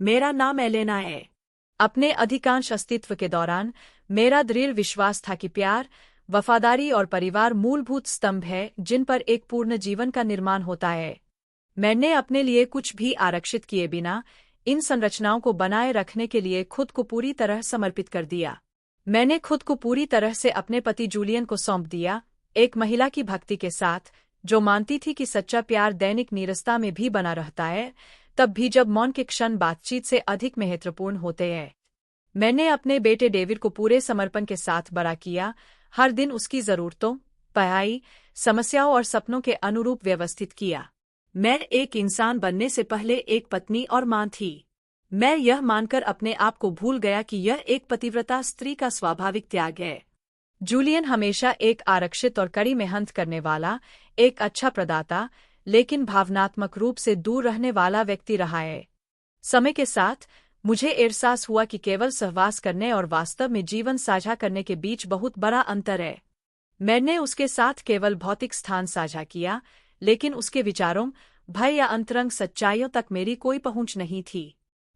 मेरा नाम एलेना है। अपने अधिकांश अस्तित्व के दौरान मेरा दृढ़ विश्वास था कि प्यार, वफादारी और परिवार मूलभूत स्तंभ है जिन पर एक पूर्ण जीवन का निर्माण होता है। मैंने अपने लिए कुछ भी आरक्षित किए बिना इन संरचनाओं को बनाए रखने के लिए खुद को पूरी तरह समर्पित कर दिया। मैंने खुद को पूरी तरह से अपने पति जूलियन को सौंप दिया, एक महिला की भक्ति के साथ जो मानती थी कि सच्चा प्यार दैनिक नीरसता में भी बना रहता है, तब भी जब मौन के क्षण बातचीत से अधिक महत्वपूर्ण होते हैं। मैंने अपने बेटे डेविड को पूरे समर्पण के साथ बड़ा किया, हर दिन उसकी जरूरतों, पढ़ाई, समस्याओं और सपनों के अनुरूप व्यवस्थित किया। मैं एक इंसान बनने से पहले एक पत्नी और मां थी। मैं यह मानकर अपने आप को भूल गया कि यह एक पतिव्रता स्त्री का स्वाभाविक त्याग है। जूलियन हमेशा एक आरक्षित और कड़ी मेहनत करने वाला, एक अच्छा प्रदाता, लेकिन भावनात्मक रूप से दूर रहने वाला व्यक्ति रहा है। समय के साथ मुझे एहसास हुआ कि केवल सहवास करने और वास्तव में जीवन साझा करने के बीच बहुत बड़ा अंतर है। मैंने उसके साथ केवल भौतिक स्थान साझा किया, लेकिन उसके विचारों, भय या अंतरंग सच्चाइयों तक मेरी कोई पहुंच नहीं थी।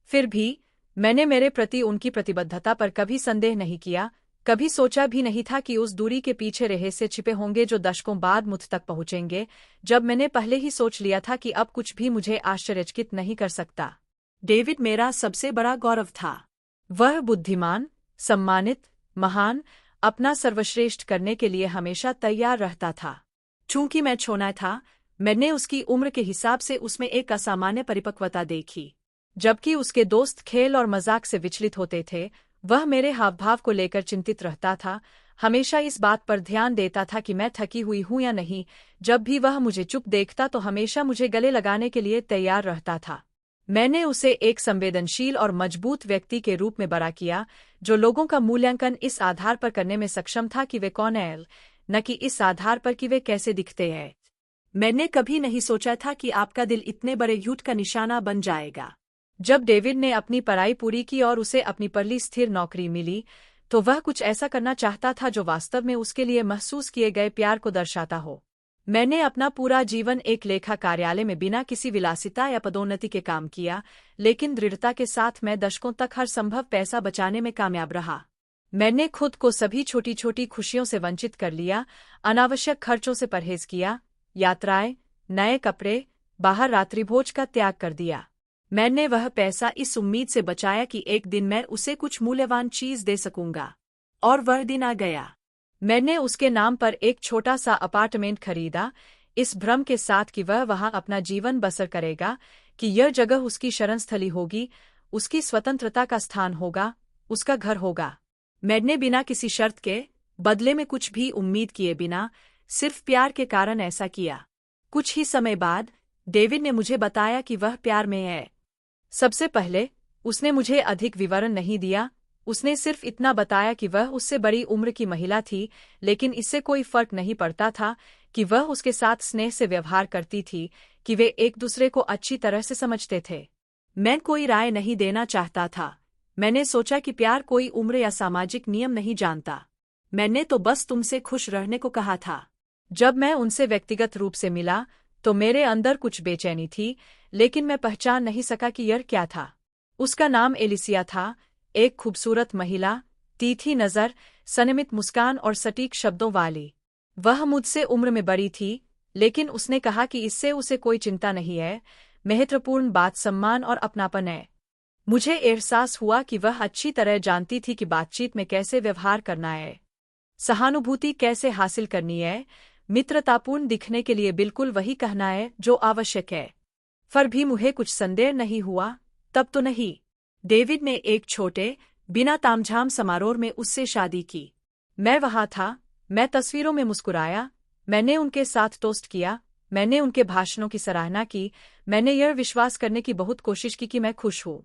फिर भी मैंने मेरे प्रति उनकी प्रतिबद्धता पर कभी संदेह नहीं किया, कभी सोचा भी नहीं था कि उस दूरी के पीछे रहस्य छिपे होंगे जो दशकों बाद मुझ तक पहुंचेंगे, जब मैंने पहले ही सोच लिया था कि अब कुछ भी मुझे आश्चर्यचकित नहीं कर सकता। डेविड मेरा सबसे बड़ा गौरव था। वह बुद्धिमान, सम्मानित, महान, अपना सर्वश्रेष्ठ करने के लिए हमेशा तैयार रहता था। चूंकि मैं छोटा था, मैंने उसकी उम्र के हिसाब से उसमें एक असामान्य परिपक्वता देखी। जबकि उसके दोस्त खेल और मजाक से विचलित होते थे, वह मेरे हावभाव को लेकर चिंतित रहता था, हमेशा इस बात पर ध्यान देता था कि मैं थकी हुई हूं या नहीं। जब भी वह मुझे चुप देखता तो हमेशा मुझे गले लगाने के लिए तैयार रहता था। मैंने उसे एक संवेदनशील और मजबूत व्यक्ति के रूप में बड़ा किया, जो लोगों का मूल्यांकन इस आधार पर करने में सक्षम था कि वे कौन हैं, न कि इस आधार पर कि वे कैसे दिखते हैं। मैंने कभी नहीं सोचा था कि आपका दिल इतने बड़े युद्ध का निशाना बन जाएगा। जब डेविड ने अपनी पढ़ाई पूरी की और उसे अपनी पहली स्थिर नौकरी मिली, तो वह कुछ ऐसा करना चाहता था जो वास्तव में उसके लिए महसूस किए गए प्यार को दर्शाता हो। मैंने अपना पूरा जीवन एक लेखा कार्यालय में बिना किसी विलासिता या पदोन्नति के काम किया, लेकिन दृढ़ता के साथ मैं दशकों तक हर संभव पैसा बचाने में कामयाब रहा। मैंने खुद को सभी छोटी छोटी खुशियों से वंचित कर लिया, अनावश्यक खर्चों से परहेज किया, यात्राएं, नए कपड़े, बाहर रात्रिभोज का त्याग कर दिया। मैंने वह पैसा इस उम्मीद से बचाया कि एक दिन मैं उसे कुछ मूल्यवान चीज दे सकूंगा। और वह दिन आ गया। मैंने उसके नाम पर एक छोटा सा अपार्टमेंट खरीदा, इस भ्रम के साथ कि वह वहां अपना जीवन बसर करेगा, कि यह जगह उसकी शरणस्थली होगी, उसकी स्वतंत्रता का स्थान होगा, उसका घर होगा। मैंने बिना किसी शर्त के, बदले में कुछ भी उम्मीद किए बिना, सिर्फ प्यार के कारण ऐसा किया। कुछ ही समय बाद डेविड ने मुझे बताया कि वह प्यार में है। सबसे पहले उसने मुझे अधिक विवरण नहीं दिया, उसने सिर्फ इतना बताया कि वह उससे बड़ी उम्र की महिला थी, लेकिन इससे कोई फर्क नहीं पड़ता था कि वह उसके साथ स्नेह से व्यवहार करती थी, कि वे एक दूसरे को अच्छी तरह से समझते थे। मैं कोई राय नहीं देना चाहता था। मैंने सोचा कि प्यार कोई उम्र या सामाजिक नियम नहीं जानता। मैंने तो बस तुमसे खुश रहने को कहा था। जब मैं उनसे व्यक्तिगत रूप से मिला तो मेरे अंदर कुछ बेचैनी थी, लेकिन मैं पहचान नहीं सका कि यह क्या था। उसका नाम एलिसिया था, एक खूबसूरत महिला, तीखी नज़र, संयमित मुस्कान और सटीक शब्दों वाली। वह मुझसे उम्र में बड़ी थी, लेकिन उसने कहा कि इससे उसे कोई चिंता नहीं है। महत्वपूर्ण बात सम्मान और अपनापन है। मुझे एहसास हुआ कि वह अच्छी तरह जानती थी कि बातचीत में कैसे व्यवहार करना है, सहानुभूति कैसे हासिल करनी है, मित्रतापूर्ण दिखने के लिए बिल्कुल वही कहना है जो आवश्यक है। फिर भी मुझे कुछ संदेह नहीं हुआ, तब तो नहीं। डेविड ने एक छोटे, बिना तामझाम समारोह में उससे शादी की। मैं वहां था, मैं तस्वीरों में मुस्कुराया, मैंने उनके साथ टोस्ट किया, मैंने उनके भाषणों की सराहना की, मैंने यह विश्वास करने की बहुत कोशिश की कि मैं खुश हूँ।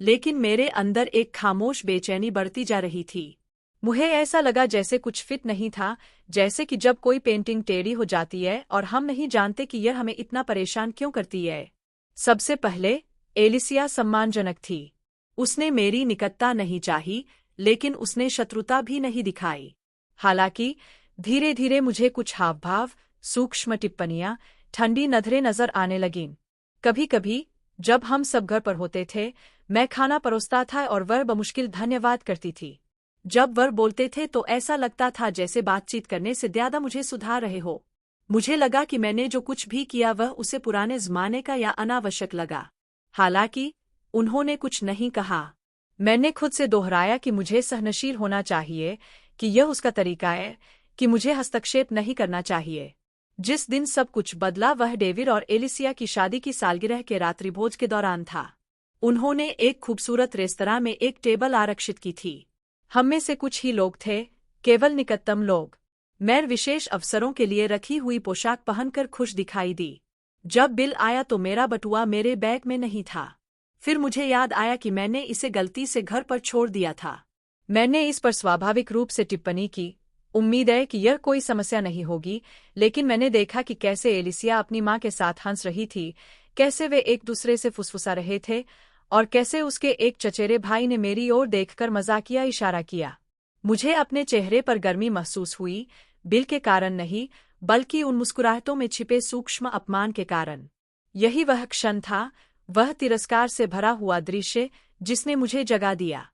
लेकिन मेरे अंदर एक खामोश बेचैनी बढ़ती जा रही थी। मुझे ऐसा लगा जैसे कुछ फिट नहीं था, जैसे कि जब कोई पेंटिंग टेढ़ी हो जाती है और हम नहीं जानते कि यह हमें इतना परेशान क्यों करती है। सबसे पहले एलिसिया सम्मानजनक थी। उसने मेरी निकटता नहीं चाही, लेकिन उसने शत्रुता भी नहीं दिखाई। हालांकि धीरे धीरे मुझे कुछ हावभाव, सूक्ष्म टिप्पणियां, ठंडी नजरें नजर आने लगीं। कभी कभी जब हम सब घर पर होते थे, मैं खाना परोसता था और वह बमुश्किल धन्यवाद करती थी। जब वह बोलते थे तो ऐसा लगता था जैसे बातचीत करने से ज़्यादा मुझे सुधार रहे हो। मुझे लगा कि मैंने जो कुछ भी किया वह उसे पुराने ज़माने का या अनावश्यक लगा। हालांकि उन्होंने कुछ नहीं कहा। मैंने खुद से दोहराया कि मुझे सहनशील होना चाहिए, कि यह उसका तरीका है, कि मुझे हस्तक्षेप नहीं करना चाहिए। जिस दिन सब कुछ बदला वह डेविड और एलिसिया की शादी की सालगिरह के रात्रिभोज के दौरान था। उन्होंने एक खूबसूरत रेस्तरां में एक टेबल आरक्षित की थी। हम में से कुछ ही लोग थे, केवल निकटतम लोग। मैं विशेष अवसरों के लिए रखी हुई पोशाक पहनकर खुश दिखाई दी। जब बिल आया तो मेरा बटुआ मेरे बैग में नहीं था। फिर मुझे याद आया कि मैंने इसे गलती से घर पर छोड़ दिया था। मैंने इस पर स्वाभाविक रूप से टिप्पणी की, उम्मीद है कि यह कोई समस्या नहीं होगी, लेकिन मैंने देखा कि कैसे एलिसिया अपनी माँ के साथ हंस रही थी, कैसे वे एक दूसरे से फुसफुसा रहे थे, और कैसे उसके एक चचेरे भाई ने मेरी ओर देखकर मजाकिया इशारा किया। मुझे अपने चेहरे पर गर्मी महसूस हुई, बिल के कारण नहीं, बल्कि उन मुस्कुराहटों में छिपे सूक्ष्म अपमान के कारण। यही वह क्षण था, वह तिरस्कार से भरा हुआ दृश्य जिसने मुझे जगा दिया।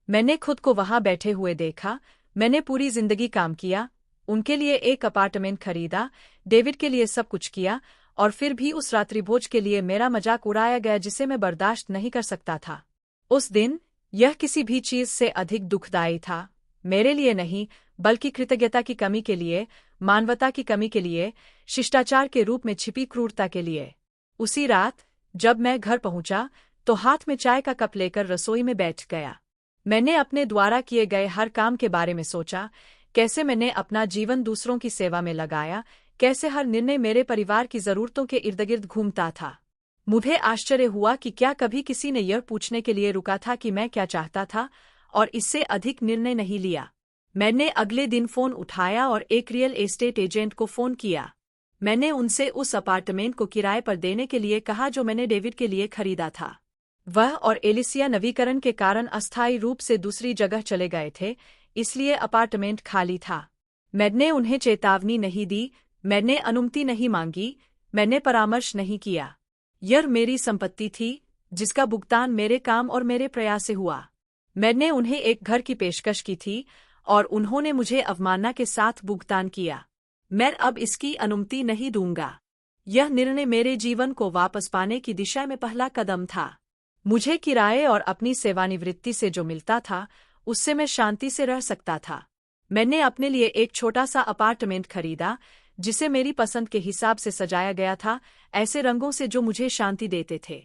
मैंने खुद को वहां बैठे हुए देखा। मैंने पूरी जिंदगी काम किया, उनके लिए एक अपार्टमेंट खरीदा, डेविड के लिए सब कुछ किया, और फिर भी उस रात्रिभोज के लिए मेरा मजाक उड़ाया गया जिसे मैं बर्दाश्त नहीं कर सकता था। उस दिन यह किसी भी चीज से अधिक दुखदायी था, मेरे लिए नहीं, बल्कि कृतज्ञता की कमी के लिए, मानवता की कमी के लिए, शिष्टाचार के रूप में छिपी क्रूरता के लिए। उसी रात जब मैं घर पहुंचा तो हाथ में चाय का कप लेकर रसोई में बैठ गया। मैंने अपने द्वारा किए गए हर काम के बारे में सोचा, कैसे मैंने अपना जीवन दूसरों की सेवा में लगाया, कैसे हर निर्णय मेरे परिवार की जरूरतों के इर्दगिर्द घूमता था। मुझे आश्चर्य हुआ कि क्या कभी किसी ने यह पूछने के लिए रुका था कि मैं क्या चाहता था, और इससे अधिक निर्णय नहीं लिया। मैंने अगले दिन फोन उठाया और एक रियल एस्टेट एजेंट को फोन किया। मैंने उनसे उस अपार्टमेंट को किराए पर देने के लिए कहा जो मैंने डेविड के लिए खरीदा था। वह और एलिसिया नवीकरण के कारण अस्थायी रूप से दूसरी जगह चले गए थे, इसलिए अपार्टमेंट खाली था। मैंने उन्हें चेतावनी नहीं दी, मैंने अनुमति नहीं मांगी, मैंने परामर्श नहीं किया। यह मेरी संपत्ति थी, जिसका भुगतान मेरे काम और मेरे प्रयास से हुआ। मैंने उन्हें एक घर की पेशकश की थी, और उन्होंने मुझे अवमानना के साथ भुगतान किया। मैं अब इसकी अनुमति नहीं दूंगा। यह निर्णय मेरे जीवन को वापस पाने की दिशा में पहला कदम था। मुझे किराए और अपनी सेवानिवृत्ति से जो मिलता था, उससे मैं शांति से रह सकता था। मैंने अपने लिए एक छोटा सा अपार्टमेंट खरीदा, जिसे मेरी पसंद के हिसाब से सजाया गया था, ऐसे रंगों से जो मुझे शांति देते थे।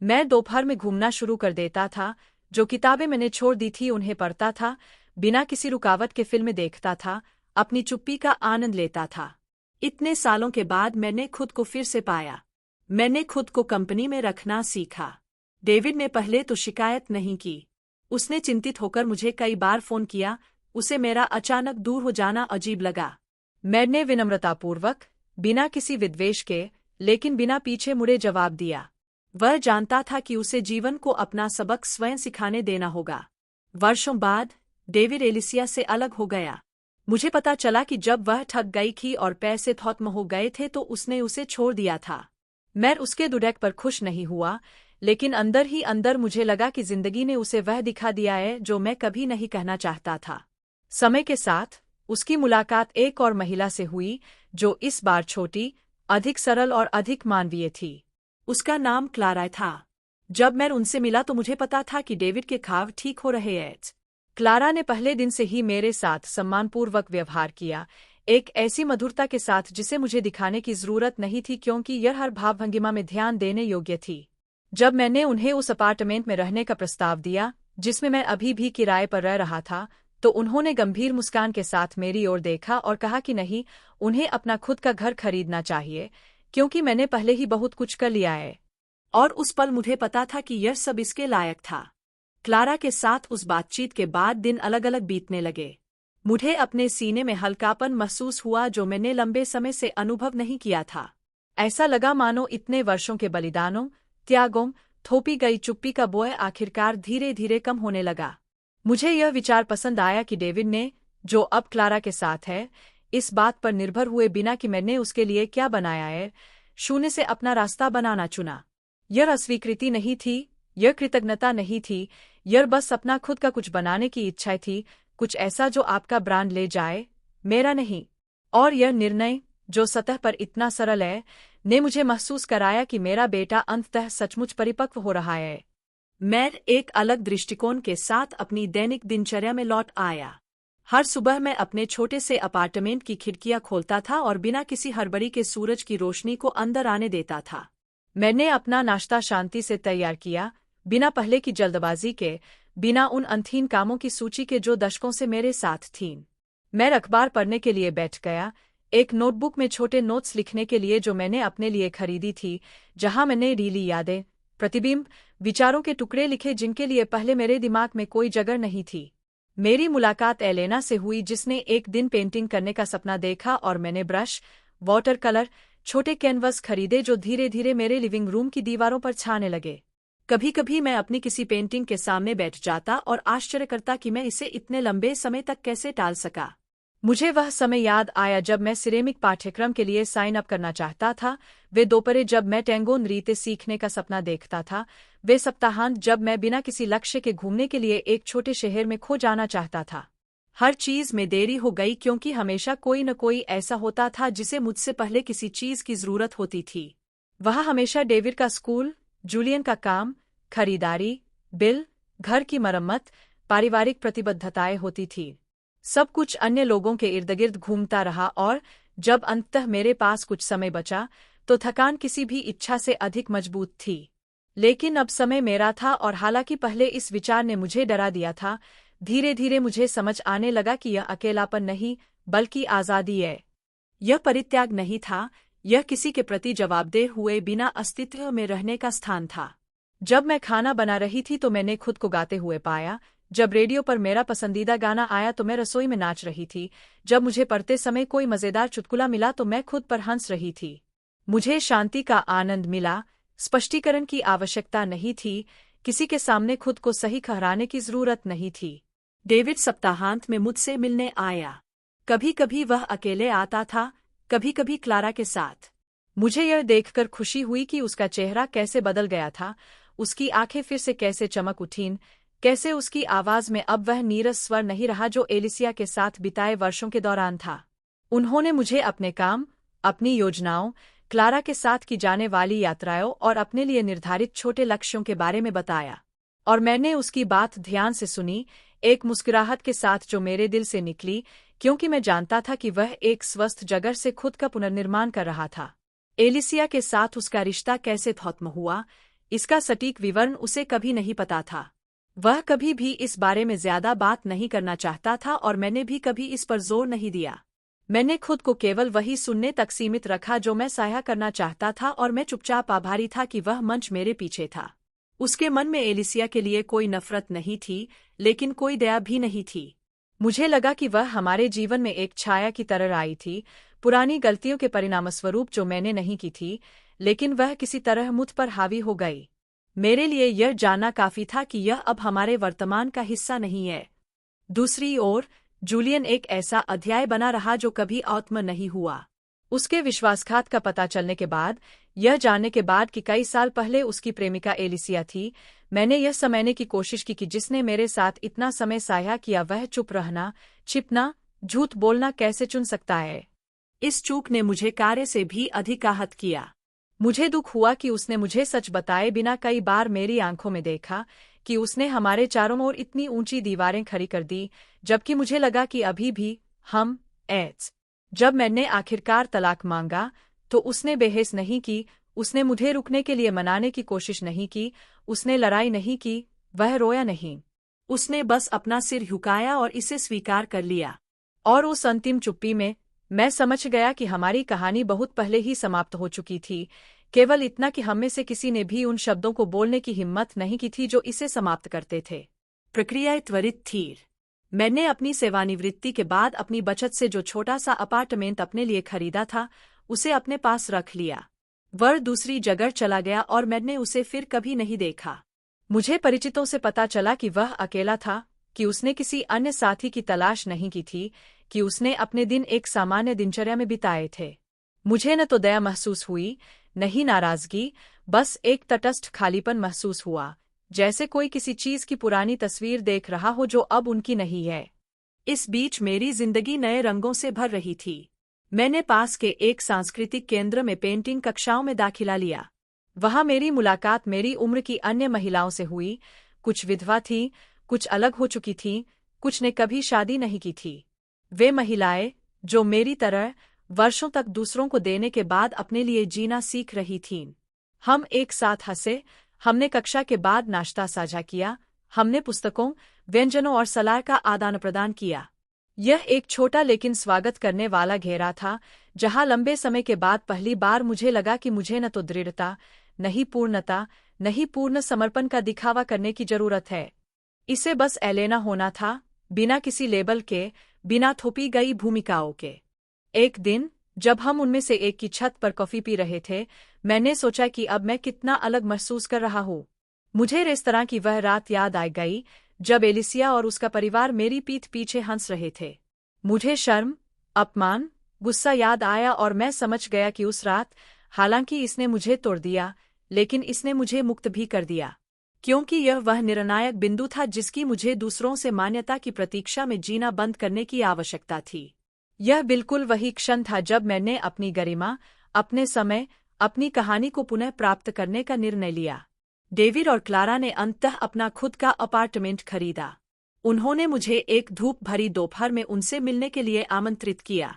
मैं दोपहर में घूमना शुरू कर देता था, जो किताबें मैंने छोड़ दी थी उन्हें पढ़ता था, बिना किसी रुकावट के फिल्में देखता था, अपनी चुप्पी का आनंद लेता था। इतने सालों के बाद मैंने खुद को फिर से पाया। मैंने खुद को कंपनी में रखना सीखा। डेविड ने पहले तो शिकायत नहीं की। उसने चिंतित होकर मुझे कई बार फोन किया, उसे मेरा अचानक दूर हो जाना अजीब लगा। मैंने विनम्रतापूर्वक, बिना किसी विद्वेष के, लेकिन बिना पीछे मुड़े जवाब दिया। वह जानता था कि उसे जीवन को अपना सबक स्वयं सिखाने देना होगा। वर्षों बाद डेविड एलिसिया से अलग हो गया। मुझे पता चला कि जब वह ठग गई थी और पैसे खत्म हो गए थे तो उसने उसे छोड़ दिया था। मैं उसके दुडक पर खुश नहीं हुआ, लेकिन अंदर ही अंदर मुझे लगा कि जिंदगी ने उसे वह दिखा दिया है जो मैं कभी नहीं कहना चाहता था। समय के साथ उसकी मुलाकात एक और महिला से हुई, जो इस बार छोटी, अधिक सरल और अधिक मानवीय थी। उसका नाम क्लारा था। जब मैं उनसे मिला तो मुझे पता था कि डेविड के घाव ठीक हो रहे हैं। क्लारा ने पहले दिन से ही मेरे साथ सम्मानपूर्वक व्यवहार किया, एक ऐसी मधुरता के साथ जिसे मुझे दिखाने की जरूरत नहीं थी, क्योंकि यह हर भावभंगिमा में ध्यान देने योग्य थी। जब मैंने उन्हें उस अपार्टमेंट में रहने का प्रस्ताव दिया, जिसमें मैं अभी भी किराए पर रह रहा था, तो उन्होंने गंभीर मुस्कान के साथ मेरी ओर देखा और कहा कि नहीं, उन्हें अपना खुद का घर खरीदना चाहिए, क्योंकि मैंने पहले ही बहुत कुछ कर लिया है। और उस पल मुझे पता था कि यह सब इसके लायक था। क्लारा के साथ उस बातचीत के बाद दिन अलग अलग बीतने लगे। मुझे अपने सीने में हल्कापन महसूस हुआ जो मैंने लंबे समय से अनुभव नहीं किया था। ऐसा लगा मानो इतने वर्षों के बलिदानों, त्यागों, थोपी गई चुप्पी का बोझ आखिरकार धीरे धीरे कम होने लगा। मुझे यह विचार पसंद आया कि डेविड ने, जो अब क्लारा के साथ है, इस बात पर निर्भर हुए बिना कि मैंने उसके लिए क्या बनाया है, शून्य से अपना रास्ता बनाना चुना। यह अस्वीकृति नहीं थी, यह कृतज्ञता नहीं थी, यह बस अपना खुद का कुछ बनाने की इच्छा थी, कुछ ऐसा जो आपका ब्रांड ले जाए, मेरा नहीं। और यह निर्णय, जो सतह पर इतना सरल है, ने मुझे महसूस कराया कि मेरा बेटा अंततः सचमुच परिपक्व हो रहा है। मैं एक अलग दृष्टिकोण के साथ अपनी दैनिक दिनचर्या में लौट आया। हर सुबह मैं अपने छोटे से अपार्टमेंट की खिड़कियां खोलता था और बिना किसी हड़बड़ी के सूरज की रोशनी को अंदर आने देता था। मैंने अपना नाश्ता शांति से तैयार किया, बिना पहले की जल्दबाजी के, बिना उन अनथीन कामों की सूची के जो दशकों से मेरे साथ थीं। मैं अखबार पढ़ने के लिए बैठ गया, एक नोटबुक में छोटे नोट्स लिखने के लिए जो मैंने अपने लिए खरीदी थी, जहां मैंने रीली यादें, प्रतिबिंब, विचारों के टुकड़े लिखे जिनके लिए पहले मेरे दिमाग में कोई जगह नहीं थी। मेरी मुलाकात एलेना से हुई, जिसने एक दिन पेंटिंग करने का सपना देखा और मैंने ब्रश, वाटर कलर, छोटे कैनवस खरीदे जो धीरे धीरे मेरे लिविंग रूम की दीवारों पर छाने लगे। कभी कभी मैं अपनी किसी पेंटिंग के सामने बैठ जाता और आश्चर्य करता कि मैं इसे इतने लंबे समय तक कैसे टाल सका। मुझे वह समय याद आया जब मैं सिरेमिक पाठ्यक्रम के लिए साइन अप करना चाहता था, वे दोपहर जब मैं टैंगो नृत्य सीखने का सपना देखता था, वे सप्ताहांत जब मैं बिना किसी लक्ष्य के घूमने के लिए एक छोटे शहर में खो जाना चाहता था। हर चीज में देरी हो गई क्योंकि हमेशा कोई न कोई ऐसा होता था जिसे मुझसे पहले किसी चीज की जरूरत होती थी। वह हमेशा डेविड का स्कूल, जूलियन का काम, खरीदारी, बिल, घर की मरम्मत, पारिवारिक प्रतिबद्धताएं होती थी। सब कुछ अन्य लोगों के इर्दगिर्द घूमता रहा और जब अंततः मेरे पास कुछ समय बचा, तो थकान किसी भी इच्छा से अधिक मजबूत थी। लेकिन अब समय मेरा था और हालांकि पहले इस विचार ने मुझे डरा दिया था, धीरे धीरे मुझे समझ आने लगा कि यह अकेलापन नहीं, बल्कि आज़ादी है। यह परित्याग नहीं था, यह किसी के प्रति जवाबदेह हुए बिना अस्तित्व में रहने का स्थान था। जब मैं खाना बना रही थी तो मैंने खुद को गाते हुए पाया, जब रेडियो पर मेरा पसंदीदा गाना आया तो मैं रसोई में नाच रही थी, जब मुझे पढ़ते समय कोई मज़ेदार चुटकुला मिला तो मैं खुद पर हंस रही थी। मुझे शांति का आनंद मिला, स्पष्टीकरण की आवश्यकता नहीं थी, किसी के सामने खुद को सही ठहराने की जरूरत नहीं थी। डेविड सप्ताहांत में मुझसे मिलने आया। कभी कभी वह अकेले आता था, कभी कभी क्लारा के साथ। मुझे यह देखकर खुशी हुई कि उसका चेहरा कैसे बदल गया था, उसकी आंखें फिर से कैसे चमक उठीं, कैसे उसकी आवाज में अब वह नीरस स्वर नहीं रहा जो एलिसिया के साथ बिताए वर्षों के दौरान था। उन्होंने मुझे अपने काम, अपनी योजनाओं, क्लारा के साथ की जाने वाली यात्राओं और अपने लिए निर्धारित छोटे लक्ष्यों के बारे में बताया, और मैंने उसकी बात ध्यान से सुनी, एक मुस्कुराहट के साथ जो मेरे दिल से निकली, क्योंकि मैं जानता था कि वह एक स्वस्थ जगह से खुद का पुनर्निर्माण कर रहा था। एलिसिया के साथ उसका रिश्ता कैसे खत्म हुआ, इसका सटीक विवरण उसे कभी नहीं पता था। वह कभी भी इस बारे में ज्यादा बात नहीं करना चाहता था और मैंने भी कभी इस पर जोर नहीं दिया। मैंने खुद को केवल वही सुनने तक सीमित रखा जो मैं साझा करना चाहता था और मैं चुपचाप आभारी था कि वह मंच मेरे पीछे था। उसके मन में एलिसिया के लिए कोई नफरत नहीं थी, लेकिन कोई दया भी नहीं थी। मुझे लगा कि वह हमारे जीवन में एक छाया की तरह आई थी, पुरानी गलतियों के परिणामस्वरूप जो मैंने नहीं की थी, लेकिन वह किसी तरह मुझ पर हावी हो गई। मेरे लिए यह जानना काफी था कि यह अब हमारे वर्तमान का हिस्सा नहीं है। दूसरी ओर, जूलियन एक ऐसा अध्याय बना रहा जो कभी आत्म नहीं हुआ। उसके विश्वासघात का पता चलने के बाद, यह जानने के बाद कि कई साल पहले उसकी प्रेमिका एलिसिया थी, मैंने यह समझने की कोशिश की कि जिसने मेरे साथ इतना समय साझा किया वह चुप रहना, छिपना, झूठ बोलना कैसे चुन सकता है। इस चूक ने मुझे कार्य से भी अधिक आहत किया। मुझे दुख हुआ कि उसने मुझे सच बताए बिना कई बार मेरी आंखों में देखा कि उसने हमारे चारों ओर इतनी ऊंची दीवारें खड़ी कर दी, जबकि मुझे लगा कि अभी भी हम एच। जब मैंने आखिरकार तलाक मांगा, तो उसने बहस नहीं की, उसने मुझे रुकने के लिए मनाने की कोशिश नहीं की, उसने लड़ाई नहीं की, वह रोया नहीं। उसने बस अपना सिर झुकाया और इसे स्वीकार कर लिया। और उस अंतिम चुप्पी में, मैं समझ गया कि हमारी कहानी बहुत पहले ही समाप्त हो चुकी थी, केवल इतना कि हम में से किसी ने भी उन शब्दों को बोलने की हिम्मत नहीं की थी जो इसे समाप्त करते थे। प्रक्रिया त्वरित थी। मैंने अपनी सेवानिवृत्ति के बाद अपनी बचत से जो छोटा सा अपार्टमेंट अपने लिए खरीदा था, उसे अपने पास रख लिया। वह दूसरी जगह चला गया और मैंने उसे फिर कभी नहीं देखा। मुझे परिचितों से पता चला कि वह अकेला था, कि उसने किसी अन्य साथी की तलाश नहीं की थी, कि उसने अपने दिन एक सामान्य दिनचर्या में बिताए थे। मुझे न तो दया महसूस हुई, न ही नाराजगी, बस एक तटस्थ खालीपन महसूस हुआ, जैसे कोई किसी चीज की पुरानी तस्वीर देख रहा हो जो अब उनकी नहीं है। इस बीच मेरी जिंदगी नए रंगों से भर रही थी। मैंने पास के एक सांस्कृतिक केंद्र में पेंटिंग कक्षाओं में दाखिला लिया। वहां मेरी मुलाकात मेरी उम्र की अन्य महिलाओं से हुई। कुछ विधवा थीं, कुछ अलग हो चुकी थीं, कुछ ने कभी शादी नहीं की थी। वे महिलाएं, जो मेरी तरह वर्षों तक दूसरों को देने के बाद अपने लिए जीना सीख रही थीं। हम एक साथ हंसे, हमने कक्षा के बाद नाश्ता साझा किया, हमने पुस्तकों, व्यंजनों और सलाह का आदान प्रदान किया। यह एक छोटा लेकिन स्वागत करने वाला घेरा था, जहां लंबे समय के बाद पहली बार मुझे लगा कि मुझे न तो दृढ़ता, न ही पूर्णता, न ही पूर्ण समर्पण का दिखावा करने की जरूरत है। इसे बस एलेना होना था, बिना किसी लेबल के, बिना थोपी गई भूमिकाओं के। एक दिन, जब हम उनमें से एक की छत पर कॉफी पी रहे थे, मैंने सोचा कि अब मैं कितना अलग महसूस कर रहा हूँ। मुझे रेस्तरां की वह रात याद आ गई, जब एलिसिया और उसका परिवार मेरी पीठ पीछे हंस रहे थे। मुझे शर्म, अपमान, गुस्सा याद आया और मैं समझ गया कि उस रात, हालांकि इसने मुझे तोड़ दिया, लेकिन इसने मुझे मुक्त भी कर दिया। क्योंकि यह वह निर्णायक बिंदु था जिसकी मुझे दूसरों से मान्यता की प्रतीक्षा में जीना बंद करने की आवश्यकता थी। यह बिल्कुल वही क्षण था जब मैंने अपनी गरिमा, अपने समय, अपनी कहानी को पुनः प्राप्त करने का निर्णय लिया। डेविड और क्लारा ने अंततः अपना खुद का अपार्टमेंट खरीदा। उन्होंने मुझे एक धूप भरी दोपहर में उनसे मिलने के लिए आमंत्रित किया।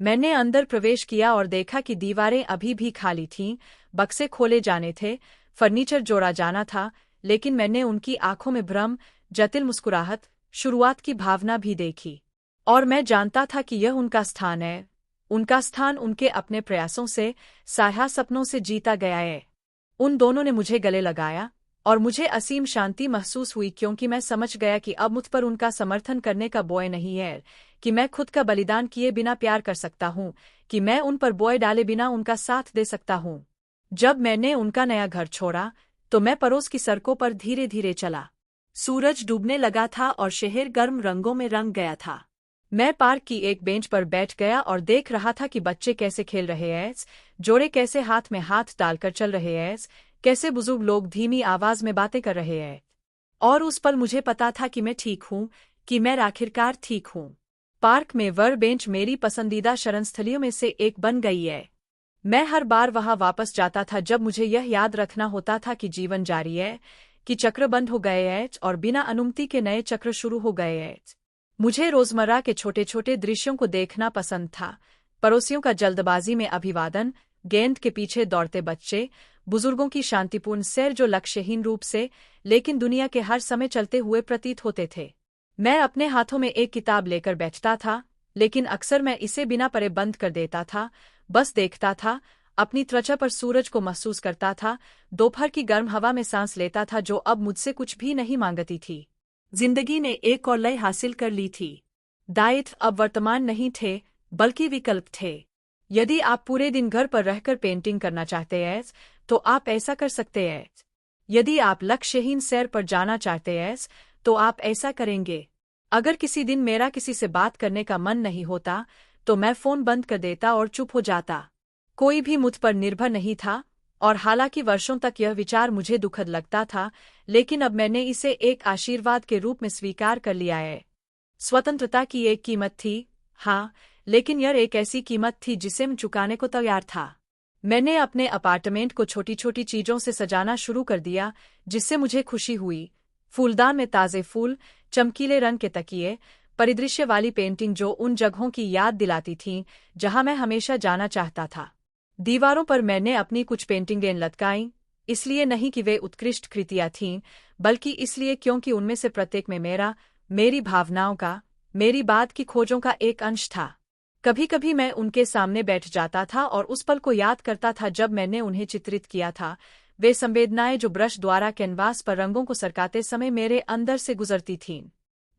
मैंने अंदर प्रवेश किया और देखा कि दीवारें अभी भी खाली थीं, बक्से खोले जाने थे, फर्नीचर जोड़ा जाना था, लेकिन मैंने उनकी आंखों में भ्रम, जटिल मुस्कुराहट, शुरुआत की भावना भी देखी। और मैं जानता था कि यह उनका स्थान है। उनका स्थान उनके अपने प्रयासों से, साया सपनों से जीता गया है। उन दोनों ने मुझे गले लगाया, और मुझे असीम शांति महसूस हुई क्योंकि मैं समझ गया कि अब मुझ पर उनका समर्थन करने का बोझ नहीं है, कि मैं खुद का बलिदान किए बिना प्यार कर सकता हूँ, कि मैं उन पर बोझ डाले बिना उनका साथ दे सकता हूँ। जब मैंने उनका नया घर छोड़ा, तो मैं पड़ोस की सड़कों पर धीरे धीरे चला। सूरज डूबने लगा था और शहर गर्म रंगों में रंग गया था। मैं पार्क की एक बेंच पर बैठ गया और देख रहा था कि बच्चे कैसे खेल रहे हैं, जोड़े कैसे हाथ में हाथ डालकर चल रहे हैं, कैसे बुजुर्ग लोग धीमी आवाज में बातें कर रहे हैं। और उस पल मुझे पता था कि मैं ठीक हूँ, कि मैं आखिरकार ठीक हूँ। पार्क में वह बेंच मेरी पसंदीदा शरणस्थलियों में से एक बन गई है। मैं हर बार वहां वापस जाता था जब मुझे यह याद रखना होता था कि जीवन जारी है, कि चक्र बंद हो गए हैं और बिना अनुमति के नए चक्र शुरू हो गए हैं। मुझे रोजमर्रा के छोटे छोटे दृश्यों को देखना पसंद था। पड़ोसियों का जल्दबाजी में अभिवादन, गेंद के पीछे दौड़ते बच्चे, बुजुर्गों की शांतिपूर्ण सैर जो लक्ष्यहीन रूप से, लेकिन दुनिया के हर समय चलते हुए प्रतीत होते थे। मैं अपने हाथों में एक किताब लेकर बैठता था, लेकिन अक्सर मैं इसे बिना पढ़े बंद कर देता था, बस देखता था, अपनी त्वचा पर सूरज को महसूस करता था, दोपहर की गर्म हवा में सांस लेता था जो अब मुझसे कुछ भी नहीं मांगती थी। जिंदगी ने एक और लय हासिल कर ली थी। दायित्व अब वर्तमान नहीं थे, बल्कि विकल्प थे। यदि आप पूरे दिन घर पर रहकर पेंटिंग करना चाहते हैं, तो आप ऐसा कर सकते हैं। यदि आप लक्ष्यहीन सैर पर जाना चाहते हैं, तो आप ऐसा करेंगे। अगर किसी दिन मेरा किसी से बात करने का मन नहीं होता, तो मैं फोन बंद कर देता और चुप हो जाता। कोई भी मुझ पर निर्भर नहीं था, और हालांकि वर्षों तक यह विचार मुझे दुखद लगता था, लेकिन अब मैंने इसे एक आशीर्वाद के रूप में स्वीकार कर लिया है। स्वतंत्रता की एक कीमत थी, हाँ, लेकिन यह एक ऐसी कीमत थी जिसे मैं चुकाने को तैयार था। मैंने अपने अपार्टमेंट को छोटी छोटी चीजों से सजाना शुरू कर दिया, जिससे मुझे खुशी हुई। फूलदान में ताजे फूल, चमकीले रंग के तकिए, परिदृश्य वाली पेंटिंग जो उन जगहों की याद दिलाती थीं जहां मैं हमेशा जाना चाहता था। दीवारों पर मैंने अपनी कुछ पेंटिंगें लटकाईं, इसलिए नहीं कि वे उत्कृष्ट कृतियां थीं, बल्कि इसलिए क्योंकि उनमें से प्रत्येक में मेरी भावनाओं का, मेरी बात की खोजों का एक अंश था। कभी कभी मैं उनके सामने बैठ जाता था और उस पल को याद करता था जब मैंने उन्हें चित्रित किया था, वे संवेदनाएं जो ब्रश द्वारा कैनवास पर रंगों को सरकाते समय मेरे अंदर से गुजरती थीं।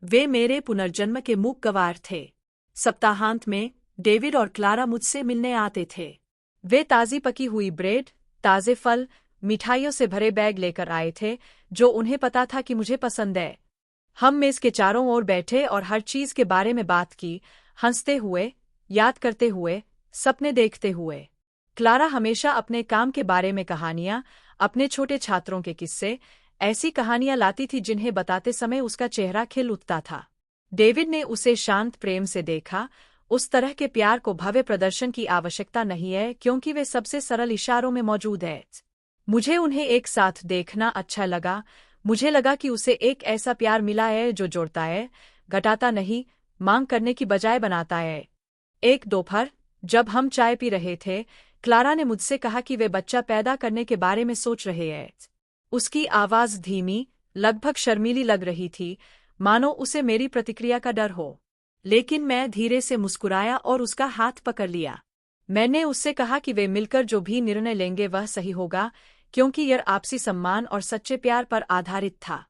वे मेरे पुनर्जन्म के मूक गवार थे। सप्ताहांत में डेविड और क्लारा मुझसे मिलने आते थे। वे ताज़ी पकी हुई ब्रेड, ताज़े फल, मिठाइयों से भरे बैग लेकर आए थे, जो उन्हें पता था कि मुझे पसंद है। हम मेज के चारों ओर बैठे और हर चीज के बारे में बात की, हंसते हुए, याद करते हुए, सपने देखते हुए। क्लारा हमेशा अपने काम के बारे में कहानियां, अपने छोटे छात्रों के किस्से, ऐसी कहानियां लाती थी जिन्हें बताते समय उसका चेहरा खिल उठता था। डेविड ने उसे शांत प्रेम से देखा। उस तरह के प्यार को भव्य प्रदर्शन की आवश्यकता नहीं है, क्योंकि वे सबसे सरल इशारों में मौजूद है। मुझे उन्हें एक साथ देखना अच्छा लगा। मुझे लगा कि उसे एक ऐसा प्यार मिला है जो जोड़ता है, घटाता नहीं, मांग करने की बजाय बनाता है। एक दोपहर, जब हम चाय पी रहे थे, क्लारा ने मुझसे कहा कि वे बच्चा पैदा करने के बारे में सोच रहे हैं। उसकी आवाज धीमी, लगभग शर्मीली लग रही थी, मानो उसे मेरी प्रतिक्रिया का डर हो। लेकिन मैं धीरे से मुस्कुराया और उसका हाथ पकड़ लिया। मैंने उससे कहा कि वे मिलकर जो भी निर्णय लेंगे वह सही होगा, क्योंकि यह आपसी सम्मान और सच्चे प्यार पर आधारित था।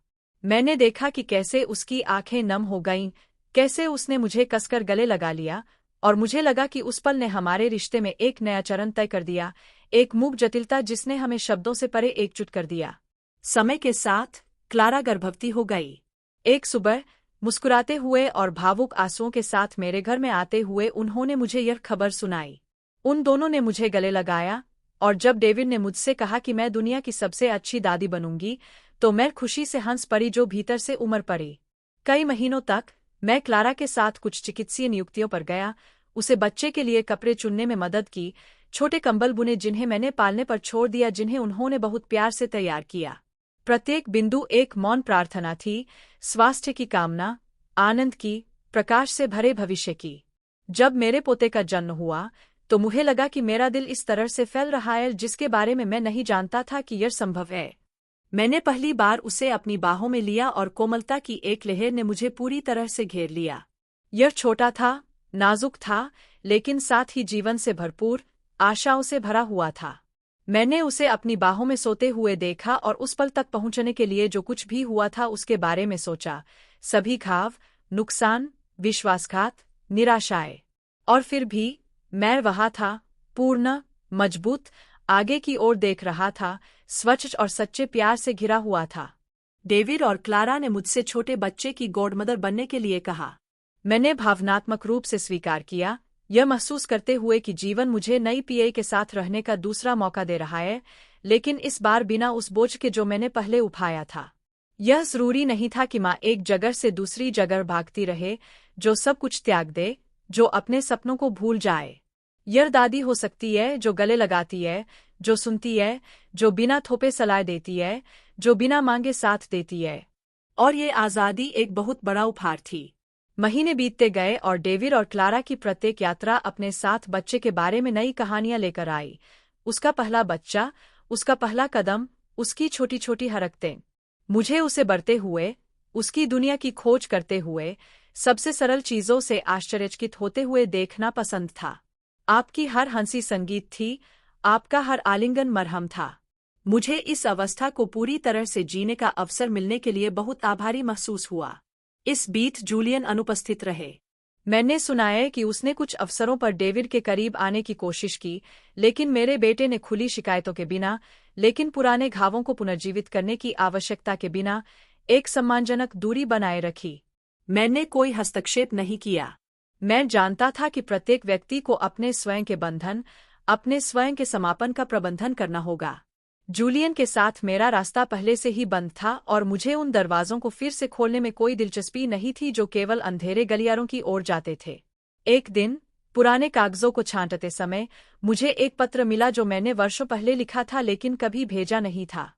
मैंने देखा कि कैसे उसकी आंखें नम हो गईं, कैसे उसने मुझे कसकर गले लगा लिया, और मुझे लगा कि उस पल ने हमारे रिश्ते में एक नया चरण तय कर दिया, एक मूक जटिलता जिसने हमें शब्दों से परे एकजुट कर दिया। समय के साथ क्लारा गर्भवती हो गई। एक सुबह, मुस्कुराते हुए और भावुक आंसुओं के साथ मेरे घर में आते हुए उन्होंने मुझे यह खबर सुनाई। उन दोनों ने मुझे गले लगाया, और जब डेविड ने मुझसे कहा कि मैं दुनिया की सबसे अच्छी दादी बनूंगी, तो मैं खुशी से हंस पड़ी जो भीतर से उमड़ पड़ी। कई महीनों तक मैं क्लारा के साथ कुछ चिकित्सीय नियुक्तियों पर गया, उसे बच्चे के लिए कपड़े चुनने में मदद की, छोटे कंबल बुने जिन्हें मैंने पालने पर छोड़ दिया, जिन्हें उन्होंने बहुत प्यार से तैयार किया। प्रत्येक बिंदु एक मौन प्रार्थना थी, स्वास्थ्य की कामना, आनंद की, प्रकाश से भरे भविष्य की। जब मेरे पोते का जन्म हुआ, तो मुझे लगा कि मेरा दिल इस तरह से फैल रहा है जिसके बारे में मैं नहीं जानता था कि यह संभव है। मैंने पहली बार उसे अपनी बाहों में लिया और कोमलता की एक लहर ने मुझे पूरी तरह से घेर लिया। यह छोटा था, नाजुक था, लेकिन साथ ही जीवन से भरपूर, आशाओं से भरा हुआ था। मैंने उसे अपनी बाहों में सोते हुए देखा और उस पल तक पहुंचने के लिए जो कुछ भी हुआ था उसके बारे में सोचा। सभी घाव, नुकसान, विश्वासघात, निराशाएं। और फिर भी मैं वहां था, पूर्ण, मजबूत, आगे की ओर देख रहा था, स्वच्छ और सच्चे प्यार से घिरा हुआ था। डेविड और क्लारा ने मुझसे छोटे बच्चे की गॉडमदर बनने के लिए कहा। मैंने भावनात्मक रूप से स्वीकार किया, यह महसूस करते हुए कि जीवन मुझे नई पीए के साथ रहने का दूसरा मौका दे रहा है, लेकिन इस बार बिना उस बोझ के जो मैंने पहले उठाया था। यह जरूरी नहीं था कि माँ एक जगह से दूसरी जगह भागती रहे, जो सब कुछ त्याग दे, जो अपने सपनों को भूल जाए। यह दादी हो सकती है जो गले लगाती है, जो सुनती है, जो बिना थोपे सलाह देती है, जो बिना मांगे साथ देती है। और ये आज़ादी एक बहुत बड़ा उपहार थी। महीने बीतते गए और डेविड और क्लारा की प्रत्येक यात्रा अपने साथ बच्चे के बारे में नई कहानियां लेकर आई। उसका पहला बच्चा, उसका पहला कदम, उसकी छोटी छोटी हरकतें। मुझे उसे बढ़ते हुए, उसकी दुनिया की खोज करते हुए, सबसे सरल चीजों से आश्चर्यचकित होते हुए देखना पसंद था। आपकी हर हंसी संगीत थी, आपका हर आलिंगन मरहम था। मुझे इस अवस्था को पूरी तरह से जीने का अवसर मिलने के लिए बहुत आभारी महसूस हुआ। इस बीच जूलियन अनुपस्थित रहे। मैंने सुना है कि उसने कुछ अवसरों पर डेविड के करीब आने की कोशिश की, लेकिन मेरे बेटे ने खुली शिकायतों के बिना, लेकिन पुराने घावों को पुनर्जीवित करने की आवश्यकता के बिना, एक सम्मानजनक दूरी बनाए रखी। मैंने कोई हस्तक्षेप नहीं किया। मैं जानता था कि प्रत्येक व्यक्ति को अपने स्वयं के बंधन, अपने स्वयं के समापन का प्रबंधन करना होगा। जूलियन के साथ मेरा रास्ता पहले से ही बंद था और मुझे उन दरवाजों को फिर से खोलने में कोई दिलचस्पी नहीं थी जो केवल अंधेरे गलियारों की ओर जाते थे। एक दिन, पुराने कागजों को छांटते समय, मुझे एक पत्र मिला जो मैंने वर्षों पहले लिखा था लेकिन कभी भेजा नहीं था।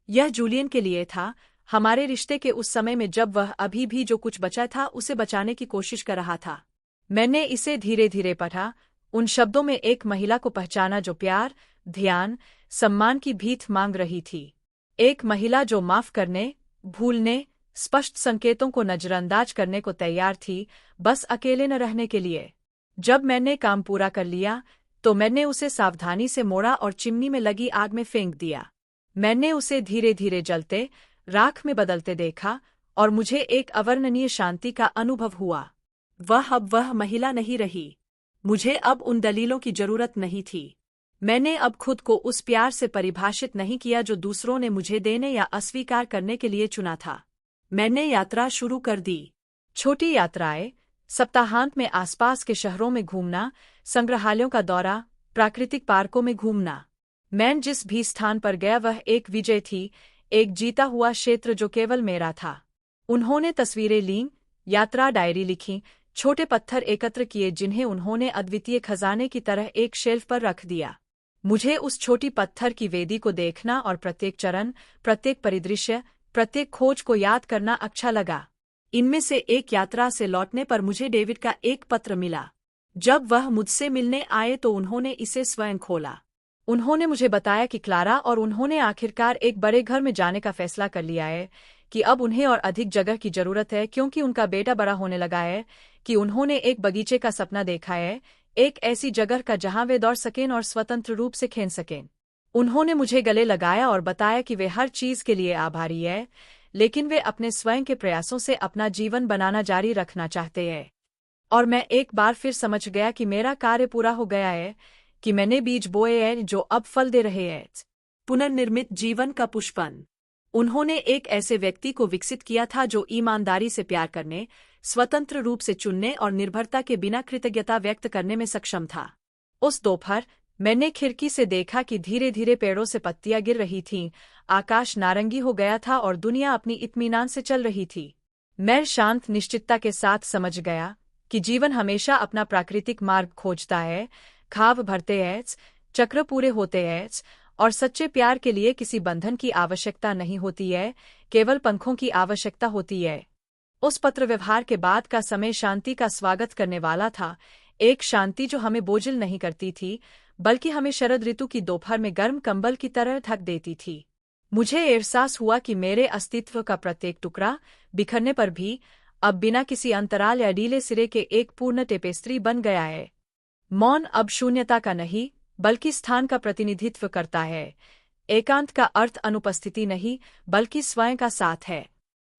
यह जूलियन के लिए था, हमारे रिश्ते के उस समय में जब वह अभी भी जो कुछ बचा था उसे बचाने की कोशिश कर रहा था। मैंने इसे धीरे धीरे पढ़ा, उन शब्दों में एक महिला को पहचाना जो प्यार, ध्यान, सम्मान की भीख मांग रही थी। एक महिला जो माफ करने, भूलने, स्पष्ट संकेतों को नजरअंदाज करने को तैयार थी, बस अकेले न रहने के लिए। जब मैंने काम पूरा कर लिया, तो मैंने उसे सावधानी से मोड़ा और चिमनी में लगी आग में फेंक दिया। मैंने उसे धीरे धीरे जलते, राख में बदलते देखा, और मुझे एक अवर्णनीय शांति का अनुभव हुआ। वह महिला नहीं रही। मुझे अब उन दलीलों की जरूरत नहीं थी। मैंने अब खुद को उस प्यार से परिभाषित नहीं किया जो दूसरों ने मुझे देने या अस्वीकार करने के लिए चुना था। मैंने यात्रा शुरू कर दी। छोटी यात्राएं, सप्ताहांत में आसपास के शहरों में घूमना, संग्रहालयों का दौरा, प्राकृतिक पार्कों में घूमना। मैं जिस भी स्थान पर गया वह एक विजय थी, एक जीता हुआ क्षेत्र जो केवल मेरा था। उन्होंने तस्वीरें लीं, यात्रा डायरी लिखी, छोटे पत्थर एकत्र किए जिन्हें उन्होंने अद्वितीय खजाने की तरह एक शेल्फ पर रख दिया। मुझे उस छोटी पत्थर की वेदी को देखना और प्रत्येक चरण, प्रत्येक परिदृश्य, प्रत्येक खोज को याद करना अच्छा लगा। इनमें से एक यात्रा से लौटने पर मुझे डेविड का एक पत्र मिला। जब वह मुझसे मिलने आए तो उन्होंने इसे स्वयं खोला। उन्होंने मुझे बताया कि क्लारा और उन्होंने आखिरकार एक बड़े घर में जाने का फैसला कर लिया है, कि अब उन्हें और अधिक जगह की जरूरत है क्योंकि उनका बेटा बड़ा होने लगा है, कि उन्होंने एक बगीचे का सपना देखा है, एक ऐसी जगह का जहां वे दौड़ सकें और स्वतंत्र रूप से खेल सकें। उन्होंने मुझे गले लगाया और बताया कि वे हर चीज के लिए आभारी है, लेकिन वे अपने स्वयं के प्रयासों से अपना जीवन बनाना जारी रखना चाहते हैं। और मैं एक बार फिर समझ गया कि मेरा कार्य पूरा हो गया है, कि मैंने बीज बोए हैं जो अब फल दे रहे हैं। पुनर्निर्मित जीवन का पुष्पन। उन्होंने एक ऐसे व्यक्ति को विकसित किया था जो ईमानदारी से प्यार करने, स्वतंत्र रूप से चुनने और निर्भरता के बिना कृतज्ञता व्यक्त करने में सक्षम था। उस दोपहर मैंने खिड़की से देखा कि धीरे धीरे पेड़ों से पत्तियां गिर रही थीं, आकाश नारंगी हो गया था और दुनिया अपनी इत्मीनान से चल रही थी। मैं शांत निश्चितता के साथ समझ गया कि जीवन हमेशा अपना प्राकृतिक मार्ग खोजता है, खाब भरते हैं, चक्र पूरे होते हैं, और सच्चे प्यार के लिए किसी बंधन की आवश्यकता नहीं होती है, केवल पंखों की आवश्यकता होती है। उस पत्र व्यवहार के बाद का समय शांति का स्वागत करने वाला था, एक शांति जो हमें बोझिल नहीं करती थी, बल्कि हमें शरद ऋतु की दोपहर में गर्म कंबल की तरह ढक देती थी। मुझे एहसास हुआ कि मेरे अस्तित्व का प्रत्येक टुकड़ा, बिखरने पर भी, अब बिना किसी अंतराल या ढीले सिरे के एक पूर्ण टेपेस्ट्री बन गया है। मौन अब शून्यता का नहीं, बल्कि स्थान का प्रतिनिधित्व करता है। एकांत का अर्थ अनुपस्थिति नहीं, बल्कि स्वयं का साथ है।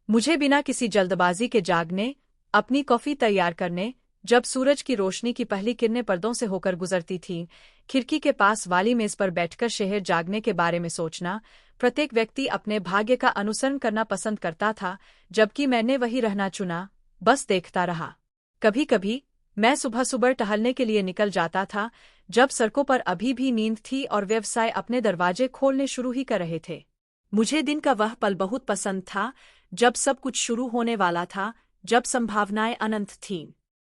मुझे बिना किसी जल्दबाजी के जागने, अपनी कॉफी तैयार करने, जब सूरज की रोशनी की पहली किरणें पर्दों से होकर गुजरती थीं, खिड़की के पास वाली मेज पर बैठकर शहर जागने के बारे में सोचना। प्रत्येक व्यक्ति अपने भाग्य का अनुसरण करना पसंद करता था, जबकि मैंने वही रहना चुना, बस देखता रहा। कभी कभी मैं सुबह सुबह टहलने के लिए निकल जाता था, जब सड़कों पर अभी भी नींद थी और व्यवसाय अपने दरवाजे खोलने शुरू ही कर रहे थे। मुझे दिन का वह पल बहुत पसंद था, जब सब कुछ शुरू होने वाला था, जब संभावनाएं अनंत थीं।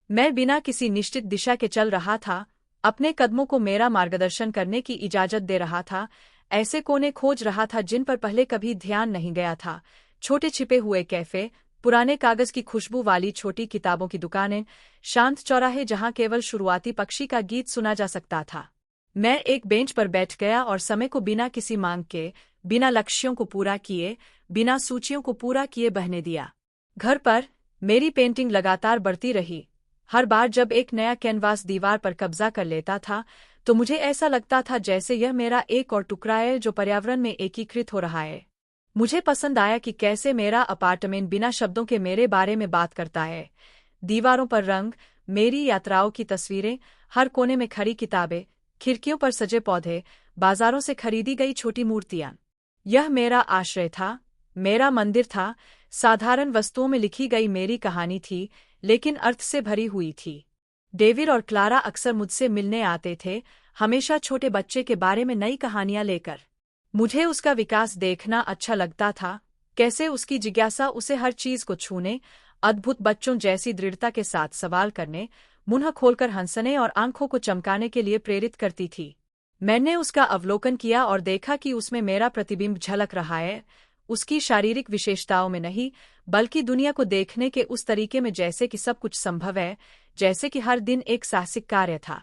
मैं बिना किसी निश्चित दिशा के चल रहा था, अपने कदमों को मेरा मार्गदर्शन करने की इजाजत दे रहा था, ऐसे कोने खोज रहा था जिन पर पहले कभी ध्यान नहीं गया था। छोटे छिपे हुए कैफे, पुराने कागज की खुशबू वाली छोटी किताबों की दुकानें, शांत चौराहे जहां केवल शुरुआती पक्षी का गीत सुना जा सकता था। मैं एक बेंच पर बैठ गया और समय को बिना किसी मांग के, बिना लक्ष्यों को पूरा किए, बिना सूचियों को पूरा किए बहने दिया। घर पर मेरी पेंटिंग लगातार बढ़ती रही। हर बार जब एक नया कैनवास दीवार पर कब्जा कर लेता था, तो मुझे ऐसा लगता था जैसे यह मेरा एक और टुकड़ा है जो पर्यावरण में एकीकृत हो रहा है। मुझे पसंद आया कि कैसे मेरा अपार्टमेंट बिना शब्दों के मेरे बारे में बात करता है। दीवारों पर रंग, मेरी यात्राओं की तस्वीरें, हर कोने में खड़ी किताबें, खिड़कियों पर सजे पौधे, बाजारों से खरीदी गई छोटी मूर्तियां। यह मेरा आश्रय था, मेरा मंदिर था। साधारण वस्तुओं में लिखी गई मेरी कहानी थी, लेकिन अर्थ से भरी हुई थी। डेविड और क्लारा अक्सर मुझसे मिलने आते थे, हमेशा छोटे बच्चे के बारे में नई कहानियां लेकर। मुझे उसका विकास देखना अच्छा लगता था, कैसे उसकी जिज्ञासा उसे हर चीज को छूने, अद्भुत बच्चों जैसी दृढ़ता के साथ सवाल करने, मुंह खोलकर हंसने और आंखों को चमकाने के लिए प्रेरित करती थी। मैंने उसका अवलोकन किया और देखा कि उसमें मेरा प्रतिबिंब झलक रहा है, उसकी शारीरिक विशेषताओं में नहीं, बल्कि दुनिया को देखने के उस तरीके में जैसे कि सब कुछ संभव है, जैसे कि हर दिन एक साहसिक कार्य था।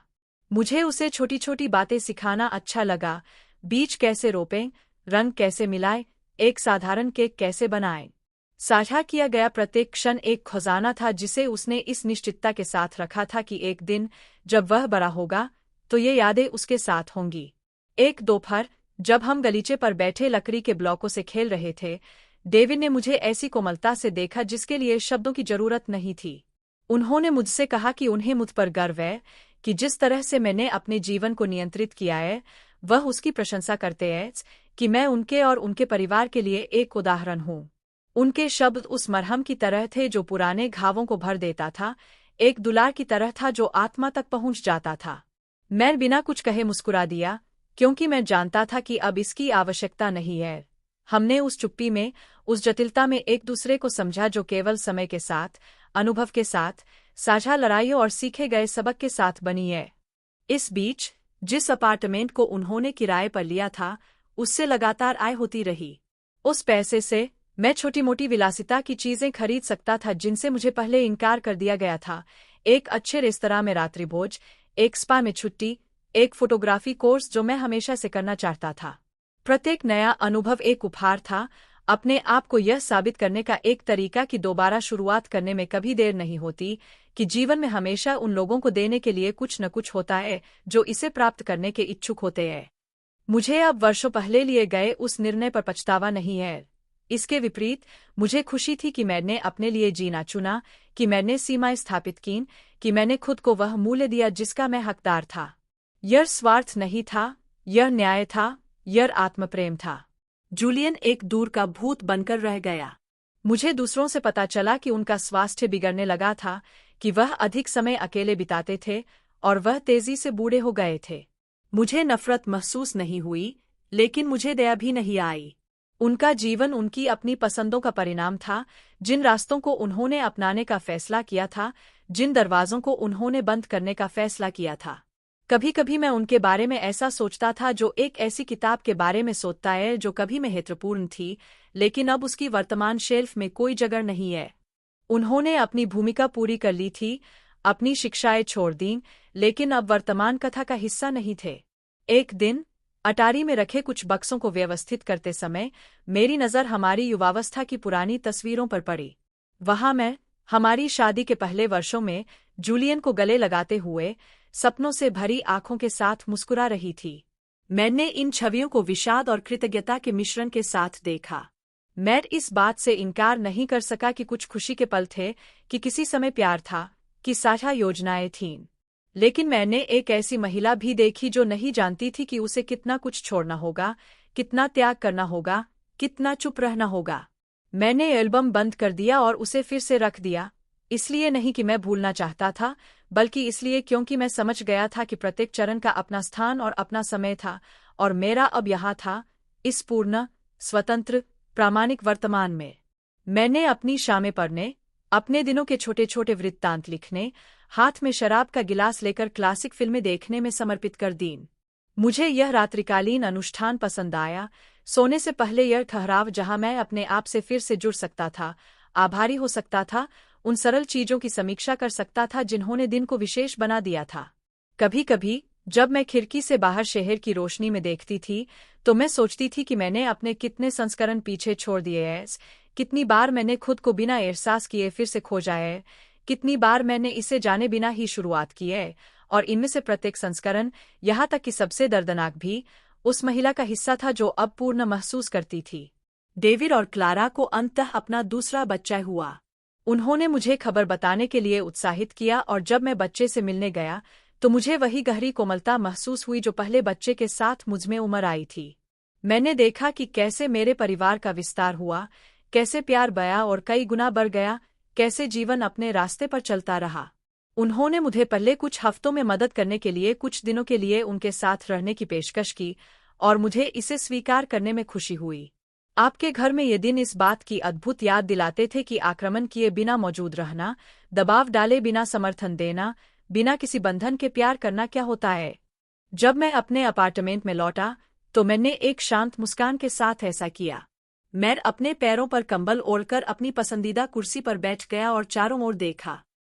मुझे उसे छोटी छोटी बातें सिखाना अच्छा लगा, बीज कैसे रोपें, रंग कैसे मिलाएं, एक साधारण केक कैसे बनाएं। साझा किया गया प्रत्येक क्षण एक खजाना था जिसे उसने इस निश्चितता के साथ रखा था कि एक दिन, जब वह बड़ा होगा, तो ये यादें उसके साथ होंगी। एक दोपहर, जब हम गलीचे पर बैठे लकड़ी के ब्लॉकों से खेल रहे थे, डेविड ने मुझे ऐसी कोमलता से देखा जिसके लिए शब्दों की जरूरत नहीं थी। उन्होंने मुझसे कहा कि उन्हें मुझ पर गर्व है, कि जिस तरह से मैंने अपने जीवन को नियंत्रित किया है, वह उसकी प्रशंसा करते हैं, कि मैं उनके और उनके परिवार के लिए एक उदाहरण हूँ। उनके शब्द उस मरहम की तरह थे जो पुराने घावों को भर देता था, एक दुलार की तरह था जो आत्मा तक पहुंच जाता था। मैं बिना कुछ कहे मुस्कुरा दिया, क्योंकि मैं जानता था कि अब इसकी आवश्यकता नहीं है। हमने उस चुप्पी में, उस जटिलता में एक दूसरे को समझा जो केवल समय के साथ, अनुभव के साथ, साझा लड़ाइयों और सीखे गए सबक के साथ बनी है। इस बीच जिस अपार्टमेंट को उन्होंने किराए पर लिया था, उससे लगातार आय होती रही। उस पैसे से मैं छोटी मोटी विलासिता की चीजें खरीद सकता था जिनसे मुझे पहले इनकार कर दिया गया था। एक अच्छे रेस्तरां में रात्रिभोज, एक स्पा में छुट्टी, एक फोटोग्राफी कोर्स जो मैं हमेशा से करना चाहता था। प्रत्येक नया अनुभव एक उपहार था, अपने आप को यह साबित करने का एक तरीका कि दोबारा शुरुआत करने में कभी देर नहीं होती, कि जीवन में हमेशा उन लोगों को देने के लिए कुछ न कुछ होता है जो इसे प्राप्त करने के इच्छुक होते हैं। मुझे अब वर्षों पहले लिए गए उस निर्णय पर पछतावा नहीं है। इसके विपरीत मुझे खुशी थी कि मैंने अपने लिए जीना चुना, कि मैंने सीमाएं स्थापित कीं, कि मैंने खुद को वह मूल्य दिया जिसका मैं हकदार था। यह स्वार्थ नहीं था, यह न्याय था, यह आत्मप्रेम था। जूलियन एक दूर का भूत बनकर रह गया। मुझे दूसरों से पता चला कि उनका स्वास्थ्य बिगड़ने लगा था, कि वह अधिक समय अकेले बिताते थे और वह तेजी से बूढ़े हो गए थे। मुझे नफरत महसूस नहीं हुई, लेकिन मुझे दया भी नहीं आई। उनका जीवन उनकी अपनी पसंदों का परिणाम था, जिन रास्तों को उन्होंने अपनाने का फैसला किया था, जिन दरवाजों को उन्होंने बंद करने का फैसला किया था। कभी कभी मैं उनके बारे में ऐसा सोचता था जो एक ऐसी किताब के बारे में सोचता है जो कभी महत्वपूर्ण थी, लेकिन अब उसकी वर्तमान शेल्फ में कोई जगह नहीं है। उन्होंने अपनी भूमिका पूरी कर ली थी, अपनी शिक्षाएं छोड़ दीं, लेकिन अब वर्तमान कथा का हिस्सा नहीं थे। एक दिन अटारी में रखे कुछ बक्सों को व्यवस्थित करते समय मेरी नज़र हमारी युवावस्था की पुरानी तस्वीरों पर पड़ी। वहां मैं, हमारी शादी के पहले वर्षों में, जूलियन को गले लगाते हुए, सपनों से भरी आंखों के साथ मुस्कुरा रही थी। मैंने इन छवियों को विषाद और कृतज्ञता के मिश्रण के साथ देखा। मैं इस बात से इनकार नहीं कर सका कि कुछ खुशी के पल थे, कि किसी समय प्यार था, कि साझा योजनाएं थीं। लेकिन मैंने एक ऐसी महिला भी देखी जो नहीं जानती थी कि उसे कितना कुछ छोड़ना होगा, कितना त्याग करना होगा, कितना चुप रहना होगा। मैंने एल्बम बंद कर दिया और उसे फिर से रख दिया, इसलिए नहीं कि मैं भूलना चाहता था, बल्कि इसलिए क्योंकि मैं समझ गया था कि प्रत्येक चरण का अपना स्थान और अपना समय था, और मेरा अब यहाँ था, इस पूर्ण, स्वतंत्र, प्रामाणिक वर्तमान में। मैंने अपनी शामें पढ़ने, अपने दिनों के छोटे छोटे वृत्तांत लिखने, हाथ में शराब का गिलास लेकर क्लासिक फिल्में देखने में समर्पित कर दीं। मुझे यह रात्रिकालीन अनुष्ठान पसंद आया, सोने से पहले यह ठहराव जहां मैं अपने आप से फिर से जुड़ सकता था, आभारी हो सकता था, उन सरल चीजों की समीक्षा कर सकता था जिन्होंने दिन को विशेष बना दिया था। कभी कभी जब मैं खिड़की से बाहर शहर की रोशनी में देखती थी, तो मैं सोचती थी कि मैंने अपने कितने संस्करण पीछे छोड़ दिए हैं, कितनी बार मैंने खुद को बिना एहसास किए फिर से खोजा है, कितनी बार मैंने इसे जाने बिना ही शुरुआत की है, और इनमें से प्रत्येक संस्करण, यहाँ तक कि सबसे दर्दनाक भी, उस महिला का हिस्सा था जो अब पूर्ण महसूस करती थी। डेविड और क्लारा को अंततः अपना दूसरा बच्चा हुआ। उन्होंने मुझे खबर बताने के लिए उत्साहित किया, और जब मैं बच्चे से मिलने गया तो मुझे वही गहरी कोमलता महसूस हुई जो पहले बच्चे के साथ मुझमें उमड़ आई थी। मैंने देखा कि कैसे मेरे परिवार का विस्तार हुआ, कैसे प्यार बढ़ा और कई गुना बढ़ गया, कैसे जीवन अपने रास्ते पर चलता रहा। उन्होंने मुझे पहले कुछ हफ्तों में मदद करने के लिए कुछ दिनों के लिए उनके साथ रहने की पेशकश की, और मुझे इसे स्वीकार करने में खुशी हुई। आपके घर में ये दिन इस बात की अद्भुत याद दिलाते थे कि आक्रमण किए बिना मौजूद रहना, दबाव डाले बिना समर्थन देना, बिना किसी बंधन के प्यार करना क्या होता है। जब मैं अपने अपार्टमेंट में लौटा तो मैंने एक शांत मुस्कान के साथ ऐसा किया। मैं अपने पैरों पर कंबल ओढ़कर अपनी पसंदीदा कुर्सी पर बैठ गया और चारों ओर देखा।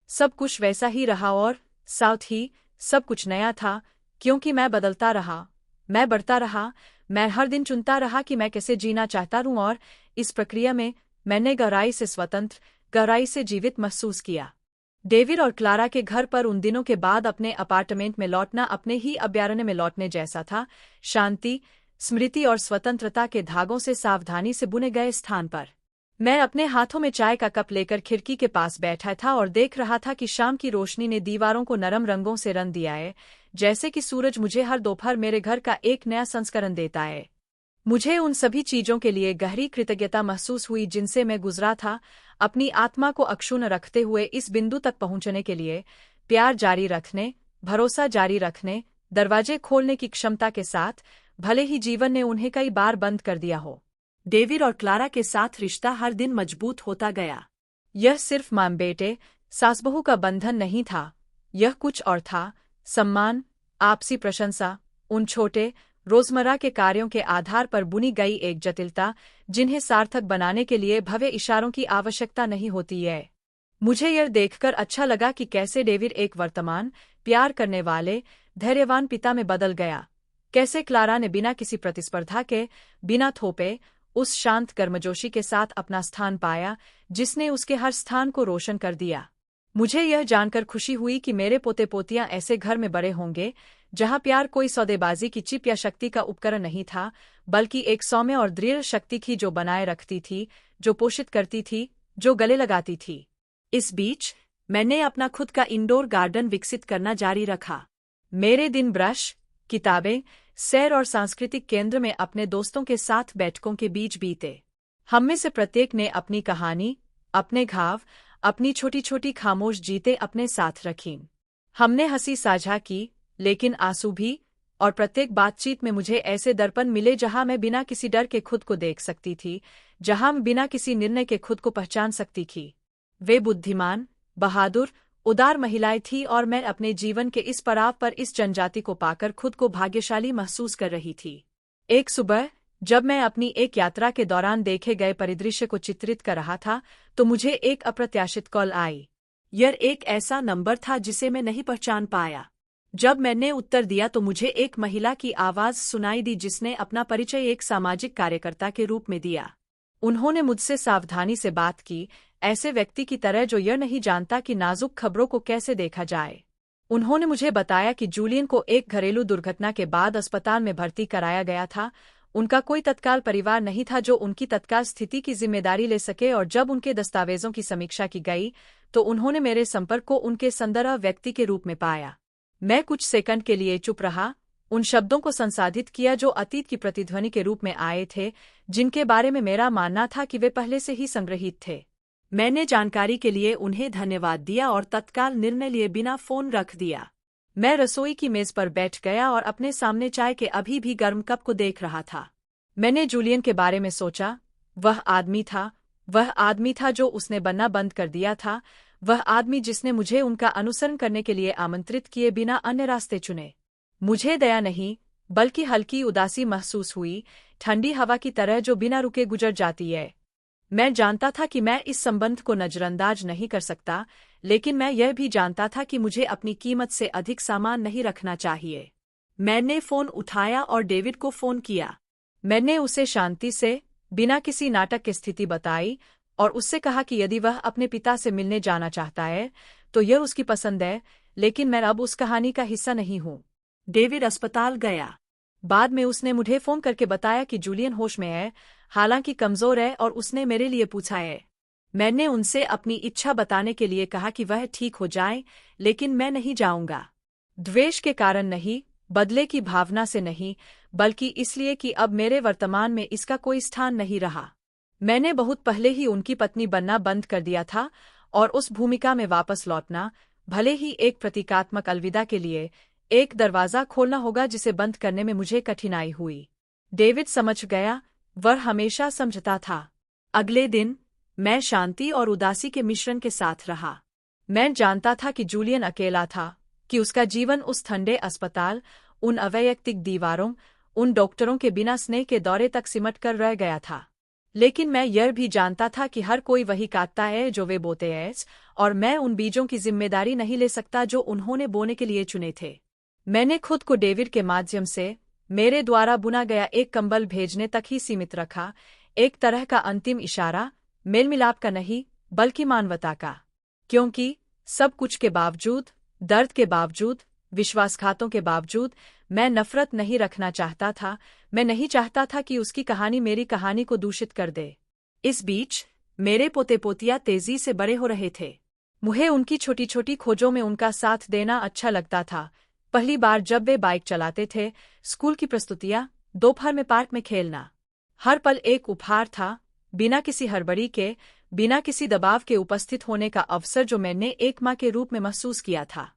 सब कुछ वैसा ही रहा और साथ ही सब कुछ नया था, क्योंकि मैं बदलता रहा, मैं बढ़ता रहा, मैं हर दिन चुनता रहा कि मैं कैसे जीना चाहता हूं, और इस प्रक्रिया में मैंने गहराई से स्वतंत्र, गहराई से जीवित महसूस किया। डेविड और क्लारा के घर पर उन दिनों के बाद अपने अपार्टमेंट में लौटना अपने ही अभयारण्य में लौटने जैसा था, शांति, स्मृति और स्वतंत्रता के धागों से सावधानी से बुने गए स्थान पर। मैं अपने हाथों में चाय का कप लेकर खिड़की के पास बैठा था और देख रहा था कि शाम की रोशनी ने दीवारों को नरम रंगों से रंग दिया है, जैसे कि सूरज मुझे हर दोपहर मेरे घर का एक नया संस्करण देता है। मुझे उन सभी चीजों के लिए गहरी कृतज्ञता महसूस हुई जिनसे मैं गुजरा था, अपनी आत्मा को अक्षुण्ण रखते हुए इस बिंदु तक पहुंचने के लिए, प्यार जारी रखने, भरोसा जारी रखने, दरवाजे खोलने की क्षमता के साथ, भले ही जीवन ने उन्हें कई बार बंद कर दिया हो। डेविड और क्लारा के साथ रिश्ता हर दिन मजबूत होता गया। यह सिर्फ मां बेटे, सास बहू का बंधन नहीं था, यह कुछ और था। सम्मान, आपसी प्रशंसा, उन छोटे रोजमर्रा के कार्यों के आधार पर बुनी गई एक जटिलता जिन्हें सार्थक बनाने के लिए भव्य इशारों की आवश्यकता नहीं होती है। मुझे यह देखकर अच्छा लगा कि कैसे डेविड एक वर्तमान, प्यार करने वाले, धैर्यवान पिता में बदल गया। कैसे क्लारा ने बिना किसी प्रतिस्पर्धा के, बिना थोपे, उस शांत गर्मजोशी के साथ अपना स्थान पाया जिसने उसके हर स्थान को रोशन कर दिया। मुझे यह जानकर खुशी हुई कि मेरे पोते पोतियां ऐसे घर में बड़े होंगे जहां प्यार कोई सौदेबाजी की चिप या शक्ति का उपकरण नहीं था, बल्कि एक सौम्य और दृढ़ शक्ति थी जो बनाए रखती थी, जो पोषित करती थी, जो गले लगाती थी। इस बीच मैंने अपना खुद का इंडोर गार्डन विकसित करना जारी रखा। मेरे दिन ब्रश, किताबें, सैर और सांस्कृतिक केंद्र में अपने दोस्तों के साथ बैठकों के बीच बीते। हम में से प्रत्येक ने अपनी कहानी, अपने घाव, अपनी छोटी छोटी खामोश जीतें अपने साथ रखीं। हमने हंसी साझा की, लेकिन आंसू भी, और प्रत्येक बातचीत में मुझे ऐसे दर्पण मिले जहां मैं बिना किसी डर के खुद को देख सकती थी, जहां मैं बिना किसी निर्णय के खुद को पहचान सकती थी। वे बुद्धिमान, बहादुर, उदार महिलाएं थीं और मैं अपने जीवन के इस पड़ाव पर इस जनजाति को पाकर खुद को भाग्यशाली महसूस कर रही थी। एक सुबह जब मैं अपनी एक यात्रा के दौरान देखे गए परिदृश्य को चित्रित कर रहा था, तो मुझे एक अप्रत्याशित कॉल आई। यह एक ऐसा नंबर था जिसे मैं नहीं पहचान पाया। जब मैंने उत्तर दिया तो मुझे एक महिला की आवाज सुनाई दी जिसने अपना परिचय एक सामाजिक कार्यकर्ता के रूप में दिया। उन्होंने मुझसे सावधानी से बात की, ऐसे व्यक्ति की तरह जो यह नहीं जानता कि नाजुक खबरों को कैसे देखा जाए। उन्होंने मुझे बताया कि जूलियन को एक घरेलू दुर्घटना के बाद अस्पताल में भर्ती कराया गया था। उनका कोई तत्काल परिवार नहीं था जो उनकी तत्काल स्थिति की जिम्मेदारी ले सके, और जब उनके दस्तावेजों की समीक्षा की गई तो उन्होंने मेरे संपर्क को उनके संदर्भ व्यक्ति के रूप में पाया। मैं कुछ सेकंड के लिए चुप रहा, उन शब्दों को संसाधित किया जो अतीत की प्रतिध्वनि के रूप में आए थे, जिनके बारे में मेरा मानना था कि वे पहले से ही संग्रहित थे। मैंने जानकारी के लिए उन्हें धन्यवाद दिया और तत्काल निर्णय लिए बिना फोन रख दिया। मैं रसोई की मेज पर बैठ गया और अपने सामने चाय के अभी भी गर्म कप को देख रहा था। मैंने जूलियन के बारे में सोचा। वह आदमी था जो उसने बनना बंद कर दिया था, वह आदमी जिसने मुझे उनका अनुसरण करने के लिए आमंत्रित किए बिना अन्य रास्ते चुने। मुझे दया नहीं, बल्कि हल्की उदासी महसूस हुई, ठंडी हवा की तरह जो बिना रुके गुजर जाती है। मैं जानता था कि मैं इस संबंध को नजरअंदाज नहीं कर सकता, लेकिन मैं यह भी जानता था कि मुझे अपनी कीमत से अधिक सामान नहीं रखना चाहिए। मैंने फोन उठाया और डेविड को फोन किया। मैंने उसे शांति से, बिना किसी नाटक की स्थिति बताई और उससे कहा कि यदि वह अपने पिता से मिलने जाना चाहता है तो यह उसकी पसंद है, लेकिन मैं अब उस कहानी का हिस्सा नहीं हूँ। डेविड अस्पताल गया। बाद में उसने मुझे फोन करके बताया कि जूलियन होश में है, हालांकि कमजोर है, और उसने मेरे लिए पूछा है। मैंने उनसे अपनी इच्छा बताने के लिए कहा कि वह ठीक हो जाए, लेकिन मैं नहीं जाऊंगा। द्वेष के कारण नहीं, बदले की भावना से नहीं, बल्कि इसलिए कि अब मेरे वर्तमान में इसका कोई स्थान नहीं रहा। मैंने बहुत पहले ही उनकी पत्नी बनना बंद कर दिया था, और उस भूमिका में वापस लौटना, भले ही एक प्रतीकात्मक अलविदा के लिए, एक दरवाजा खोलना होगा जिसे बंद करने में मुझे कठिनाई हुई। डेविड समझ गया, वह हमेशा समझता था। अगले दिन मैं शांति और उदासी के मिश्रण के साथ रहा। मैं जानता था कि जूलियन अकेला था, कि उसका जीवन उस ठंडे अस्पताल, उन अवैयक्तिक दीवारों, उन डॉक्टरों के बिना स्नेह के दौरे तक सिमट कर रह गया था। लेकिन मैं यह भी जानता था कि हर कोई वही काटता है जो वे बोते हैं, और मैं उन बीजों की जिम्मेदारी नहीं ले सकता जो उन्होंने बोने के लिए चुने थे। मैंने खुद को डेविड के माध्यम से, मेरे द्वारा बुना गया एक कंबल भेजने तक ही सीमित रखा, एक तरह का अंतिम इशारा, मेलमिलाप का नहीं, बल्कि मानवता का। क्योंकि सब कुछ के बावजूद, दर्द के बावजूद, विश्वासघातों के बावजूद, मैं नफरत नहीं रखना चाहता था। मैं नहीं चाहता था कि उसकी कहानी मेरी कहानी को दूषित कर दे। इस बीच मेरे पोते पोतियां तेजी से बड़े हो रहे थे। मुझे उनकी छोटी छोटी खोजों में उनका साथ देना अच्छा लगता था। पहली बार जब वे बाइक चलाते थे, स्कूल की प्रस्तुतियां, दोपहर में पार्क में खेलना, हर पल एक उपहार था, बिना किसी हड़बड़ी के, बिना किसी दबाव के उपस्थित होने का अवसर जो मैंने एक माँ के रूप में महसूस किया था।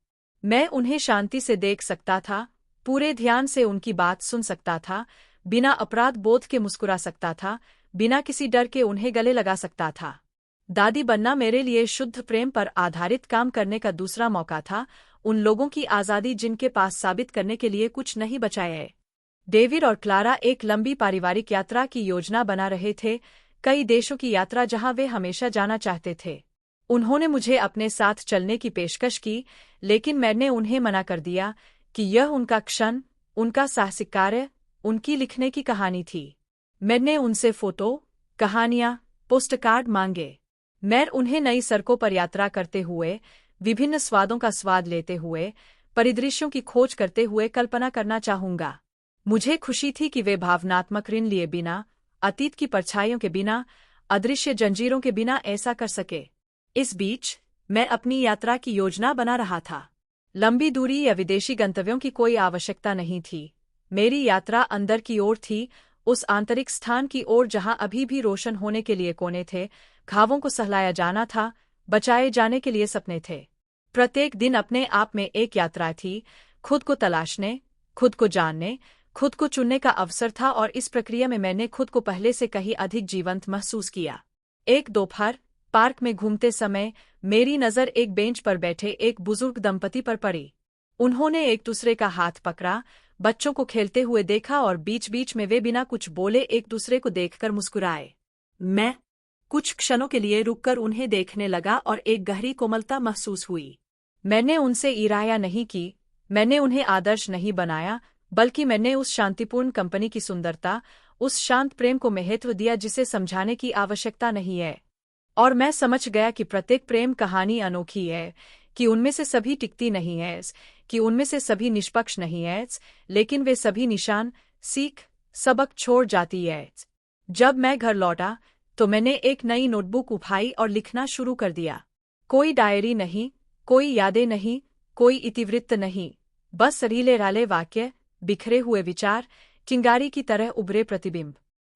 मैं उन्हें शांति से देख सकता था, पूरे ध्यान से उनकी बात सुन सकता था, बिना अपराध बोध के मुस्कुरा सकता था, बिना किसी डर के उन्हें गले लगा सकता था। दादी बनना मेरे लिए शुद्ध प्रेम पर आधारित काम करने का दूसरा मौका था, उन लोगों की आज़ादी जिनके पास साबित करने के लिए कुछ नहीं बचा है। डेविड और क्लारा एक लंबी पारिवारिक यात्रा की योजना बना रहे थे, कई देशों की यात्रा जहां वे हमेशा जाना चाहते थे। उन्होंने मुझे अपने साथ चलने की पेशकश की, लेकिन मैंने उन्हें मना कर दिया कि यह उनका क्षण, उनका साहसिक कार्य, उनकी लिखने की कहानी थी। मैंने उनसे फोटो, कहानियां, पोस्टकार्ड मांगे। मैं उन्हें नई सड़कों पर यात्रा करते हुए, विभिन्न स्वादों का स्वाद लेते हुए, परिदृश्यों की खोज करते हुए कल्पना करना चाहूंगा। मुझे खुशी थी कि वे भावनात्मक ऋण लिए बिना, अतीत की परछाइयों के बिना, अदृश्य जंजीरों के बिना ऐसा कर सके। इस बीच मैं अपनी यात्रा की योजना बना रहा था। लंबी दूरी या विदेशी गंतव्यों की कोई आवश्यकता नहीं थी। मेरी यात्रा अंदर की ओर थी, उस आंतरिक स्थान की ओर जहां अभी भी रोशन होने के लिए कोने थे, घावों को सहलाया जाना था, बचाए जाने के लिए सपने थे। प्रत्येक दिन अपने आप में एक यात्रा थी, खुद को तलाशने, खुद को जानने, खुद को चुनने का अवसर था, और इस प्रक्रिया में मैंने खुद को पहले से कहीं अधिक जीवंत महसूस किया। एक दोपहर पार्क में घूमते समय मेरी नज़र एक बेंच पर बैठे एक बुजुर्ग दंपति पर पड़ी। उन्होंने एक दूसरे का हाथ पकड़ा, बच्चों को खेलते हुए देखा और बीच बीच में वे बिना कुछ बोले एक दूसरे को देखकर मुस्कुराए। मैं कुछ क्षणों के लिए रुककर उन्हें देखने लगा और एक गहरी कोमलता महसूस हुई। मैंने उनसे ईर्ष्या नहीं की, मैंने उन्हें आदर्श नहीं बनाया, बल्कि मैंने उस शांतिपूर्ण कंपनी की सुंदरता, उस शांत प्रेम को महत्व दिया जिसे समझाने की आवश्यकता नहीं है। और मैं समझ गया कि प्रत्येक प्रेम कहानी अनोखी है, कि उनमें से सभी टिकती नहीं है, कि उनमें से सभी निष्पक्ष नहीं है, लेकिन वे सभी निशान, सीख, सबक छोड़ जाती है। जब मैं घर लौटा तो मैंने एक नई नोटबुक उठाई और लिखना शुरू कर दिया। कोई डायरी नहीं, कोई यादें नहीं, कोई इतिवृत्त नहीं, बस सरीले राले वाक्य, बिखरे हुए विचार, चिंगारी की तरह उभरे प्रतिबिंब।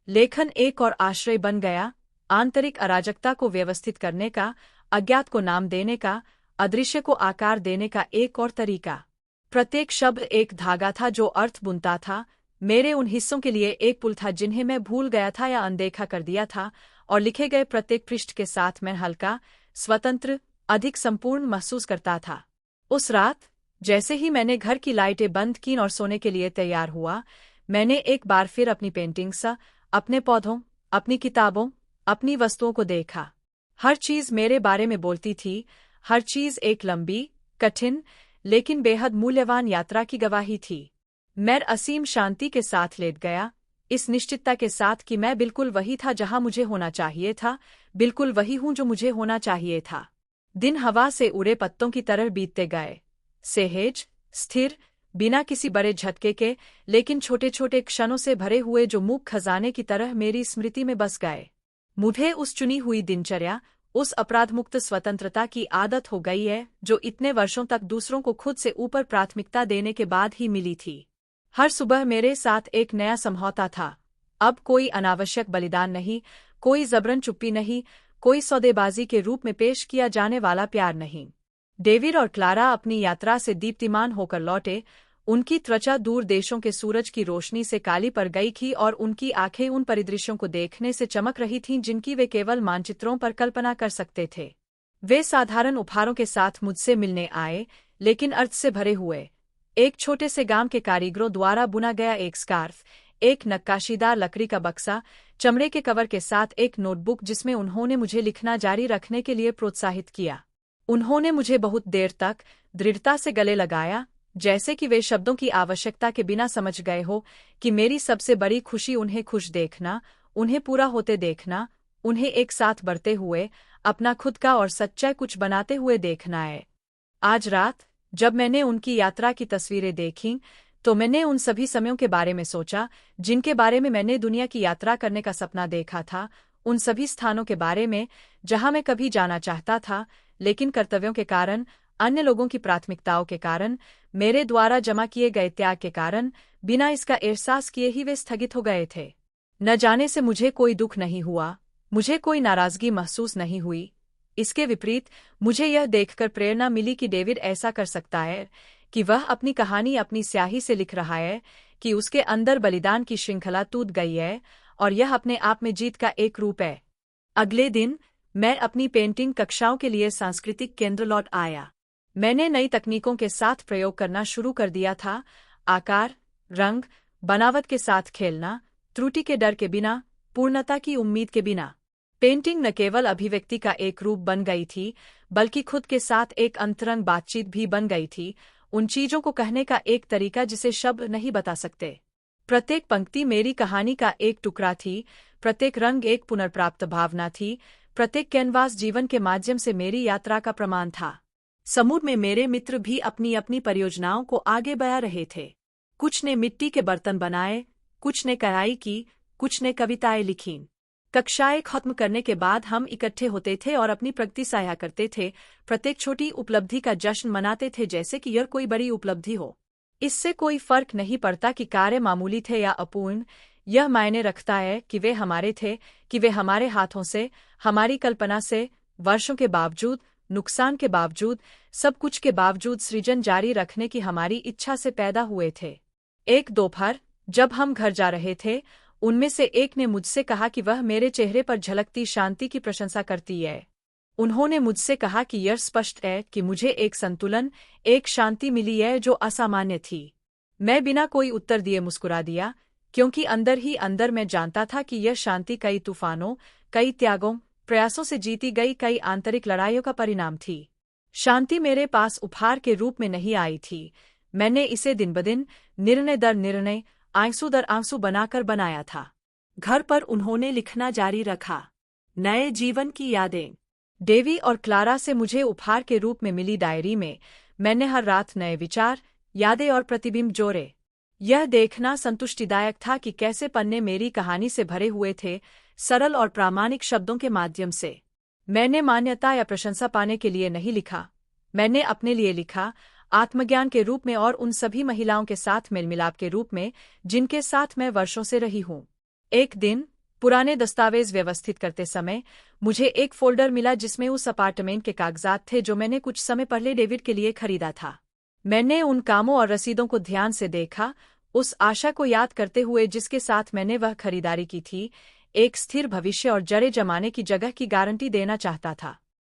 लेखन एक और आश्रय बन गया, आंतरिक अराजकता को व्यवस्थित करने का, अज्ञात को नाम देने का, अदृश्य को आकार देने का एक और तरीका। प्रत्येक शब्द एक धागा था जो अर्थ बुनता था, मेरे उन हिस्सों के लिए एक पुल था जिन्हें मैं भूल गया था या अनदेखा कर दिया था, और लिखे गए प्रत्येक पृष्ठ के साथ मैं हल्का, स्वतंत्र, अधिक संपूर्ण महसूस करता था। उस रात जैसे ही मैंने घर की लाइटें बंद कीं और सोने के लिए तैयार हुआ, मैंने एक बार फिर अपनी पेंटिंग्स, अपने पौधों, अपनी किताबों, अपनी वस्तुओं को देखा। हर चीज़ मेरे बारे में बोलती थी, हर चीज़ एक लंबी, कठिन, लेकिन बेहद मूल्यवान यात्रा की गवाही थी। मैं असीम शांति के साथ लेट गया, इस निश्चितता के साथ कि मैं बिल्कुल वही था जहां मुझे होना चाहिए था, बिल्कुल वही हूं जो मुझे होना चाहिए था। दिन हवा से उड़े पत्तों की तरह बीतते गए, सहज, स्थिर, बिना किसी बड़े झटके के, लेकिन छोटे छोटे क्षणों से भरे हुए जो मुक्त खजाने की तरह मेरी स्मृति में बस गए। मुझे उस चुनी हुई दिनचर्या, उस अपराधमुक्त स्वतंत्रता की आदत हो गई है जो इतने वर्षों तक दूसरों को खुद से ऊपर प्राथमिकता देने के बाद ही मिली थी। हर सुबह मेरे साथ एक नया समझौता था। अब कोई अनावश्यक बलिदान नहीं, कोई जबरन चुप्पी नहीं, कोई सौदेबाजी के रूप में पेश किया जाने वाला प्यार नहीं। डेविड और क्लारा अपनी यात्रा से दीप्तिमान होकर लौटे, उनकी त्वचा दूर देशों के सूरज की रोशनी से काली पड़ गई थी और उनकी आंखें उन परिदृश्यों को देखने से चमक रही थीं जिनकी वे केवल मानचित्रों पर कल्पना कर सकते थे। वे साधारण उपहारों के साथ मुझसे मिलने आए, लेकिन अर्थ से भरे हुए। एक छोटे से गांव के कारीगरों द्वारा बुना गया एक स्कार्फ, एक नक्काशीदार लकड़ी का बक्सा, चमड़े के कवर के साथ एक नोटबुक जिसमें उन्होंने मुझे लिखना जारी रखने के लिए प्रोत्साहित किया। उन्होंने मुझे बहुत देर तक दृढ़ता से गले लगाया, जैसे कि वे शब्दों की आवश्यकता के बिना समझ गए हो कि मेरी सबसे बड़ी खुशी उन्हें खुश देखना, उन्हें पूरा होते देखना, उन्हें एक साथ बढ़ते हुए, अपना खुद का और सच्चा कुछ बनाते हुए देखना है। आज रात जब मैंने उनकी यात्रा की तस्वीरें देखीं, तो मैंने उन सभी समयों के बारे में सोचा जिनके बारे में मैंने दुनिया की यात्रा करने का सपना देखा था, उन सभी स्थानों के बारे में जहां मैं कभी जाना चाहता था, लेकिन कर्तव्यों के कारण, अन्य लोगों की प्राथमिकताओं के कारण, मेरे द्वारा जमा किए गए त्याग के कारण, बिना इसका एहसास किए ही वे स्थगित हो गए थे। न जाने से मुझे कोई दुख नहीं हुआ, मुझे कोई नाराजगी महसूस नहीं हुई। इसके विपरीत मुझे यह देखकर प्रेरणा मिली कि डेविड ऐसा कर सकता है, कि वह अपनी कहानी अपनी स्याही से लिख रहा है, कि उसके अंदर बलिदान की श्रृंखला टूट गई है और यह अपने आप में जीत का एक रूप है। अगले दिन मैं अपनी पेंटिंग कक्षाओं के लिए सांस्कृतिक केंद्र लौट आया। मैंने नई तकनीकों के साथ प्रयोग करना शुरू कर दिया था, आकार, रंग, बनावट के साथ खेलना, त्रुटि के डर के बिना, पूर्णता की उम्मीद के बिना। पेंटिंग न केवल अभिव्यक्ति का एक रूप बन गई थी, बल्कि खुद के साथ एक अंतरंग बातचीत भी बन गई थी, उन चीजों को कहने का एक तरीका जिसे शब्द नहीं बता सकते। प्रत्येक पंक्ति मेरी कहानी का एक टुकड़ा थी, प्रत्येक रंग एक पुनर्प्राप्त भावना थी, प्रत्येक कैनवास जीवन के माध्यम से मेरी यात्रा का प्रमाण था। समूह में मेरे मित्र भी अपनी अपनी परियोजनाओं को आगे बढ़ा रहे थे। कुछ ने मिट्टी के बर्तन बनाए, कुछ ने कढ़ाई की, कुछ ने कविताएं लिखीं। कक्षाएं खत्म करने के बाद हम इकट्ठे होते थे और अपनी प्रगति साझा करते थे, प्रत्येक छोटी उपलब्धि का जश्न मनाते थे जैसे कि यह कोई बड़ी उपलब्धि हो। इससे कोई फर्क नहीं पड़ता कि कार्य मामूली थे या अपूर्ण, यह मायने रखता है कि वे हमारे थे, कि वे हमारे हाथों से, हमारी कल्पना से, वर्षों के बावजूद, नुकसान के बावजूद, सब कुछ के बावजूद सृजन जारी रखने की हमारी इच्छा से पैदा हुए थे। एक दोपहर जब हम घर जा रहे थे, उनमें से एक ने मुझसे कहा कि वह मेरे चेहरे पर झलकती शांति की प्रशंसा करती है। उन्होंने मुझसे कहा कि यह स्पष्ट है कि मुझे एक संतुलन, एक शांति मिली है जो असामान्य थी। मैं बिना कोई उत्तर दिए मुस्कुरा दिया, क्योंकि अंदर ही अंदर मैं जानता था कि यह शांति कई तूफानों, कई त्यागों, प्रयासों से जीती गई कई आंतरिक लड़ाइयों का परिणाम थी। शांति मेरे पास उपहार के रूप में नहीं आई थी, मैंने इसे दिन ब दिन, निर्णय दर निर्णय, आंसू दर आंसू बनाकर बनाया था। घर पर उन्होंने लिखना जारी रखा। नए जीवन की यादें। डेवी और क्लारा से मुझे उपहार के रूप में मिली डायरी में मैंने हर रात नए विचार, यादें और प्रतिबिंब जोड़े। यह देखना संतुष्टिदायक था कि कैसे पन्ने मेरी कहानी से भरे हुए थे, सरल और प्रामाणिक शब्दों के माध्यम से। मैंने मान्यता या प्रशंसा पाने के लिए नहीं लिखा, मैंने अपने लिए लिखा, आत्मज्ञान के रूप में और उन सभी महिलाओं के साथ मेलमिलाप के रूप में जिनके साथ मैं वर्षों से रही हूँ। एक दिन पुराने दस्तावेज व्यवस्थित करते समय मुझे एक फोल्डर मिला जिसमें उस अपार्टमेंट के कागजात थे जो मैंने कुछ समय पहले डेविड के लिए खरीदा था। मैंने उन कामों और रसीदों को ध्यान से देखा, उस आशा को याद करते हुए जिसके साथ मैंने वह खरीदारी की थी, एक स्थिर भविष्य और जड़े जमाने की जगह की गारंटी देना चाहता था।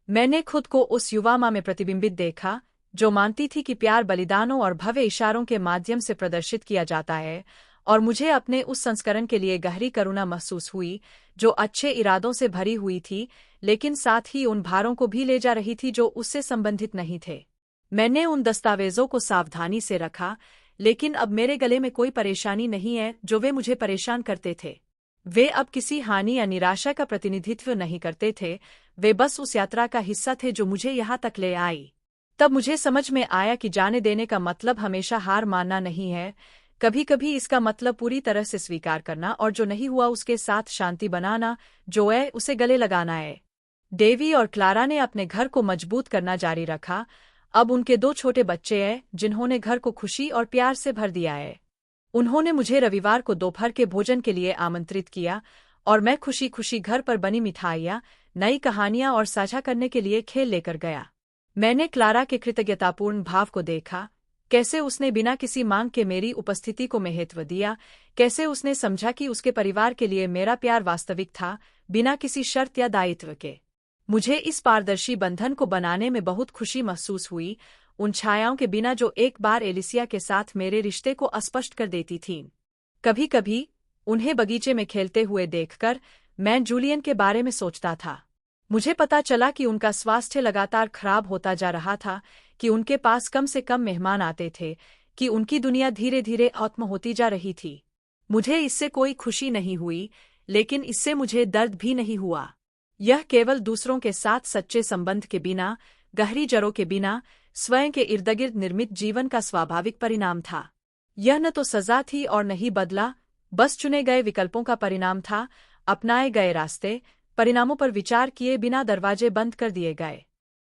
मैंने खुद को उस युवा माँ में प्रतिबिंबित देखा, जो मानती थी कि प्यार बलिदानों और भव्य इशारों के माध्यम से प्रदर्शित किया जाता है, और मुझे अपने उस संस्करण के लिए गहरी करुणा महसूस हुई, जो अच्छे इरादों से भरी हुई थी, लेकिन साथ ही उन भारों को भी ले जा रही थी जो उससे संबंधित नहीं थे। मैंने उन दस्तावेजों को सावधानी से रखा, लेकिन अब मेरे गले में कोई परेशानी नहीं है जो वे मुझे परेशान करते थे। वे अब किसी हानि या निराशा का प्रतिनिधित्व नहीं करते थे, वे बस उस यात्रा का हिस्सा थे जो मुझे यहाँ तक ले आई। तब मुझे समझ में आया कि जाने देने का मतलब हमेशा हार मानना नहीं है, कभी कभी इसका मतलब पूरी तरह से स्वीकार करना और जो नहीं हुआ उसके साथ शांति बनाना, जो है उसे गले लगाना है। डेवी और क्लारा ने अपने घर को मजबूत करना जारी रखा। अब उनके 2 छोटे बच्चे हैं जिन्होंने घर को खुशी और प्यार से भर दिया है। उन्होंने मुझे रविवार को दोपहर के भोजन के लिए आमंत्रित किया और मैं खुशी खुशी घर पर बनी मिठाइयाँ, नई कहानियाँ और साझा करने के लिए खेल लेकर गया। मैंने क्लारा के कृतज्ञतापूर्ण भाव को देखा, कैसे उसने बिना किसी मांग के मेरी उपस्थिति को महत्व दिया, कैसे उसने समझा कि उसके परिवार के लिए मेरा प्यार वास्तविक था, बिना किसी शर्त या दायित्व के। मुझे इस पारदर्शी बंधन को बनाने में बहुत खुशी महसूस हुई, उन छायाओं के बिना जो एक बार एलिसिया के साथ मेरे रिश्ते को अस्पष्ट कर देती थीं। कभी कभी उन्हें बगीचे में खेलते हुए देखकर मैं जूलियन के बारे में सोचता था। मुझे पता चला कि उनका स्वास्थ्य लगातार खराब होता जा रहा था, कि उनके पास कम से कम मेहमान आते थे, कि उनकी दुनिया धीरे धीरे आत्म होती जा रही थी। मुझे इससे कोई खुशी नहीं हुई, लेकिन इससे मुझे दर्द भी नहीं हुआ। यह केवल दूसरों के साथ सच्चे संबंध के बिना, गहरी जड़ों के बिना, स्वयं के इर्दगिर्द निर्मित जीवन का स्वाभाविक परिणाम था। यह न तो सजा थी और न ही बदला, बस चुने गए विकल्पों का परिणाम था, अपनाए गए रास्ते, परिणामों पर विचार किए बिना दरवाजे बंद कर दिए गए।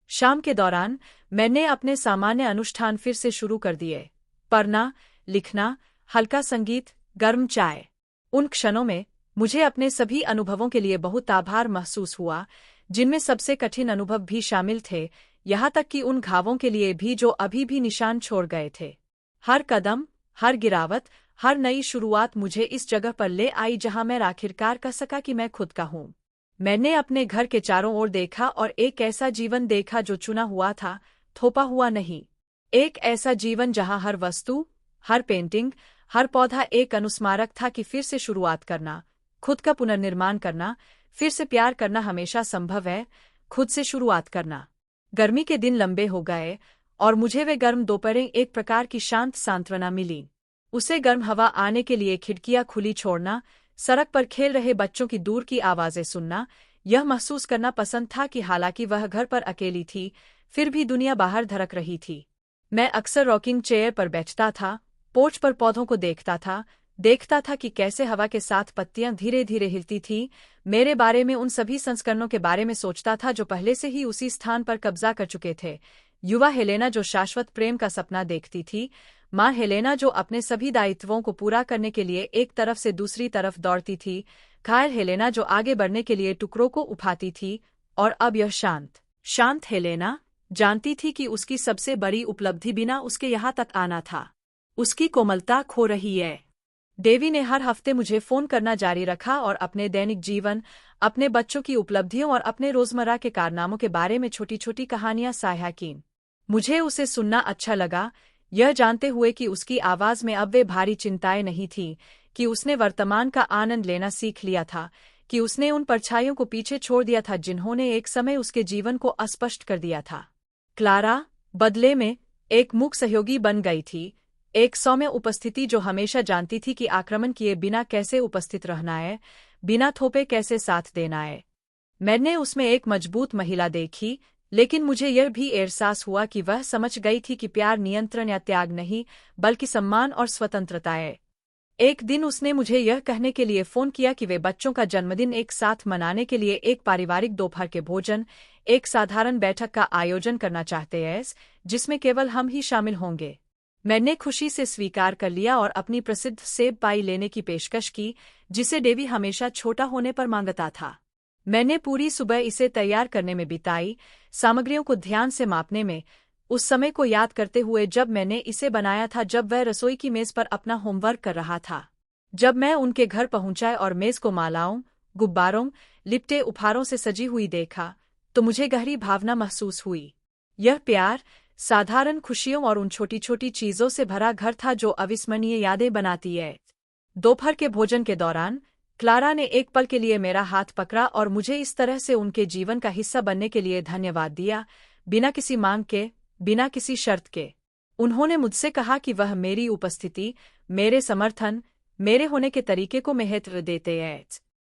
शाम के दौरान मैंने अपने सामान्य अनुष्ठान फिर से शुरू कर दिए, पढ़ना, लिखना, हल्का संगीत, गर्म चाय। उन क्षणों में मुझे अपने सभी अनुभवों के लिए बहुत आभार महसूस हुआ, जिनमें सबसे कठिन अनुभव भी शामिल थे, यहाँ तक कि उन घावों के लिए भी जो अभी भी निशान छोड़ गए थे। हर कदम, हर गिरावट, हर नई शुरुआत मुझे इस जगह पर ले आई जहां मैं आखिरकार कह सका कि मैं खुद का हूं। मैंने अपने घर के चारों ओर देखा और एक ऐसा जीवन देखा जो चुना हुआ था, थोपा हुआ नहीं। एक ऐसा जीवन जहां हर वस्तु, हर पेंटिंग, हर पौधा एक अनुस्मारक था कि फिर से शुरुआत करना, खुद का पुनर्निर्माण करना, फिर से प्यार करना हमेशा संभव है, खुद से शुरुआत करना। गर्मी के दिन लंबे हो गए और मुझे वे गर्म दोपहरें एक प्रकार की शांत सांत्वना मिली। उसे गर्म हवा आने के लिए खिड़कियां खुली छोड़ना, सड़क पर खेल रहे बच्चों की दूर की आवाजें सुनना, यह महसूस करना पसंद था कि हालांकि वह घर पर अकेली थी, फिर भी दुनिया बाहर धड़क रही थी। मैं अक्सर रॉकिंग चेयर पर बैठता था, पोर्च पर पौधों को देखता था कि कैसे हवा के साथ पत्तियां धीरे धीरे हिलती थीं। मेरे बारे में उन सभी संस्करणों के बारे में सोचता था जो पहले से ही उसी स्थान पर कब्जा कर चुके थे। युवा हेलेना जो शाश्वत प्रेम का सपना देखती थी, माँ हेलेना जो अपने सभी दायित्वों को पूरा करने के लिए एक तरफ से दूसरी तरफ दौड़ती थी, घायल हेलेना जो आगे बढ़ने के लिए टुकड़ों को उठाती थी, और अब यह शांत हेलेना जानती थी कि उसकी सबसे बड़ी उपलब्धि बिना उसके यहाँ तक आना था। उसकी कोमलता खो रही है। डेवी ने हर हफ्ते मुझे फोन करना जारी रखा और अपने दैनिक जीवन, अपने बच्चों की उपलब्धियों और अपने रोजमर्रा के कारनामों के बारे में छोटी छोटी कहानियां साझा कीं। मुझे उसे सुनना अच्छा लगा, यह जानते हुए कि उसकी आवाज में अब वे भारी चिंताएं नहीं थीं, कि उसने वर्तमान का आनंद लेना सीख लिया था, कि उसने उन परछाइयों को पीछे छोड़ दिया था जिन्होंने एक समय उसके जीवन को अस्पष्ट कर दिया था। क्लारा, बदले में, एक मूक सहयोगी बन गई थी, एक सौम्य उपस्थिति जो हमेशा जानती थी कि आक्रमण किए बिना कैसे उपस्थित रहना है, बिना थोपे कैसे साथ देना है। मैंने उसमें एक मजबूत महिला देखी, लेकिन मुझे यह भी एहसास हुआ कि वह समझ गई थी कि प्यार नियंत्रण या त्याग नहीं, बल्कि सम्मान और स्वतंत्रता है। एक दिन उसने मुझे यह कहने के लिए फोन किया कि वे बच्चों का जन्मदिन एक साथ मनाने के लिए एक पारिवारिक दोपहर के भोजन, एक साधारण बैठक का आयोजन करना चाहते हैं, जिसमें केवल हम ही शामिल होंगे। मैंने खुशी से स्वीकार कर लिया और अपनी प्रसिद्ध सेब पाई लेने की पेशकश की, जिसे डेवी हमेशा छोटा होने पर मांगता था। मैंने पूरी सुबह इसे तैयार करने में बिताई, सामग्रियों को ध्यान से मापने में, उस समय को याद करते हुए जब मैंने इसे बनाया था जब वह रसोई की मेज पर अपना होमवर्क कर रहा था। जब मैं उनके घर पहुंचा और मेज को मालाओं, गुब्बारों, लिपटे उपहारों से सजी हुई देखा, तो मुझे गहरी भावना महसूस हुई। यह प्यार, साधारण खुशियों और उन छोटी छोटी चीजों से भरा घर था जो अविस्मरणीय यादें बनाती है। दोपहर के भोजन के दौरान क्लारा ने एक पल के लिए मेरा हाथ पकड़ा और मुझे इस तरह से उनके जीवन का हिस्सा बनने के लिए धन्यवाद दिया, बिना किसी मांग के, बिना किसी शर्त के। उन्होंने मुझसे कहा कि वह मेरी उपस्थिति, मेरे समर्थन, मेरे होने के तरीके को महत्व देते हैं।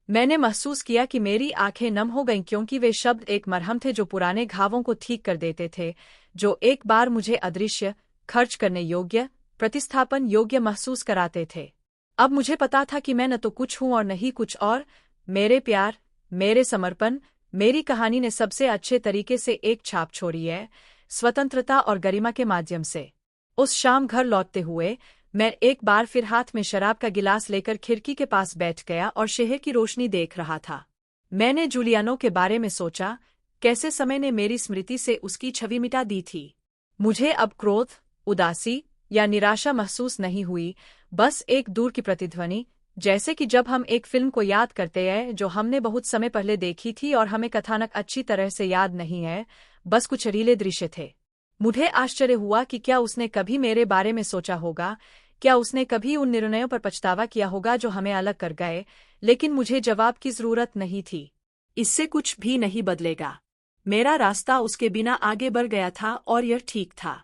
मैंने महसूस किया कि मेरी आंखें नम हो गईं क्योंकि वे शब्द एक मरहम थे जो पुराने घावों को ठीक कर देते थे, जो एक बार मुझे अदृश्य, खर्च करने योग्य, प्रतिस्थापन योग्य महसूस कराते थे। अब मुझे पता था कि मैं न तो कुछ हूं और न ही कुछ और। मेरे प्यार, मेरे समर्पण, मेरी कहानी ने सबसे अच्छे तरीके से एक छाप छोड़ी है, स्वतंत्रता और गरिमा के माध्यम से। उस शाम घर लौटते हुए मैं एक बार फिर हाथ में शराब का गिलास लेकर खिड़की के पास बैठ गया और शहर की रोशनी देख रहा था। मैंने जूलियानो के बारे में सोचा, कैसे समय ने मेरी स्मृति से उसकी छवि मिटा दी थी। मुझे अब क्रोध, उदासी या निराशा महसूस नहीं हुई, बस एक दूर की प्रतिध्वनि, जैसे कि जब हम एक फिल्म को याद करते हैं जो हमने बहुत समय पहले देखी थी और हमें कथानक अच्छी तरह से याद नहीं है, बस कुछ रीले दृश्य थे। मुझे आश्चर्य हुआ कि क्या उसने कभी मेरे बारे में सोचा होगा, क्या उसने कभी उन निर्णयों पर पछतावा किया होगा जो हमें अलग कर गए, लेकिन मुझे जवाब की जरूरत नहीं थी। इससे कुछ भी नहीं बदलेगा। मेरा रास्ता उसके बिना आगे बढ़ गया था और यह ठीक था।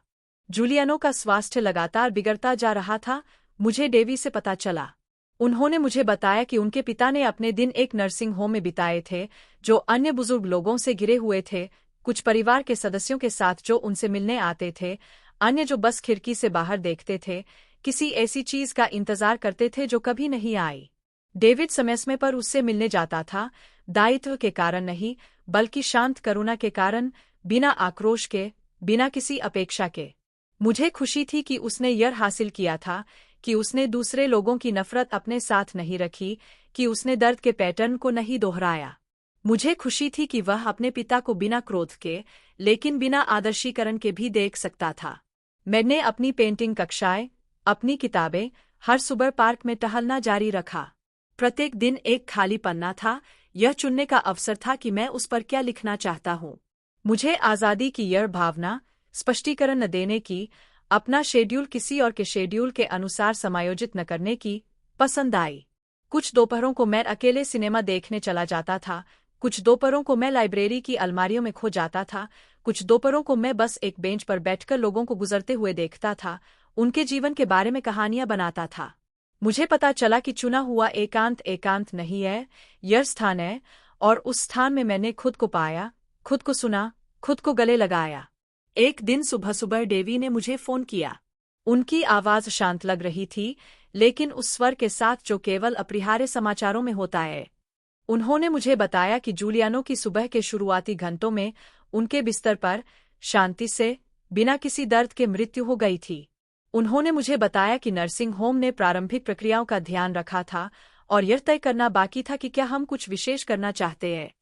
जूलियानो का स्वास्थ्य लगातार बिगड़ता जा रहा था, मुझे डेवी से पता चला। उन्होंने मुझे बताया कि उनके पिता ने अपने दिन एक नर्सिंग होम में बिताए थे, जो अन्य बुजुर्ग लोगों से घिरे हुए थे, कुछ परिवार के सदस्यों के साथ जो उनसे मिलने आते थे, अन्य जो बस खिड़की से बाहर देखते थे, किसी ऐसी चीज का इंतजार करते थे जो कभी नहीं आई। डेविड समय पर उससे मिलने जाता था, दायित्व के कारण नहीं, बल्कि शांत करुणा के कारण, बिना आक्रोश के, बिना किसी अपेक्षा के। मुझे खुशी थी कि उसने यह हासिल किया था, कि उसने दूसरे लोगों की नफरत अपने साथ नहीं रखी, कि उसने दर्द के पैटर्न को नहीं दोहराया। मुझे खुशी थी कि वह अपने पिता को बिना क्रोध के, लेकिन बिना आदर्शीकरण के भी देख सकता था। मैंने अपनी पेंटिंग कक्षाएं, अपनी किताबें, हर सुबह पार्क में टहलना जारी रखा। प्रत्येक दिन एक खाली पन्ना था, यह चुनने का अवसर था कि मैं उस पर क्या लिखना चाहता हूँ। मुझे आज़ादी की यह भावना, स्पष्टीकरण न देने की, अपना शेड्यूल किसी और के शेड्यूल के अनुसार समायोजित न करने की, पसंद आई। कुछ दोपहरों को मैं अकेले सिनेमा देखने चला जाता था, कुछ दोपहरों को मैं लाइब्रेरी की अलमारियों में खो जाता था, कुछ दोपहरों को मैं बस एक बेंच पर बैठकर लोगों को गुजरते हुए देखता था, उनके जीवन के बारे में कहानियां बनाता था। मुझे पता चला कि चुना हुआ एकांत एकांत नहीं है, यह स्थान है, और उस स्थान में मैंने खुद को पाया, खुद को सुना, खुद को गले लगाया। एक दिन सुबह सुबह डेवी ने मुझे फोन किया। उनकी आवाज शांत लग रही थी, लेकिन उस स्वर के साथ जो केवल अपरिहार्य समाचारों में होता है। उन्होंने मुझे बताया कि जूलियानो की सुबह के शुरुआती घंटों में उनके बिस्तर पर शांति से, बिना किसी दर्द के मृत्यु हो गई थी। उन्होंने मुझे बताया कि नर्सिंग होम ने प्रारंभिक प्रक्रियाओं का ध्यान रखा था और यह तय करना बाकी था कि क्या हम कुछ विशेष करना चाहते हैं।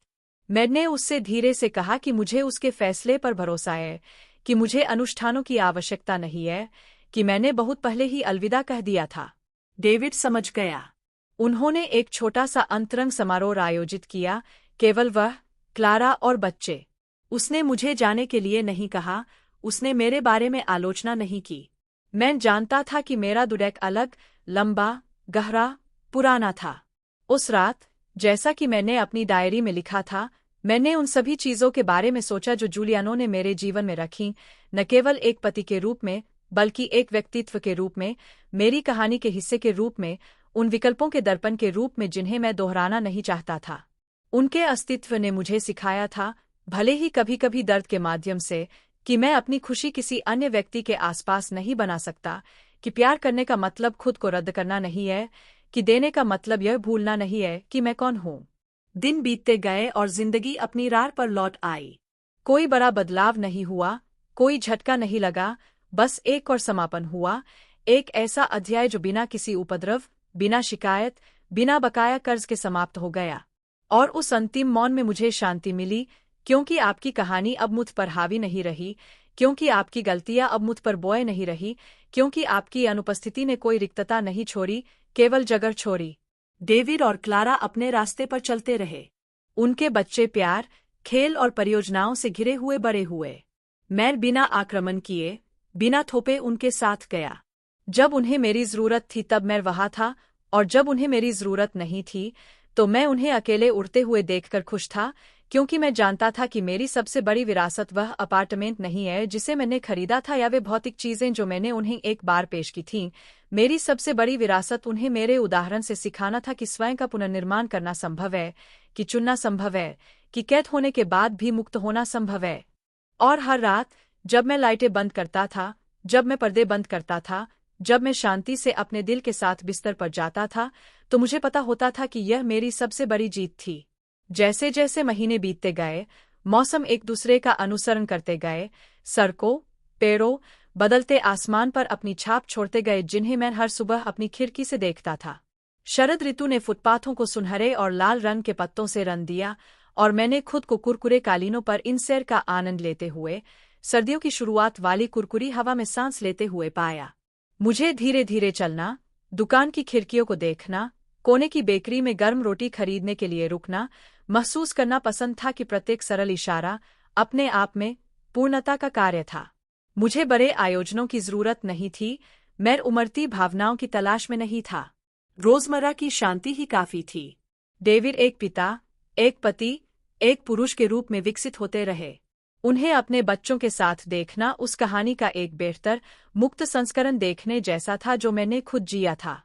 मैंने उससे धीरे से कहा कि मुझे उसके फैसले पर भरोसा है, कि मुझे अनुष्ठानों की आवश्यकता नहीं है, कि मैंने बहुत पहले ही अलविदा कह दिया था। डेविड समझ गया। उन्होंने एक छोटा सा अंतरंग समारोह आयोजित किया, केवल वह, क्लारा और बच्चे। उसने मुझे जाने के लिए नहीं कहा, उसने मेरे बारे में आलोचना नहीं की। मैं जानता था कि मेरा दुडैक अलग, लंबा, गहरा, पुराना था। उस रात, जैसा कि मैंने अपनी डायरी में लिखा था, मैंने उन सभी चीजों के बारे में सोचा जो जूलियानो ने मेरे जीवन में रखीं, न केवल एक पति के रूप में, बल्कि एक व्यक्तित्व के रूप में, मेरी कहानी के हिस्से के रूप में, उन विकल्पों के दर्पण के रूप में जिन्हें मैं दोहराना नहीं चाहता था। उनके अस्तित्व ने मुझे सिखाया था, भले ही कभी-कभी दर्द के माध्यम से, कि मैं अपनी खुशी किसी अन्य व्यक्ति के आसपास नहीं बना सकता, कि प्यार करने का मतलब खुद को रद्द करना नहीं है, कि देने का मतलब यह भूलना नहीं है कि मैं कौन हूँ। दिन बीतते गए और जिंदगी अपनी राह पर लौट आई। कोई बड़ा बदलाव नहीं हुआ, कोई झटका नहीं लगा, बस एक और समापन हुआ, एक ऐसा अध्याय जो बिना किसी उपद्रव, बिना शिकायत, बिना बकाया कर्ज के समाप्त हो गया। और उस अंतिम मौन में मुझे शांति मिली, क्योंकि आपकी कहानी अब मुझ पर हावी नहीं रही, क्योंकि आपकी गलतियां अब मुझ पर बोझ नहीं रही, क्योंकि आपकी अनुपस्थिति ने कोई रिक्तता नहीं छोड़ी, केवल जगह छोड़ी। डेविड और क्लारा अपने रास्ते पर चलते रहे। उनके बच्चे प्यार, खेल और परियोजनाओं से घिरे हुए बड़े हुए। मैं बिना आक्रमण किए, बिना थोपे उनके साथ गया। जब उन्हें मेरी जरूरत थी तब मैं वहां था, और जब उन्हें मेरी जरूरत नहीं थी, तो मैं उन्हें अकेले उड़ते हुए देखकर खुश था, क्योंकि मैं जानता था कि मेरी सबसे बड़ी विरासत वह अपार्टमेंट नहीं है जिसे मैंने खरीदा था, या वे भौतिक चीजें जो मैंने उन्हें एक बार पेश की थीं। मेरी सबसे बड़ी विरासत उन्हें मेरे उदाहरण से सिखाना था कि स्वयं का पुनर्निर्माण करना संभव है, कि चुनना संभव है, कि कैद होने के बाद भी मुक्त होना संभव है। और हर रात, जब मैं लाइटें बंद करता था, जब मैं पर्दे बंद करता था, जब मैं शांति से अपने दिल के साथ बिस्तर पर जाता था, तो मुझे पता होता था कि यह मेरी सबसे बड़ी जीत थी। जैसे जैसे महीने बीतते गए, मौसम एक दूसरे का अनुसरण करते गए, सड़कों, पेड़ों, बदलते आसमान पर अपनी छाप छोड़ते गए जिन्हें मैं हर सुबह अपनी खिड़की से देखता था। शरद ऋतु ने फुटपाथों को सुनहरे और लाल रंग के पत्तों से रंग दिया, और मैंने खुद को कुरकुरे कालीनों पर इन सैर का आनंद लेते हुए, सर्दियों की शुरुआत वाली कुरकुरी हवा में सांस लेते हुए पाया। मुझे धीरे धीरे चलना, दुकान की खिड़कियों को देखना, कोने की बेकरी में गर्म रोटी खरीदने के लिए रुकना, महसूस करना पसंद था कि प्रत्येक सरल इशारा अपने आप में पूर्णता का कार्य था। मुझे बड़े आयोजनों की जरूरत नहीं थी, मैं उमड़ती भावनाओं की तलाश में नहीं था। रोजमर्रा की शांति ही काफी थी। डेविड एक पिता, एक पति, एक पुरुष के रूप में विकसित होते रहे। उन्हें अपने बच्चों के साथ देखना उस कहानी का एक बेहतर, मुक्त संस्करण देखने जैसा था जो मैंने खुद जिया था।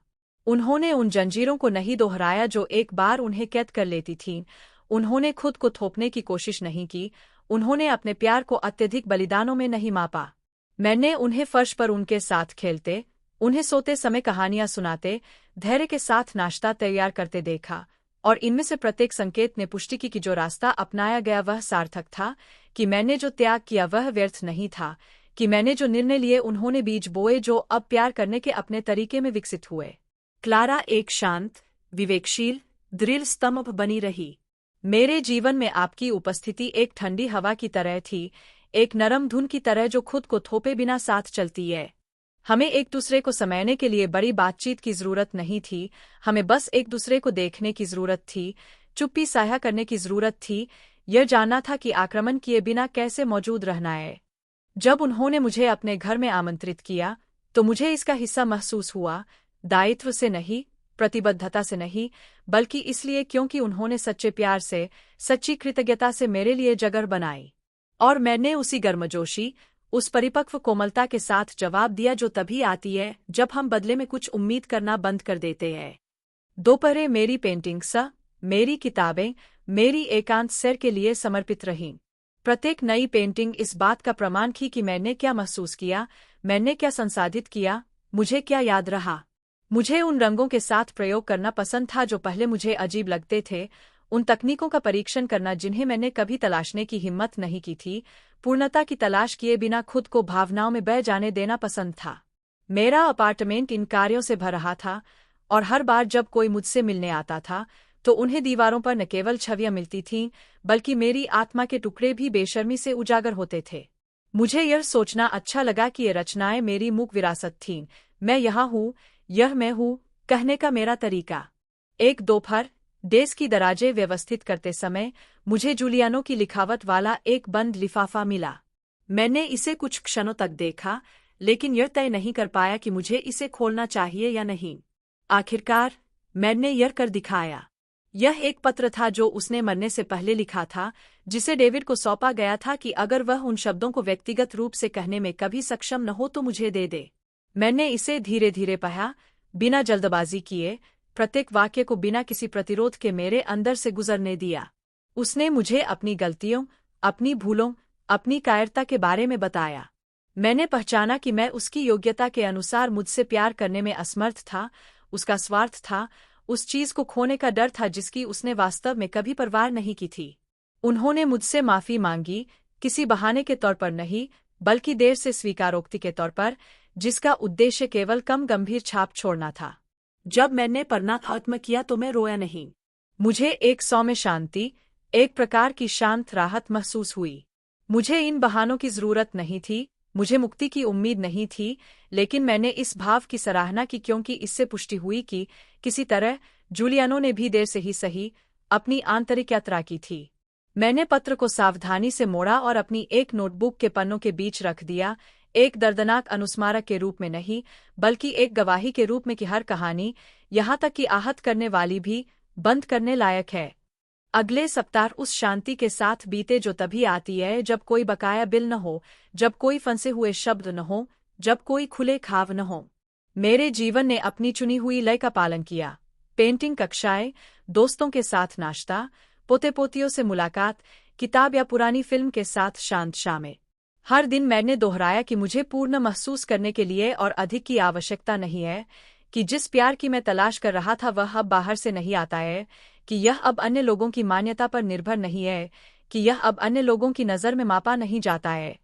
उन्होंने उन जंजीरों को नहीं दोहराया जो एक बार उन्हें कैद कर लेती थीं, उन्होंने खुद को थोपने की कोशिश नहीं की, उन्होंने अपने प्यार को अत्यधिक बलिदानों में नहीं मापा। मैंने उन्हें फर्श पर उनके साथ खेलते, उन्हें सोते समय कहानियां सुनाते, धैर्य के साथ नाश्ता तैयार करते देखा, और इनमें से प्रत्येक संकेत ने पुष्टि की कि जो रास्ता अपनाया गया वह सार्थक था, कि मैंने जो त्याग किया वह व्यर्थ नहीं था, कि मैंने जो निर्णय लिए उन्होंने बीज बोए जो अब प्यार करने के अपने तरीके में विकसित हुए। क्लारा एक शांत, विवेकशील, दृढ़ स्तंभ बनी रही। मेरे जीवन में आपकी उपस्थिति एक ठंडी हवा की तरह थी, एक नरम धुन की तरह जो खुद को थोपे बिना साथ चलती है। हमें एक दूसरे को समझने के लिए बड़ी बातचीत की जरूरत नहीं थी, हमें बस एक दूसरे को देखने की जरूरत थी, चुप्पी साझा करने की जरूरत थी, यह जानना था कि आक्रमण किए बिना कैसे मौजूद रहना है। जब उन्होंने मुझे अपने घर में आमंत्रित किया तो मुझे इसका हिस्सा महसूस हुआ, दायित्व से नहीं, प्रतिबद्धता से नहीं, बल्कि इसलिए क्योंकि उन्होंने सच्चे प्यार से, सच्ची कृतज्ञता से मेरे लिए जगह बनाई। और मैंने उसी गर्मजोशी, उस परिपक्व कोमलता के साथ जवाब दिया जो तभी आती है जब हम बदले में कुछ उम्मीद करना बंद कर देते हैं। दोपहरें मेरी पेंटिंग्स, मेरी किताबें, मेरी एकांत सैर के लिए समर्पित रहीं। प्रत्येक नई पेंटिंग इस बात का प्रमाण थी कि मैंने क्या महसूस किया, मैंने क्या संसाधित किया, मुझे क्या याद रहा। मुझे उन रंगों के साथ प्रयोग करना पसंद था जो पहले मुझे अजीब लगते थे, उन तकनीकों का परीक्षण करना जिन्हें मैंने कभी तलाशने की हिम्मत नहीं की थी, पूर्णता की तलाश किए बिना खुद को भावनाओं में बह जाने देना पसंद था। मेरा अपार्टमेंट इन कार्यों से भर रहा था, और हर बार जब कोई मुझसे मिलने आता था तो उन्हें दीवारों पर न केवल छवियां मिलती थीं, बल्कि मेरी आत्मा के टुकड़े भी बेशर्मी से उजागर होते थे। मुझे यह सोचना अच्छा लगा कि ये रचनाएं मेरी मूक विरासत थीं, मैं यहाँ हूँ, यह मैं हूँ, कहने का मेरा तरीका। एक दोपहर, डेस्क की दराजें व्यवस्थित करते समय, मुझे जूलियानो की लिखावट वाला एक बंद लिफाफा मिला। मैंने इसे कुछ क्षणों तक देखा, लेकिन यह तय नहीं कर पाया कि मुझे इसे खोलना चाहिए या नहीं। आखिरकार, मैंने यह कर दिखाया। यह एक पत्र था जो उसने मरने से पहले लिखा था, जिसे डेविड को सौंपा गया था कि अगर वह उन शब्दों को व्यक्तिगत रूप से कहने में कभी सक्षम न हो तो मुझे दे दे। मैंने इसे धीरे धीरे पढ़ा, बिना जल्दबाजी किए, प्रत्येक वाक्य को बिना किसी प्रतिरोध के मेरे अंदर से गुजरने दिया। उसने मुझे अपनी गलतियों, अपनी भूलों, अपनी कायरता के बारे में बताया। मैंने पहचाना कि मैं उसकी योग्यता के अनुसार मुझसे प्यार करने में असमर्थ था, उसका स्वार्थ था, उस चीज को खोने का डर था जिसकी उसने वास्तव में कभी परवाह नहीं की थी। उन्होंने मुझसे माफी मांगी, किसी बहाने के तौर पर नहीं, बल्कि देर से स्वीकारोक्ति के तौर पर, जिसका उद्देश्य केवल कम गंभीर छाप छोड़ना था। जब मैंने पढ़ना खत्म किया तो मैं रोया नहीं। मुझे एक सौम्य शांति, एक प्रकार की शांत राहत महसूस हुई। मुझे इन बहानों की जरूरत नहीं थी, मुझे मुक्ति की उम्मीद नहीं थी, लेकिन मैंने इस भाव की सराहना की क्योंकि इससे पुष्टि हुई कि किसी तरह जूलियानो ने भी देर से ही सही अपनी आंतरिक यात्रा की थी। मैंने पत्र को सावधानी से मोड़ा और अपनी एक नोटबुक के पन्नों के बीच रख दिया, एक दर्दनाक अनुस्मारक के रूप में नहीं, बल्कि एक गवाही के रूप में कि हर कहानी, यहाँ तक कि आहत करने वाली भी, बंद करने लायक है। अगले सप्ताह उस शांति के साथ बीते जो तभी आती है जब कोई बकाया बिल न हो, जब कोई फंसे हुए शब्द न हो, जब कोई खुले खाव न हो। मेरे जीवन ने अपनी चुनी हुई लय का पालन किया। पेंटिंग कक्षाएं, दोस्तों के साथ नाश्ता, पोते पोतियों से मुलाकात, किताब या पुरानी फिल्म के साथ शांत शामें। हर दिन मैंने दोहराया कि मुझे पूर्ण महसूस करने के लिए और अधिक की आवश्यकता नहीं है, कि जिस प्यार की मैं तलाश कर रहा था वह अब बाहर से नहीं आता है, कि यह अब अन्य लोगों की मान्यता पर निर्भर नहीं है, कि यह अब अन्य लोगों की नज़र में मापा नहीं जाता है।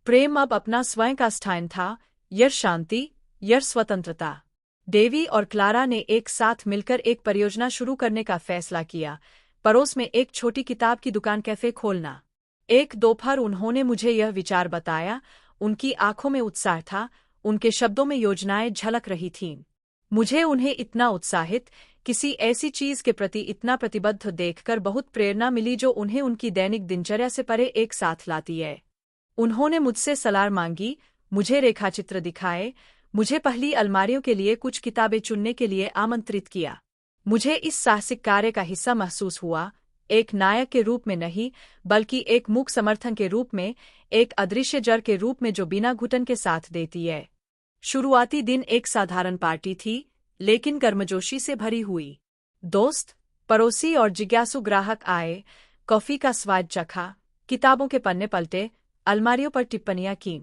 प्रेम अब अपना स्वयं का स्थान था, यह शांति, यह स्वतंत्रता। डेवी और क्लारा ने एक साथ मिलकर एक परियोजना शुरू करने का फैसला किया, पड़ोस में एक छोटी किताब की दुकान कैफे खोलना। एक दोपहर उन्होंने मुझे यह विचार बताया, उनकी आंखों में उत्साह था, उनके शब्दों में योजनाएं झलक रही थीं। मुझे उन्हें इतना उत्साहित, किसी ऐसी चीज के प्रति इतना प्रतिबद्ध देखकर बहुत प्रेरणा मिली जो उन्हें उनकी दैनिक दिनचर्या से परे एक साथ लाती है। उन्होंने मुझसे सलाह मांगी, मुझे रेखाचित्र दिखाए, मुझे पहली अलमारियों के लिए कुछ किताबें चुनने के लिए आमंत्रित किया। मुझे इस साहसिक कार्य का हिस्सा महसूस हुआ, एक नायक के रूप में नहीं, बल्कि एक मूक समर्थन के रूप में, एक अदृश्य जड़ के रूप में जो बिना घुटन के साथ देती है। शुरुआती दिन एक साधारण पार्टी थी, लेकिन गर्मजोशी से भरी हुई। दोस्त, पड़ोसी और जिज्ञासु ग्राहक आए, कॉफी का स्वाद चखा, किताबों के पन्ने पलटे, अलमारियों पर टिप्पणियां कीं।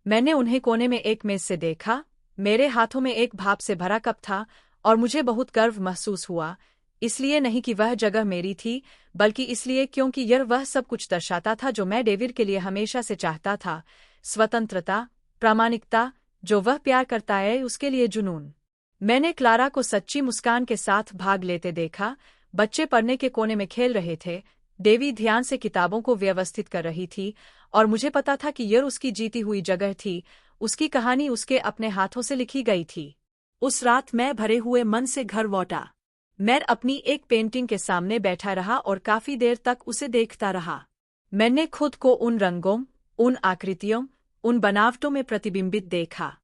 मैंने उन्हें कोने में एक मेज से देखा, मेरे हाथों में एक भाप से भरा कप था, और मुझे बहुत गर्व महसूस हुआ, इसलिए नहीं कि वह जगह मेरी थी, बल्कि इसलिए क्योंकि यह वह सब कुछ दर्शाता था जो मैं डेविड के लिए हमेशा से चाहता था, स्वतंत्रता, प्रामाणिकता, जो वह प्यार करता है उसके लिए जुनून। मैंने क्लारा को सच्ची मुस्कान के साथ भाग लेते देखा, बच्चे पढ़ने के कोने में खेल रहे थे, डेवी ध्यान से किताबों को व्यवस्थित कर रही थी, और मुझे पता था कि यह उसकी जीती हुई जगह थी, उसकी कहानी उसके अपने हाथों से लिखी गई थी। उस रात मैं भरे हुए मन से घर लौटा। मैं अपनी एक पेंटिंग के सामने बैठा रहा और काफी देर तक उसे देखता रहा। मैंने खुद को उन रंगों, उन आकृतियों, उन बनावटों में प्रतिबिंबित देखा।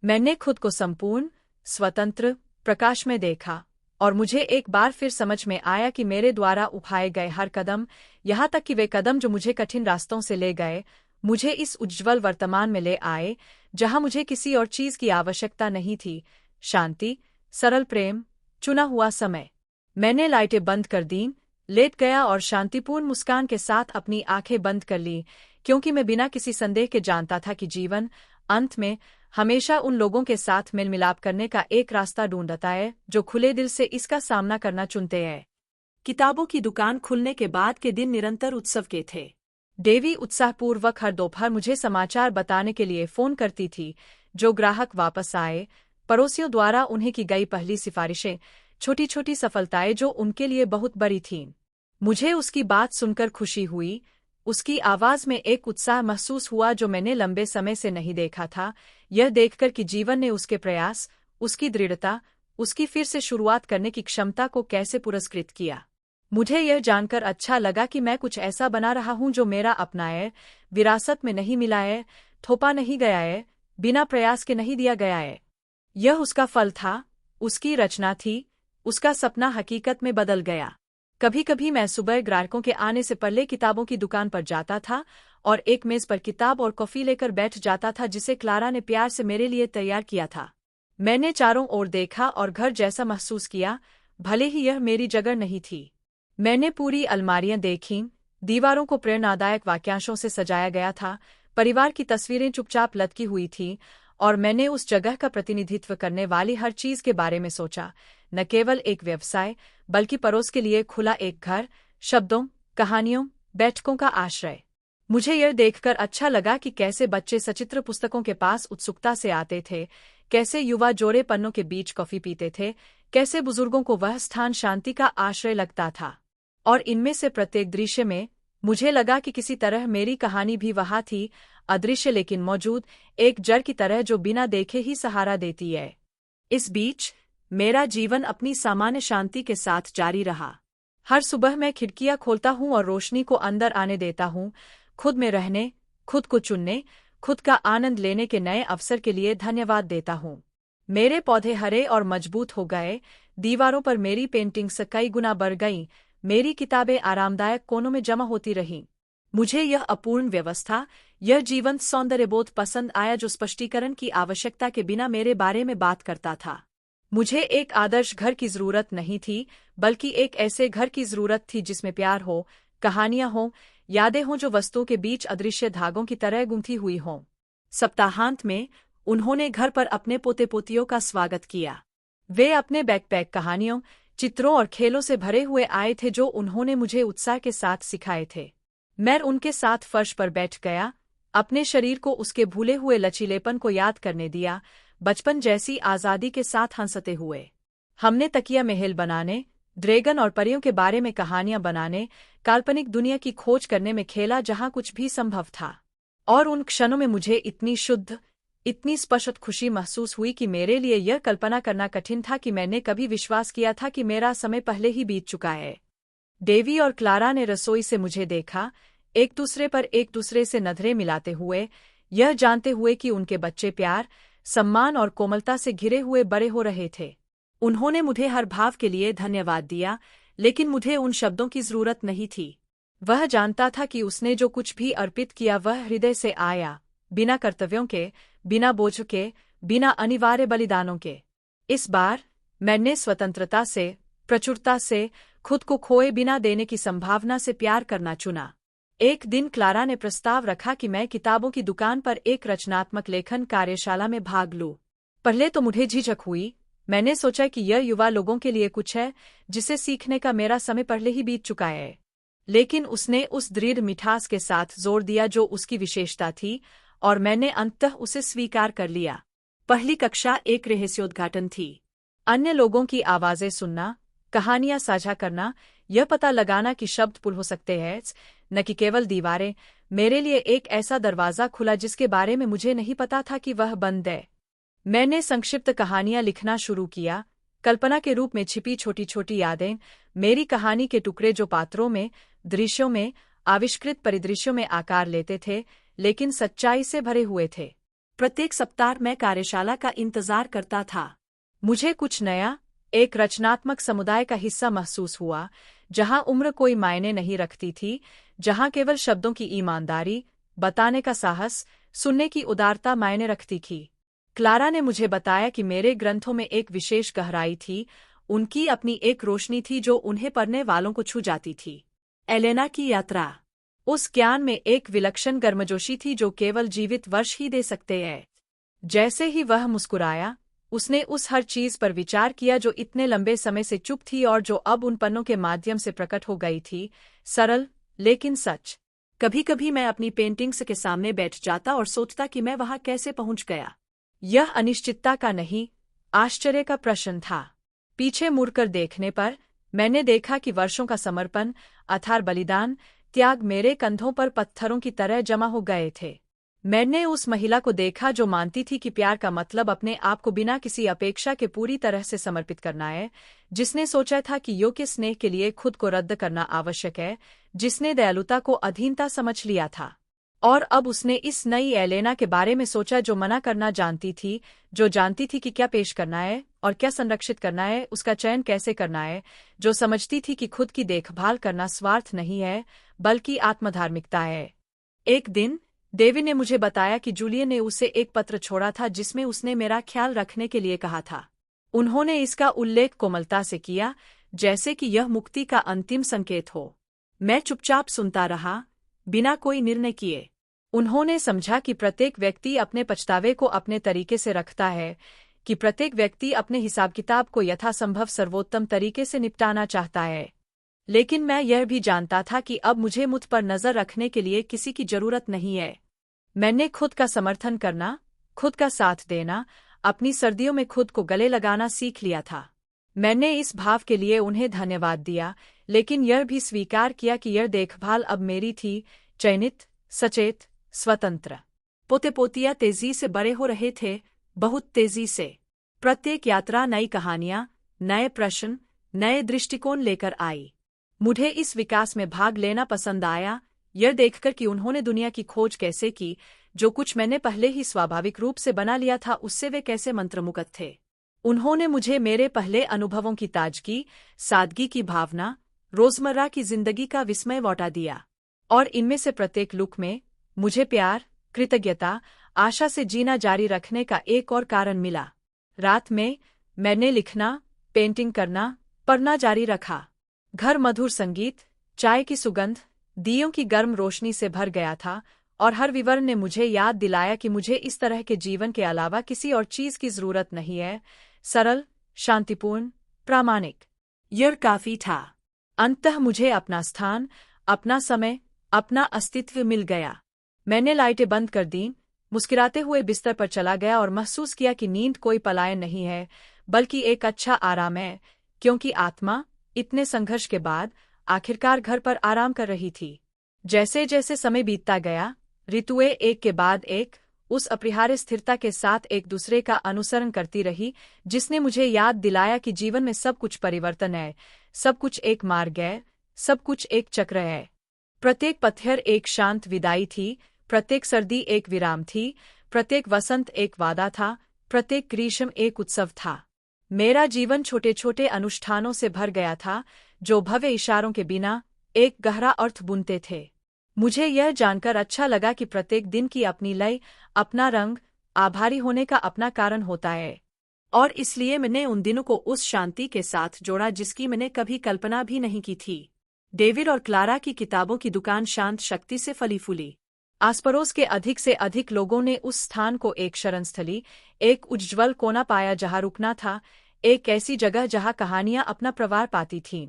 मैंने खुद को संपूर्ण, स्वतंत्र, प्रकाश में देखा, और मुझे एक बार फिर समझ में आया कि मेरे द्वारा उठाए गए हर कदम, यहाँ तक कि वे कदम जो मुझे कठिन रास्तों से ले गए, मुझे इस उज्ज्वल वर्तमान में ले आए, जहाँ मुझे किसी और चीज की आवश्यकता नहीं थी। शांति, सरल प्रेम, चुना हुआ समय। मैंने लाइटें बंद कर दीं, लेट गया और शांतिपूर्ण मुस्कान के साथ अपनी आंखें बंद कर ली, क्योंकि मैं बिना किसी संदेह के जानता था कि जीवन, अंत में, हमेशा उन लोगों के साथ मेल मिलाप करने का एक रास्ता ढूंढता है जो खुले दिल से इसका सामना करना चुनते हैं। किताबों की दुकान खुलने के बाद के दिन निरंतर उत्सव के थे। देवी उत्साहपूर्वक हर दोपहर मुझे समाचार बताने के लिए फोन करती थी, जो ग्राहक वापस आए, पड़ोसियों द्वारा उन्हें की गई पहली सिफारिशें, छोटी छोटी सफलताएं जो उनके लिए बहुत बड़ी थीं। मुझे उसकी बात सुनकर खुशी हुई, उसकी आवाज में एक उत्साह महसूस हुआ जो मैंने लंबे समय से नहीं देखा था, यह देखकर कि जीवन ने उसके प्रयास, उसकी दृढ़ता, उसकी फिर से शुरुआत करने की क्षमता को कैसे पुरस्कृत किया। मुझे यह जानकर अच्छा लगा कि मैं कुछ ऐसा बना रहा हूं जो मेरा अपना है, विरासत में नहीं मिला है, थोपा नहीं गया है, बिना प्रयास के नहीं दिया गया है। यह उसका फल था, उसकी रचना थी, उसका सपना हकीकत में बदल गया। कभी कभी मैं सुबह ग्राहकों के आने से पहले किताबों की दुकान पर जाता था और एक मेज पर किताब और कॉफी लेकर बैठ जाता था जिसे क्लारा ने प्यार से मेरे लिए तैयार किया था। मैंने चारों ओर देखा और घर जैसा महसूस किया, भले ही यह मेरी जगह नहीं थी। मैंने पूरी अलमारियां देखीं, दीवारों को प्रेरणादायक वाक्यांशों से सजाया गया था, परिवार की तस्वीरें चुपचाप लटकी हुई थीं, और मैंने उस जगह का प्रतिनिधित्व करने वाली हर चीज के बारे में सोचा, न केवल एक व्यवसाय, बल्कि पड़ोस के लिए खुला एक घर, शब्दों, कहानियों, बैठकों का आश्रय। मुझे यह देखकर अच्छा लगा कि कैसे बच्चे सचित्र पुस्तकों के पास उत्सुकता से आते थे, कैसे युवा जोड़े पन्नों के बीच कॉफी पीते थे, कैसे बुजुर्गों को वह स्थान शांति का आश्रय लगता था। और इनमें से प्रत्येक दृश्य में मुझे लगा कि किसी तरह मेरी कहानी भी वहाँ थी, अदृश्य लेकिन मौजूद, एक जड़ की तरह जो बिना देखे ही सहारा देती है। इस बीच मेरा जीवन अपनी सामान्य शांति के साथ जारी रहा। हर सुबह मैं खिड़कियां खोलता हूं और रोशनी को अंदर आने देता हूं, खुद में रहने, खुद को चुनने, खुद का आनंद लेने के नए अवसर के लिए धन्यवाद देता हूं। मेरे पौधे हरे और मजबूत हो गए, दीवारों पर मेरी पेंटिंग्स कई गुना बढ़ गईं, मेरी किताबें आरामदायक कोनों में जमा होती रहीं। मुझे यह अपूर्ण व्यवस्था, यह जीवंत सौंदर्यबोध पसंद आया जो स्पष्टीकरण की आवश्यकता के बिना मेरे बारे में बात करता था। मुझे एक आदर्श घर की जरूरत नहीं थी, बल्कि एक ऐसे घर की जरूरत थी जिसमें प्यार हो, कहानियां हों, यादें हों जो वस्तुओं के बीच अदृश्य धागों की तरह गुंथी हुई हों। सप्ताहांत में उन्होंने घर पर अपने पोते पोतियों का स्वागत किया। वे अपने बैकपैक कहानियों, चित्रों और खेलों से भरे हुए आए थे जो उन्होंने मुझे उत्साह के साथ सिखाए थे। मैं उनके साथ फर्श पर बैठ गया, अपने शरीर को उसके भूले हुए लचीलेपन को याद करने दिया, बचपन जैसी आज़ादी के साथ हंसते हुए। हमने तकिया महल बनाने, ड्रैगन और परियों के बारे में कहानियां बनाने, काल्पनिक दुनिया की खोज करने में खेला जहां कुछ भी संभव था। और उन क्षणों में मुझे इतनी शुद्ध, इतनी स्पष्ट खुशी महसूस हुई कि मेरे लिए यह कल्पना करना कठिन था कि मैंने कभी विश्वास किया था कि मेरा समय पहले ही बीत चुका है। डेवी और क्लारा ने रसोई से मुझे देखा, एक दूसरे से नजरें मिलाते हुए, यह जानते हुए कि उनके बच्चे प्यार, सम्मान और कोमलता से घिरे हुए बड़े हो रहे थे। उन्होंने मुझे हर भाव के लिए धन्यवाद दिया, लेकिन मुझे उन शब्दों की जरूरत नहीं थी। वह जानता था कि उसने जो कुछ भी अर्पित किया वह हृदय से आया, बिना कर्तव्यों के, बिना बोझ के, बिना अनिवार्य बलिदानों के। इस बार मैंने स्वतंत्रता से, प्रचुरता से, खुद को खोए बिना देने की संभावना से प्यार करना चुना। एक दिन क्लारा ने प्रस्ताव रखा कि मैं किताबों की दुकान पर एक रचनात्मक लेखन कार्यशाला में भाग लूं। पहले तो मुझे झिझक हुई, मैंने सोचा कि यह युवा लोगों के लिए कुछ है जिसे सीखने का मेरा समय पहले ही बीत चुका है। लेकिन उसने उस दृढ़ मिठास के साथ जोर दिया जो उसकी विशेषता थी, और मैंने अंततः उसे स्वीकार कर लिया। पहली कक्षा एक रहस्योद्घाटन थी। अन्य लोगों की आवाजें सुनना, कहानियां साझा करना, यह पता लगाना कि शब्द पुल हो सकते हैं, न कि केवल दीवारें। मेरे लिए एक ऐसा दरवाज़ा खुला जिसके बारे में मुझे नहीं पता था कि वह बंद है। मैंने संक्षिप्त कहानियां लिखना शुरू किया, कल्पना के रूप में छिपी छोटी छोटी यादें, मेरी कहानी के टुकड़े जो पात्रों में, दृश्यों में, आविष्कृत परिदृश्यों में आकार लेते थे, लेकिन सच्चाई से भरे हुए थे। प्रत्येक सप्ताह मैं कार्यशाला का इंतजार करता था। मुझे कुछ नया, एक रचनात्मक समुदाय का हिस्सा महसूस हुआ, जहां उम्र कोई मायने नहीं रखती थी, जहां केवल शब्दों की ईमानदारी, बताने का साहस, सुनने की उदारता मायने रखती थी। क्लारा ने मुझे बताया कि मेरे ग्रंथों में एक विशेष गहराई थी, उनकी अपनी एक रोशनी थी जो उन्हें पढ़ने वालों को छू जाती थी। एलेना की यात्रा, उस ज्ञान में एक विलक्षण गर्मजोशी थी जो केवल जीवित वर्ष ही दे सकते हैं। जैसे ही वह मुस्कुराया, उसने उस हर चीज पर विचार किया जो इतने लंबे समय से चुप थी और जो अब उन पन्नों के माध्यम से प्रकट हो गई थी, सरल लेकिन सच। कभी कभी मैं अपनी पेंटिंग्स के सामने बैठ जाता और सोचता कि मैं वहां कैसे पहुंच गया। यह अनिश्चितता का नहीं, आश्चर्य का प्रश्न था। पीछे मुड़कर देखने पर मैंने देखा कि वर्षों का समर्पण, अथार बलिदान, त्याग मेरे कंधों पर पत्थरों की तरह जमा हो गए थे। मैंने उस महिला को देखा जो मानती थी कि प्यार का मतलब अपने आप को बिना किसी अपेक्षा के पूरी तरह से समर्पित करना है, जिसने सोचा था कि योग्य स्नेह के लिए खुद को रद्द करना आवश्यक है, जिसने दयालुता को अधीनता समझ लिया था। और अब उसने इस नई एलेना के बारे में सोचा जो मना करना जानती थी, जो जानती थी कि क्या पेश करना है और क्या संरक्षित करना है, उसका चयन कैसे करना है, जो समझती थी कि खुद की देखभाल करना स्वार्थ नहीं है, बल्कि आत्मधार्मिकता है। एक दिन डेविड ने मुझे बताया कि जूलियन ने उसे एक पत्र छोड़ा था जिसमें उसने मेरा ख्याल रखने के लिए कहा था। उन्होंने इसका उल्लेख कोमलता से किया, जैसे कि यह मुक्ति का अंतिम संकेत हो। मैं चुपचाप सुनता रहा, बिना कोई निर्णय किए। उन्होंने समझा कि प्रत्येक व्यक्ति अपने पछतावे को अपने तरीके से रखता है, कि प्रत्येक व्यक्ति अपने हिसाब किताब को यथासंभव सर्वोत्तम तरीके से निपटाना चाहता है। लेकिन मैं यह भी जानता था कि अब मुझे मुझ पर नजर रखने के लिए किसी की जरूरत नहीं है। मैंने खुद का समर्थन करना, खुद का साथ देना, अपनी सर्दियों में खुद को गले लगाना सीख लिया था। मैंने इस भाव के लिए उन्हें धन्यवाद दिया, लेकिन यह भी स्वीकार किया कि यह देखभाल अब मेरी थी, चयनित, सचेत, स्वतंत्र। पोते पोतियां तेजी से बड़े हो रहे थे, बहुत तेजी से। प्रत्येक यात्रा नई कहानियां, नए प्रश्न, नए दृष्टिकोण लेकर आई। मुझे इस विकास में भाग लेना पसंद आया, यह देखकर कि उन्होंने दुनिया की खोज कैसे की, जो कुछ मैंने पहले ही स्वाभाविक रूप से बना लिया था उससे वे कैसे मंत्रमुग्ध थे। उन्होंने मुझे मेरे पहले अनुभवों की ताजगी, सादगी की भावना, रोजमर्रा की जिंदगी का विस्मय लौटा दिया। और इनमें से प्रत्येक लुक में मुझे प्यार, कृतज्ञता, आशा से जीना जारी रखने का एक और कारण मिला। रात में मैंने लिखना, पेंटिंग करना, पढ़ना जारी रखा। घर मधुर संगीत, चाय की सुगंध, दियों की गर्म रोशनी से भर गया था, और हर विवरण ने मुझे याद दिलाया कि मुझे इस तरह के जीवन के अलावा किसी और चीज की जरूरत नहीं है। सरल, शांतिपूर्ण, प्रामाणिक, यह काफी था। अंततः मुझे अपना स्थान, अपना समय, अपना अस्तित्व मिल गया। मैंने लाइटें बंद कर दी, मुस्कुराते हुए बिस्तर पर चला गया और महसूस किया कि नींद कोई पलायन नहीं है, बल्कि एक अच्छा आराम है, क्योंकि आत्मा इतने संघर्ष के बाद आखिरकार घर पर आराम कर रही थी। जैसे जैसे समय बीतता गया, ऋतुएं एक के बाद एक उस अपरिहार्य स्थिरता के साथ एक दूसरे का अनुसरण करती रही, जिसने मुझे याद दिलाया कि जीवन में सब कुछ परिवर्तन है, सब कुछ एक मार्ग है, सब कुछ एक चक्र है। प्रत्येक पतझड़ एक शांत विदाई थी, प्रत्येक सर्दी एक विराम थी, प्रत्येक वसंत एक वादा था, प्रत्येक ग्रीष्म एक उत्सव था। मेरा जीवन छोटे छोटे अनुष्ठानों से भर गया था, जो भव्य इशारों के बिना एक गहरा अर्थ बुनते थे। मुझे यह जानकर अच्छा लगा कि प्रत्येक दिन की अपनी लय, अपना रंग, आभारी होने का अपना कारण होता है। और इसलिए मैंने उन दिनों को उस शांति के साथ जोड़ा जिसकी मैंने कभी कल्पना भी नहीं की थी। डेविड और क्लारा की किताबों की दुकान शांत शक्ति से फली फूली। आसपड़ोस के अधिक से अधिक लोगों ने उस स्थान को एक शरणस्थली, एक उज्ज्वल कोना पाया जहां रुकना था, एक ऐसी जगह जहां कहानियां अपना प्रवाह पाती थीं।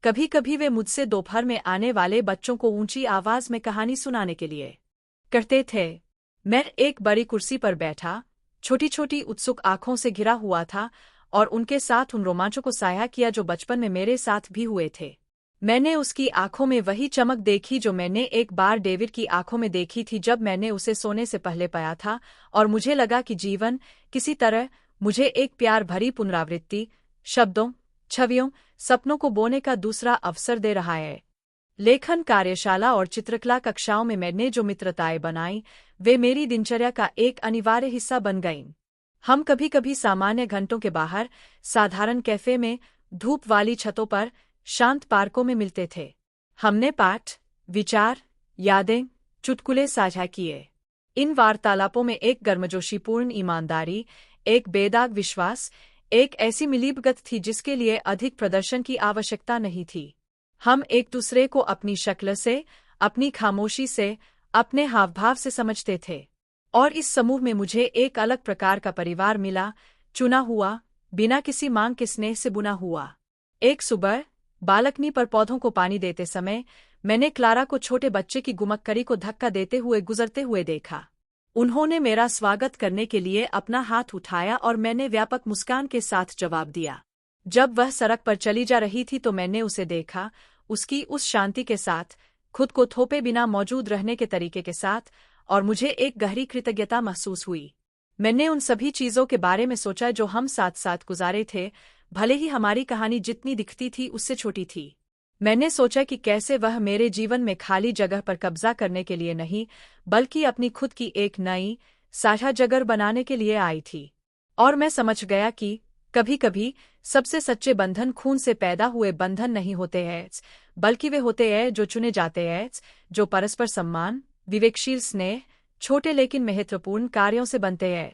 कभी कभी वे मुझसे दोपहर में आने वाले बच्चों को ऊंची आवाज में कहानी सुनाने के लिए करते थे। मैं एक बड़ी कुर्सी पर बैठा, छोटी छोटी उत्सुक आंखों से घिरा हुआ था, और उनके साथ उन रोमांचों को साझा किया जो बचपन में मेरे साथ भी हुए थे। मैंने उसकी आंखों में वही चमक देखी जो मैंने एक बार डेविड की आंखों में देखी थी जब मैंने उसे सोने से पहले पाया था, और मुझे लगा कि जीवन किसी तरह मुझे एक प्यार भरी पुनरावृत्ति, शब्दों, छवियों, सपनों को बोने का दूसरा अवसर दे रहा है। लेखन कार्यशाला और चित्रकला कक्षाओं में मैंने जो मित्रताएं बनाई, वे मेरी दिनचर्या का एक अनिवार्य हिस्सा बन गईं। हम कभी कभी सामान्य घंटों के बाहर, साधारण कैफे में, धूप वाली छतों पर, शांत पार्कों में मिलते थे। हमने पाठ, विचार, यादें, चुटकुले साझा किए। इन वार्तालापों में एक गर्मजोशीपूर्ण ईमानदारी, एक बेदाग विश्वास, एक ऐसी मिलीभगत थी जिसके लिए अधिक प्रदर्शन की आवश्यकता नहीं थी। हम एक दूसरे को अपनी शक्ल से, अपनी खामोशी से, अपने हावभाव से समझते थे। और इस समूह में मुझे एक अलग प्रकार का परिवार मिला, चुना हुआ, बिना किसी मांग के स्नेह से बुना हुआ। एक सुबह बालकनी पर पौधों को पानी देते समय मैंने क्लारा को छोटे बच्चे की गुमक्करी को धक्का देते हुए गुजरते हुए देखा। उन्होंने मेरा स्वागत करने के लिए अपना हाथ उठाया और मैंने व्यापक मुस्कान के साथ जवाब दिया। जब वह सड़क पर चली जा रही थी तो मैंने उसे देखा, उसकी उस शांति के साथ, खुद को थोपे बिना मौजूद रहने के तरीके के साथ, और मुझे एक गहरी कृतज्ञता महसूस हुई। मैंने उन सभी चीजों के बारे में सोचा जो हम साथ साथ गुजारे थे, भले ही हमारी कहानी जितनी दिखती थी उससे छोटी थी। मैंने सोचा कि कैसे वह मेरे जीवन में खाली जगह पर कब्जा करने के लिए नहीं, बल्कि अपनी खुद की एक नई, साझा जगह बनाने के लिए आई थी। और मैं समझ गया कि कभी कभी सबसे सच्चे बंधन खून से पैदा हुए बंधन नहीं होते हैं, बल्कि वे होते हैं जो चुने जाते हैं, जो परस्पर सम्मान, विवेकशील स्नेह, छोटे लेकिन महत्वपूर्ण कार्यों से बनते हैं।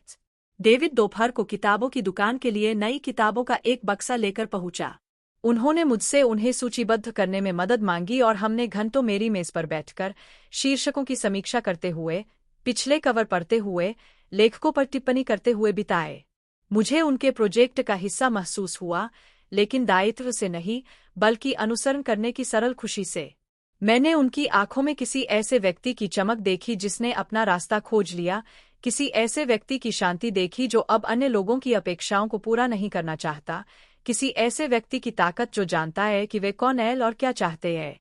डेविड दोपहर को किताबों की दुकान के लिए नई किताबों का एक बक्सा लेकर पहुंचा। उन्होंने मुझसे उन्हें सूचीबद्ध करने में मदद मांगी और हमने घंटों मेरी मेज पर बैठकर शीर्षकों की समीक्षा करते हुए, पिछले कवर पढ़ते हुए, लेखकों पर टिप्पणी करते हुए बिताए। मुझे उनके प्रोजेक्ट का हिस्सा महसूस हुआ, लेकिन दायित्व से नहीं, बल्कि अनुसरण करने की सरल खुशी से। मैंने उनकी आंखों में किसी ऐसे व्यक्ति की चमक देखी जिसने अपना रास्ता खोज लिया, किसी ऐसे व्यक्ति की शांति देखी जो अब अन्य लोगों की अपेक्षाओं को पूरा नहीं करना चाहता, किसी ऐसे व्यक्ति की ताकत जो जानता है कि वे कौन है और क्या चाहते हैं।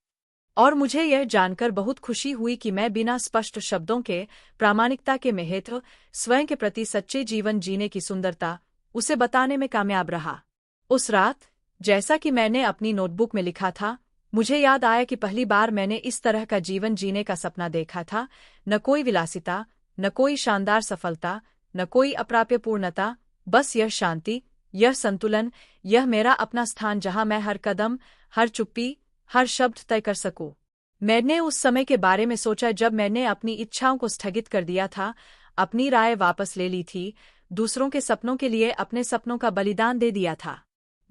और मुझे यह जानकर बहुत खुशी हुई कि मैं बिना स्पष्ट शब्दों के प्रामाणिकता के महत्व, स्वयं के प्रति सच्चे जीवन जीने की सुंदरता, उसे बताने में कामयाब रहा। उस रात, जैसा कि मैंने अपनी नोटबुक में लिखा था, मुझे याद आया कि पहली बार मैंने इस तरह का जीवन जीने का सपना देखा था। न कोई विलासिता, न कोई शानदार सफलता, न कोई अप्राप्यपूर्णता, बस यह शांति, यह संतुलन, यह मेरा अपना स्थान जहां मैं हर कदम, हर चुप्पी, हर शब्द तय कर सकूं। मैंने उस समय के बारे में सोचा जब मैंने अपनी इच्छाओं को स्थगित कर दिया था, अपनी राय वापस ले ली थी, दूसरों के सपनों के लिए अपने सपनों का बलिदान दे दिया था।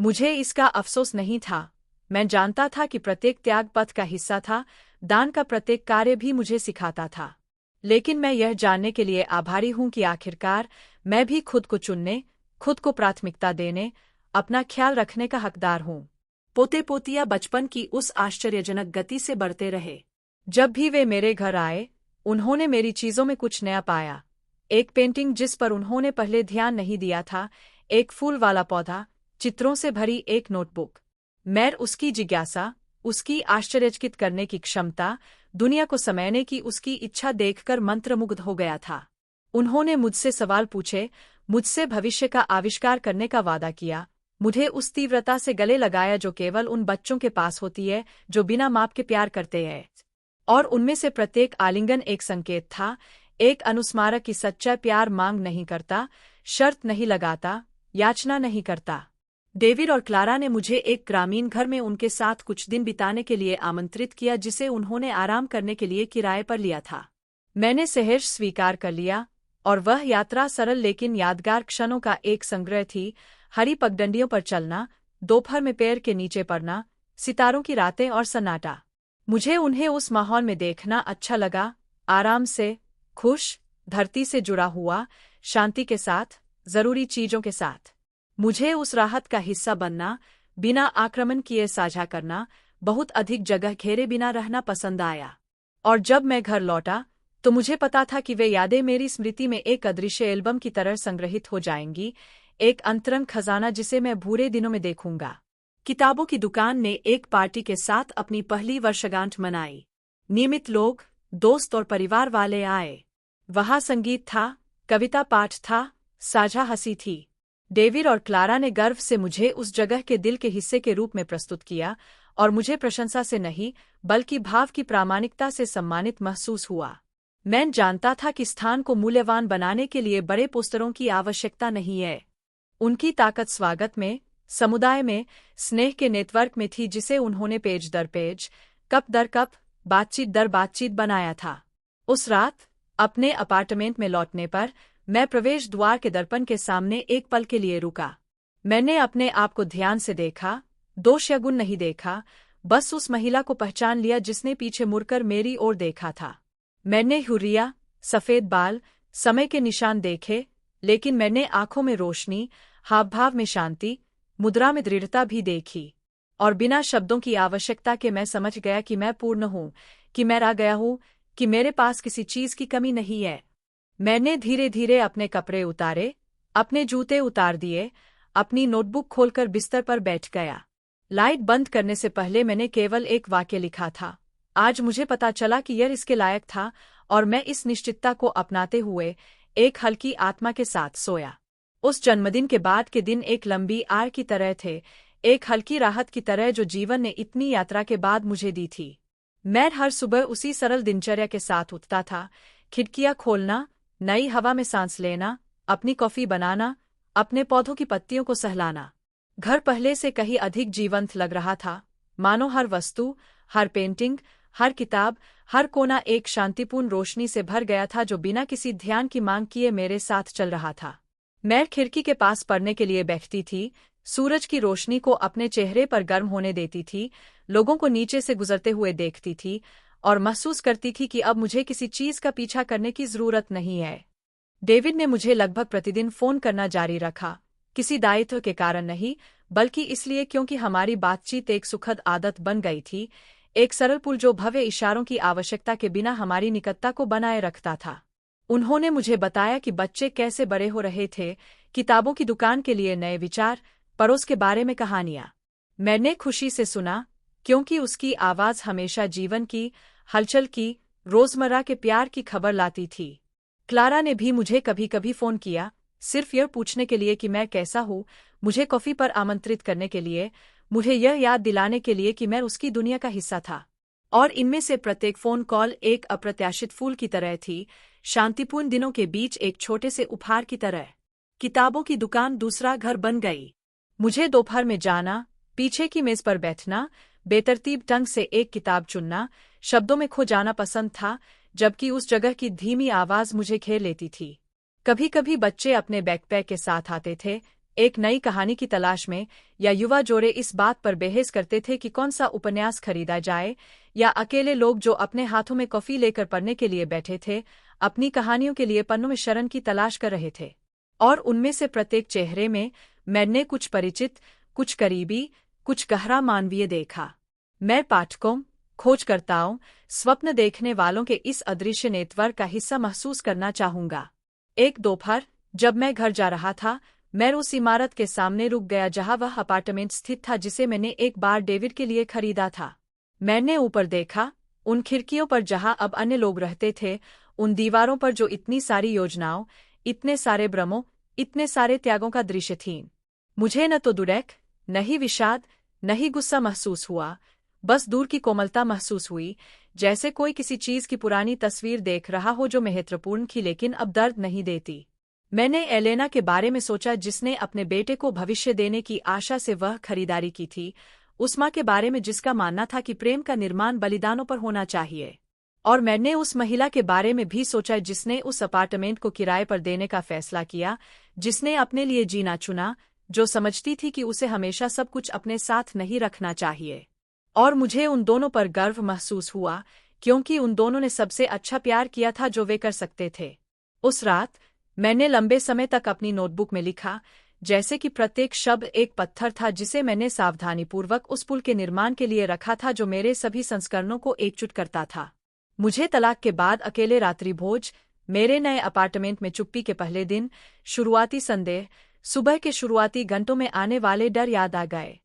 मुझे इसका अफसोस नहीं था। मैं जानता था कि प्रत्येक त्याग पथ का हिस्सा था, दान का प्रत्येक कार्य भी मुझे सिखाता था। लेकिन मैं यह जानने के लिए आभारी हूं कि आखिरकार मैं भी खुद को चुनने, खुद को प्राथमिकता देने, अपना ख्याल रखने का हकदार हूं। पोते पोतियां बचपन की उस आश्चर्यजनक गति से बढ़ते रहे। जब भी वे मेरे घर आए, उन्होंने मेरी चीजों में कुछ नया पाया। एक पेंटिंग जिस पर उन्होंने पहले ध्यान नहीं दिया था, एक फूल वाला पौधा, चित्रों से भरी एक नोटबुक। मैं उसकी जिज्ञासा, उसकी आश्चर्यचकित करने की क्षमता, दुनिया को समझने की उसकी इच्छा देखकर मंत्रमुग्ध हो गया था। उन्होंने मुझसे सवाल पूछे, मुझसे भविष्य का आविष्कार करने का वादा किया, मुझे उस तीव्रता से गले लगाया जो केवल उन बच्चों के पास होती है जो बिना माप के प्यार करते हैं। और उनमें से प्रत्येक आलिंगन एक संकेत था, एक अनुस्मारक की सच्चा प्यार मांग नहीं करता, शर्त नहीं लगाता, याचना नहीं करता। डेविड और क्लारा ने मुझे एक ग्रामीण घर में उनके साथ कुछ दिन बिताने के लिए आमंत्रित किया जिसे उन्होंने आराम करने के लिए किराए पर लिया था। मैंने सहर्ष स्वीकार कर लिया, और वह यात्रा सरल लेकिन यादगार क्षणों का एक संग्रह थी। हरी पगडंडियों पर चलना, दोपहर में पैर के नीचे पड़ना, सितारों की रातें और सन्नाटा। मुझे उन्हें उस माहौल में देखना अच्छा लगा, आराम से, खुश, धरती से जुड़ा हुआ, शांति के साथ, जरूरी चीजों के साथ। मुझे उस राहत का हिस्सा बनना, बिना आक्रमण किए साझा करना, बहुत अधिक जगह घेरे बिना रहना पसंद आया। और जब मैं घर लौटा, तो मुझे पता था कि वे यादें मेरी स्मृति में एक अदृश्य एल्बम की तरह संग्रहित हो जाएंगी, एक अंतरंग खजाना जिसे मैं बुरे दिनों में देखूंगा। किताबों की दुकान ने एक पार्टी के साथ अपनी पहली वर्षगांठ मनाई। नियमित लोग, दोस्त और परिवार वाले आए। वहाँ संगीत था, कविता पाठ था, साझा हंसी थी। डेविड और क्लारा ने गर्व से मुझे उस जगह के दिल के हिस्से के रूप में प्रस्तुत किया और मुझे प्रशंसा से नहीं बल्कि भाव की प्रामाणिकता से सम्मानित महसूस हुआ। मैं जानता था कि स्थान को मूल्यवान बनाने के लिए बड़े पोस्टरों की आवश्यकता नहीं है। उनकी ताकत स्वागत में, समुदाय में, स्नेह के नेटवर्क में थी जिसे उन्होंने पेज दर पेज, कप दर कप, बातचीत दर बातचीत बनाया था। उस रात अपने अपार्टमेंट में लौटने पर मैं प्रवेश द्वार के दर्पण के सामने एक पल के लिए रुका। मैंने अपने आप को ध्यान से देखा, दोष या गुण नहीं देखा, बस उस महिला को पहचान लिया जिसने पीछे मुड़कर मेरी ओर देखा था। मैंने हुर्रिया, सफेद बाल, समय के निशान देखे, लेकिन मैंने आंखों में रोशनी, हावभाव में शांति, मुद्रा में दृढ़ता भी देखी। और बिना शब्दों की आवश्यकता के मैं समझ गया कि मैं पूर्ण हूँ, कि मैं आ गया हूँ, कि मेरे पास किसी चीज की कमी नहीं है। मैंने धीरे धीरे अपने कपड़े उतारे, अपने जूते उतार दिए, अपनी नोटबुक खोलकर बिस्तर पर बैठ गया। लाइट बंद करने से पहले मैंने केवल एक वाक्य लिखा था। आज मुझे पता चला कि यह इसके लायक था, और मैं इस निश्चितता को अपनाते हुए एक हल्की आत्मा के साथ सोया। उस जन्मदिन के बाद के दिन एक लंबी आर की तरह थे, एक हल्की राहत की तरह जो जीवन ने इतनी यात्रा के बाद मुझे दी थी। मैं हर सुबह उसी सरल दिनचर्या के साथ उठता था, खिड़कियां खोलना, नई हवा में सांस लेना, अपनी कॉफी बनाना, अपने पौधों की पत्तियों को सहलाना। घर पहले से कहीं अधिक जीवंत लग रहा था, मानो हर वस्तु, हर पेंटिंग, हर किताब, हर कोना एक शांतिपूर्ण रोशनी से भर गया था जो बिना किसी ध्यान की मांग किए मेरे साथ चल रहा था। मैं खिड़की के पास पढ़ने के लिए बैठती थी, सूरज की रोशनी को अपने चेहरे पर गर्म होने देती थी, लोगों को नीचे से गुजरते हुए देखती थी और महसूस करती थी कि अब मुझे किसी चीज का पीछा करने की जरूरत नहीं है। डेविड ने मुझे लगभग प्रतिदिन फोन करना जारी रखा, किसी दायित्व के कारण नहीं, बल्कि इसलिए क्योंकि हमारी बातचीत एक सुखद आदत बन गई थी, एक सरल पुल जो भव्य इशारों की आवश्यकता के बिना हमारी निकटता को बनाए रखता था। उन्होंने मुझे बताया कि बच्चे कैसे बड़े हो रहे थे, किताबों की दुकान के लिए नए विचार, पड़ोस के बारे में कहानियां। मैंने खुशी से सुना, क्योंकि उसकी आवाज हमेशा जीवन की, हलचल की, रोजमर्रा के प्यार की खबर लाती थी। क्लारा ने भी मुझे कभी कभी फोन किया, सिर्फ यह पूछने के लिए कि मैं कैसा हूँ, मुझे कॉफी पर आमंत्रित करने के लिए, मुझे यह याद दिलाने के लिए कि मैं उसकी दुनिया का हिस्सा था। और इनमें से प्रत्येक फोन कॉल एक अप्रत्याशित फूल की तरह थी, शांतिपूर्ण दिनों के बीच एक छोटे से उपहार की तरह। किताबों की दुकान दूसरा घर बन गई। मुझे दोपहर में जाना, पीछे की मेज पर बैठना, बेतरतीब ढंग से एक किताब चुनना, शब्दों में खो जाना पसंद था, जबकि उस जगह की धीमी आवाज मुझे घेर लेती थी। कभी कभी बच्चे अपने बैकपैक के साथ आते थे, एक नई कहानी की तलाश में, या युवा जोड़े इस बात पर बहस करते थे कि कौन सा उपन्यास खरीदा जाए, या अकेले लोग जो अपने हाथों में कॉफी लेकर पढ़ने के लिए बैठे थे, अपनी कहानियों के लिए पन्नों में शरण की तलाश कर रहे थे। और उनमें से प्रत्येक चेहरे में मैंने कुछ परिचित, कुछ करीबी, कुछ गहरा मानवीय देखा। मैं पाठकों, खोजकर्ताओं, स्वप्न देखने वालों के इस अदृश्य नेटवर्क का हिस्सा महसूस करना चाहूंगा। एक दोपहर, जब मैं घर जा रहा था, मैं उस इमारत के सामने रुक गया जहां वह अपार्टमेंट स्थित था जिसे मैंने एक बार डेविड के लिए खरीदा था। मैंने ऊपर देखा, उन खिड़कियों पर जहां अब अन्य लोग रहते थे, उन दीवारों पर जो इतनी सारी योजनाओं, इतने सारे भ्रमों, इतने सारे त्यागों का दृश्य थीं। मुझे न तो दुरेक, न ही विषाद, न ही गुस्सा महसूस हुआ, बस दूर की कोमलता महसूस हुई, जैसे कोई किसी चीज की पुरानी तस्वीर देख रहा हो जो महत्वपूर्ण थी लेकिन अब दर्द नहीं देती। मैंने एलेना के बारे में सोचा जिसने अपने बेटे को भविष्य देने की आशा से वह खरीदारी की थी, उस माँ के बारे में जिसका मानना था कि प्रेम का निर्माण बलिदानों पर होना चाहिए। और मैंने उस महिला के बारे में भी सोचा जिसने उस अपार्टमेंट को किराए पर देने का फैसला किया, जिसने अपने लिए जीना चुना, जो समझती थी कि उसे हमेशा सब कुछ अपने साथ नहीं रखना चाहिए। और मुझे उन दोनों पर गर्व महसूस हुआ, क्योंकि उन दोनों ने सबसे अच्छा प्यार किया था जो वे कर सकते थे। उस रात मैंने लंबे समय तक अपनी नोटबुक में लिखा, जैसे कि प्रत्येक शब्द एक पत्थर था जिसे मैंने सावधानीपूर्वक उस पुल के निर्माण के लिए रखा था जो मेरे सभी संस्करणों को एकजुट करता था। मुझे तलाक के बाद अकेले रात्रिभोज, मेरे नए अपार्टमेंट में चुप्पी के पहले दिन, शुरुआती संदेह, सुबह के शुरुआती घंटों में आने वाले डर याद आ गए।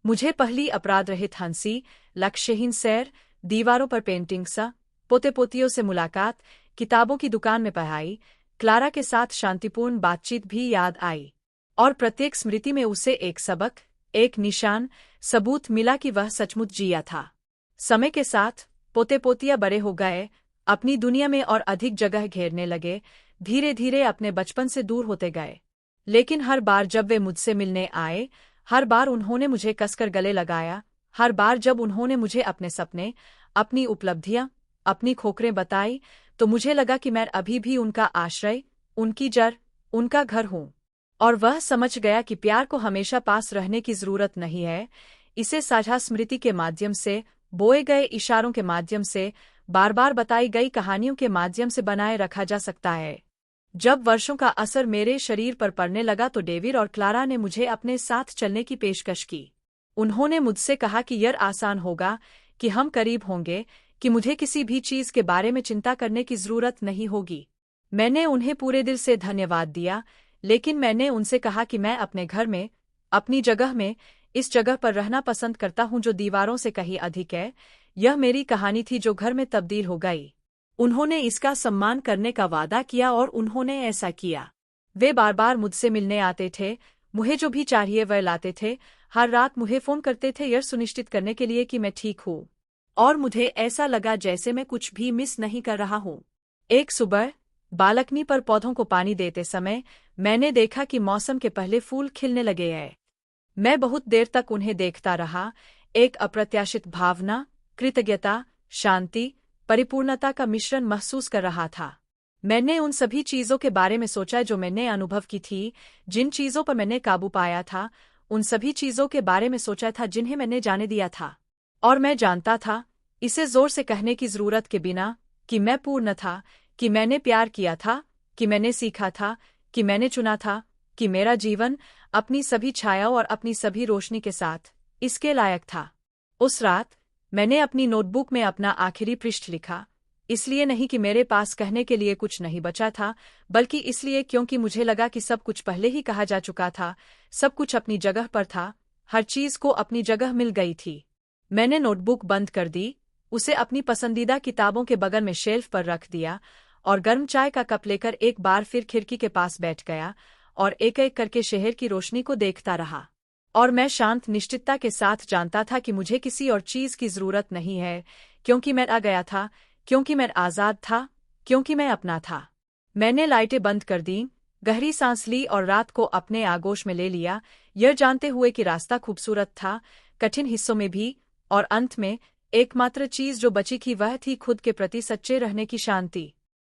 मुझे पहली अपराध रहित हंसी, लक्ष्यहीन सैर, दीवारों पर पेंटिंग सा, पोते पोतियों से मुलाकात, किताबों की दुकान में पढ़ाई, क्लारा के साथ शांतिपूर्ण बातचीत भी याद आई। और प्रत्येक स्मृति में उसे एक सबक, एक निशान, सबूत मिला कि वह सचमुच जिया था। समय के साथ पोते पोतियां बड़े हो गए, अपनी दुनिया में और अधिक जगह घेरने लगे, धीरे धीरे अपने बचपन से दूर होते गए। लेकिन हर बार जब वे मुझसे मिलने आए, हर बार उन्होंने मुझे कसकर गले लगाया, हर बार जब उन्होंने मुझे अपने सपने, अपनी उपलब्धियां, अपनी खोखरें बताई, तो मुझे लगा कि मैं अभी भी उनका आश्रय, उनकी जड़, उनका घर हूँ। और वह समझ गया कि प्यार को हमेशा पास रहने की जरूरत नहीं है, इसे साझा स्मृति के माध्यम से, बोए गए इशारों के माध्यम से, बार बार बताई गई कहानियों के माध्यम से बनाए रखा जा सकता है। जब वर्षों का असर मेरे शरीर पर पड़ने लगा तो डेविड और क्लारा ने मुझे अपने साथ चलने की पेशकश की। उन्होंने मुझसे कहा कि यह आसान होगा, कि हम करीब होंगे, कि मुझे किसी भी चीज के बारे में चिंता करने की जरूरत नहीं होगी। मैंने उन्हें पूरे दिल से धन्यवाद दिया, लेकिन मैंने उनसे कहा कि मैं अपने घर में, अपनी जगह में, इस जगह पर रहना पसंद करता हूं जो दीवारों से कहीं अधिक है। यह मेरी कहानी थी जो घर में तब्दील हो गई। उन्होंने इसका सम्मान करने का वादा किया और उन्होंने ऐसा किया। वे बार बार मुझसे मिलने आते थे, मुझे जो भी चाहिए वह लाते थे, हर रात मुझे फोन करते थे यह सुनिश्चित करने के लिए कि मैं ठीक हूँ। और मुझे ऐसा लगा जैसे मैं कुछ भी मिस नहीं कर रहा हूँ। एक सुबह बालकनी पर पौधों को पानी देते समय मैंने देखा कि मौसम के पहले फूल खिलने लगे हैं। मैं बहुत देर तक उन्हें देखता रहा, एक अप्रत्याशित भावना, कृतज्ञता, शांति, परिपूर्णता का मिश्रण महसूस कर रहा था। मैंने उन सभी चीजों के बारे में सोचा जो मैंने अनुभव की थी, जिन चीजों पर मैंने काबू पाया था, उन सभी चीजों के बारे में सोचा था जिन्हें मैंने जाने दिया था। और मैं जानता था, इसे जोर से कहने की जरूरत के बिना, कि मैं पूर्ण था, कि मैंने प्यार किया था, कि मैंने सीखा था, कि मैंने चुना था, कि मेरा जीवन, अपनी सभी छायाओं और अपनी सभी रोशनी के साथ, इसके लायक था। उस रात मैंने अपनी नोटबुक में अपना आखिरी पृष्ठ लिखा, इसलिए नहीं कि मेरे पास कहने के लिए कुछ नहीं बचा था, बल्कि इसलिए क्योंकि मुझे लगा कि सब कुछ पहले ही कहा जा चुका था, सब कुछ अपनी जगह पर था, हर चीज को अपनी जगह मिल गई थी। मैंने नोटबुक बंद कर दी, उसे अपनी पसंदीदा किताबों के बगल में शेल्फ पर रख दिया, और गर्म चाय का कप लेकर एक बार फिर खिड़की के पास बैठ गया, और एक एक करके शहर की रोशनी को देखता रहा। और मैं शांत निश्चितता के साथ जानता था कि मुझे किसी और चीज की जरूरत नहीं है, क्योंकि मैं आ गया था, क्योंकि मैं आजाद था, क्योंकि मैं अपना था। मैंने लाइटें बंद कर दी, गहरी सांस ली और रात को अपने आगोश में ले लिया, यह जानते हुए कि रास्ता खूबसूरत था, कठिन हिस्सों में भी, और अंत में एकमात्र चीज जो बची थी वह थी खुद के प्रति सच्चे रहने की शांति।